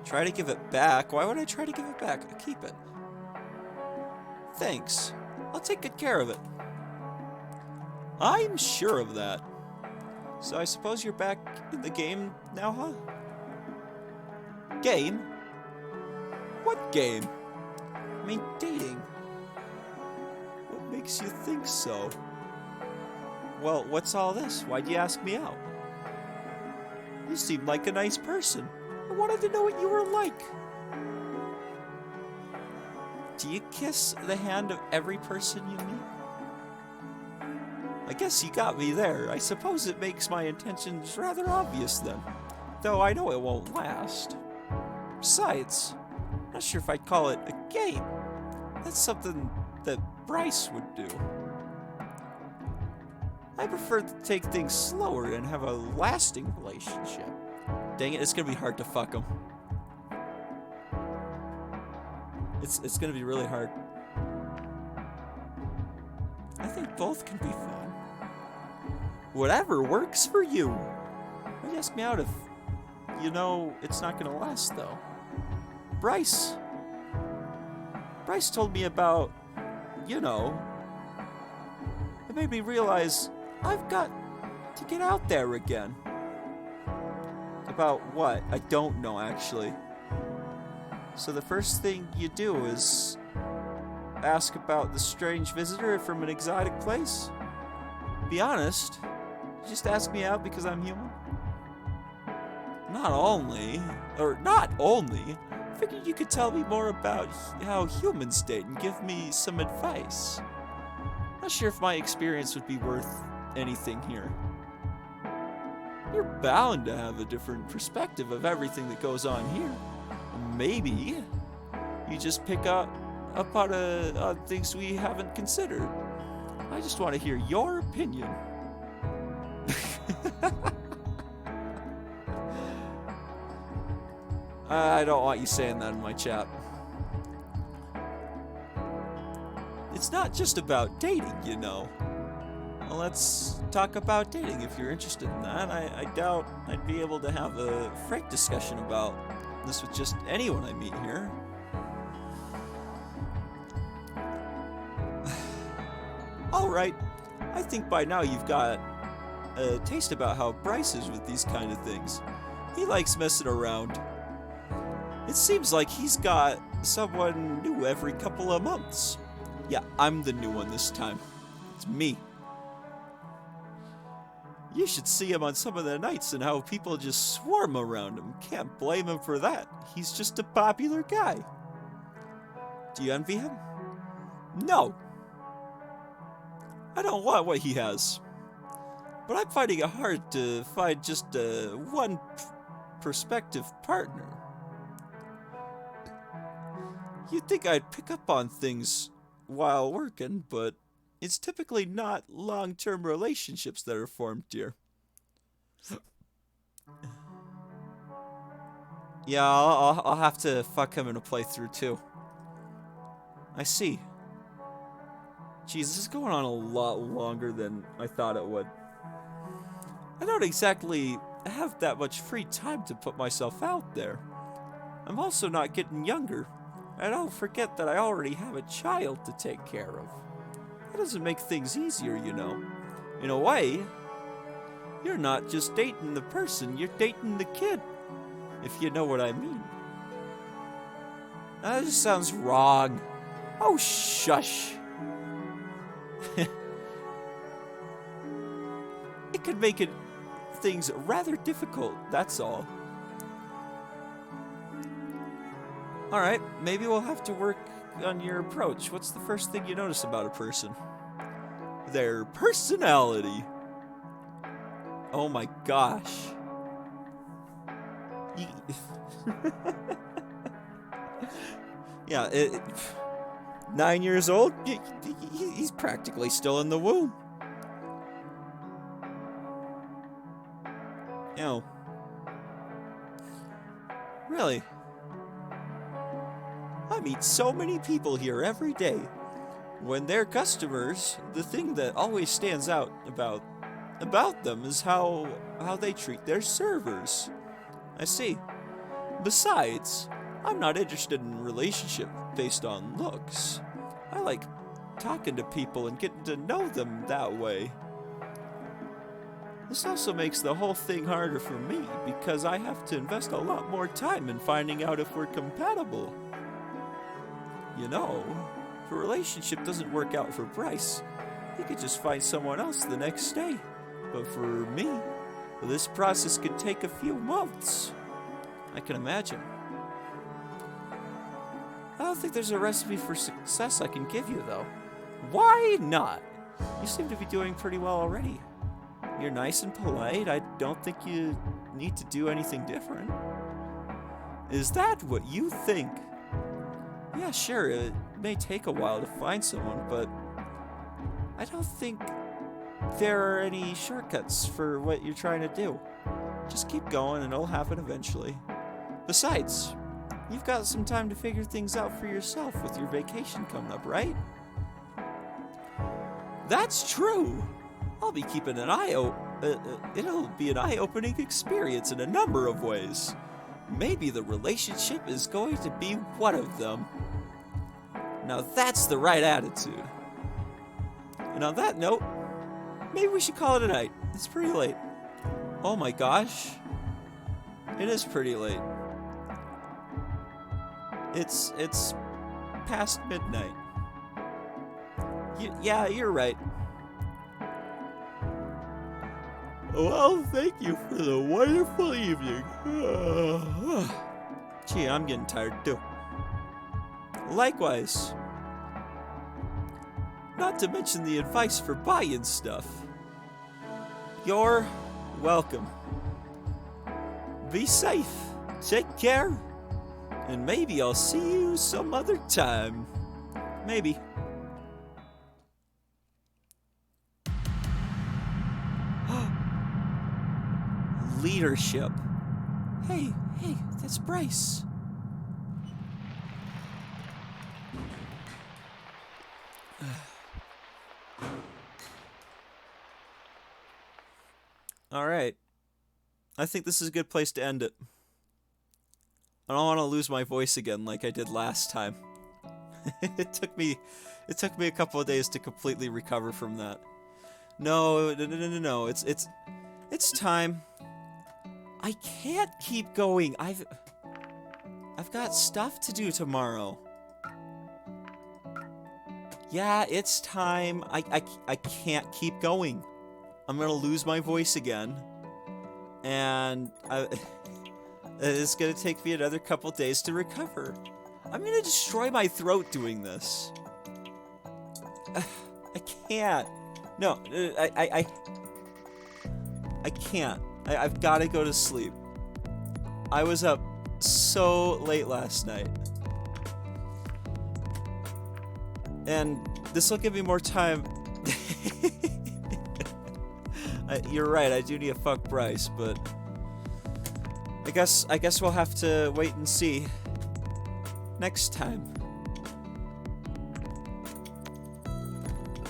Try to give it back. Why would I try to give it back? I'll keep it. Thanks. I'll take good care of it. I'm sure of that. So I suppose you're back in the game now, huh? Game? What game? I mean, dating. What makes you think so? Well, what's all this? Why'd you ask me out? You seem like a nice person. I wanted to know what you were like. Do you kiss the hand of every person you meet? I guess you got me there. I suppose it makes my intentions rather obvious then. Though I know it won't last. Besides, I'm not sure if I'd call it a game. That's something that Bryce would do. I prefer to take things slower and have a lasting relationship. Dang it, it's gonna be hard to fuck him. It's gonna be really hard. I think both can be fun. Whatever works for you. Why'd you ask me out if you know it's not gonna last though? Bryce told me about, you know, it made me realize I've got to get out there again. About what? I don't know actually. So the first thing you do is ask about the strange visitor from an exotic place? Be honest, you just ask me out because I'm human? Not only, figured you could tell me more about how humans date and give me some advice. Not sure if my experience would be worth anything here. You're bound to have a different perspective of everything that goes on here. Maybe you just pick up on things we haven't considered. I just want to hear your opinion. I don't want you saying that in my chat. It's not just about dating, you know. Well, let's talk about dating if you're interested in that. I doubt I'd be able to have a frank discussion about this with just anyone I meet here. Alright, I think by now you've got a taste about how Bryce is with these kind of things. He likes messing around. It seems like he's got someone new every couple of months. Yeah, I'm the new one this time. It's me. You should see him on some of the nights and how people just swarm around him. Can't blame him for that. He's just a popular guy. Do you envy him? No. I don't want what he has. But I'm finding it hard to find just one prospective partner. You'd think I'd pick up on things while working, but it's typically not long-term relationships that are formed here. Yeah, I'll have to fuck him in a playthrough too. I see. Jeez, this is going on a lot longer than I thought it would. I don't exactly have that much free time to put myself out there. I'm also not getting younger. I don't forget that I already have a child to take care of. That doesn't make things easier, you know. In a way, you're not just dating the person, you're dating the kid. If you know what I mean. That just sounds wrong. Oh, shush. It could make things rather difficult, that's all. Alright, maybe we'll have to work on your approach. What's the first thing you notice about a person? Their personality. Oh my gosh. Yeah, 9 years old? He's practically still in the womb. Ew. Really? I meet so many people here every day. When they're customers, the thing that always stands out about them is how they treat their servers. I see. Besides, I'm not interested in a relationship based on looks. I like talking to people and getting to know them that way. This also makes the whole thing harder for me because I have to invest a lot more time in finding out if we're compatible. You know, if a relationship doesn't work out for Bryce, he could just find someone else the next day. But for me, this process could take a few months. I can imagine. I don't think there's a recipe for success I can give you, though. Why not? You seem to be doing pretty well already. You're nice and polite. I don't think you need to do anything different. Is that what you think? Yeah, sure, it may take a while to find someone, but I don't think there are any shortcuts for what you're trying to do. Just keep going and it'll happen eventually. Besides, you've got some time to figure things out for yourself with your vacation coming up, right? That's true! I'll be keeping an eye out. It'll be an eye-opening experience in a number of ways. Maybe the relationship is going to be one of them. Now that's the right attitude. And on that note, maybe we should call it a night. It's pretty late. Oh my gosh. It is pretty late. It's past midnight. Yeah, you're right. Well, thank you for the wonderful evening. Gee, I'm getting tired too. Likewise. Not to mention the advice for buying stuff. You're welcome. Be safe, take care, and maybe I'll see you some other time. Maybe. Leadership. Hey, that's Bryce. Alright. I think this is a good place to end it. I don't want to lose my voice again like I did last time. It took me a couple of days to completely recover from that. No. It's time. I can't keep going. I've got stuff to do tomorrow. Yeah, it's time. I can't keep going. I'm gonna lose my voice again. And it's gonna take me another couple days to recover. I'm gonna destroy my throat doing this. I can't. No, I can't. I've got to go to sleep. I was up so late last night. And this will give me more time. You're right, I do need to fuck Bryce, but I guess we'll have to wait and see next time.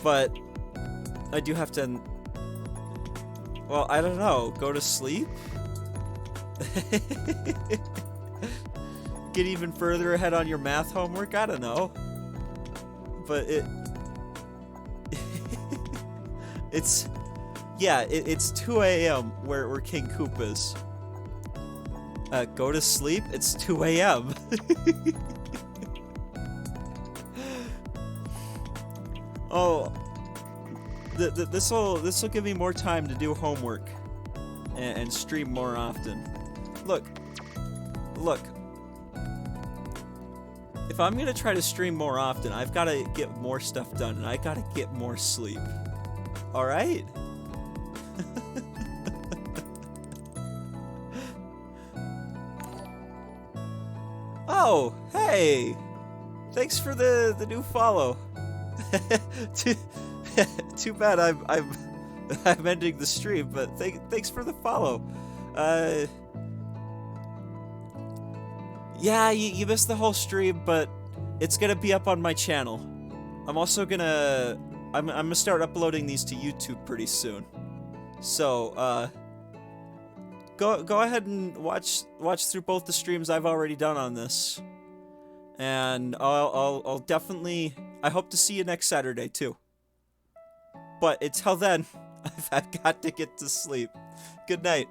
But I do have to, well, I don't know, go to sleep? Get even further ahead on your math homework? I don't know. But it's 2 a.m. where King Coop is. Go to sleep? It's 2 a.m. Oh, this will give me more time to do homework and stream more often. Look. If I'm gonna try to stream more often, I've gotta get more stuff done, and I gotta get more sleep. Alright? Oh, hey! Thanks for the new follow. Too bad I'm ending the stream, but thanks for the follow. Yeah, you missed the whole stream, but it's gonna be up on my channel. I'm also gonna I'm gonna start uploading these to YouTube pretty soon. So go ahead and watch through both the streams I've already done on this, and I'll definitely, I hope to see you next Saturday too. But until then, I've got to get to sleep. Good night.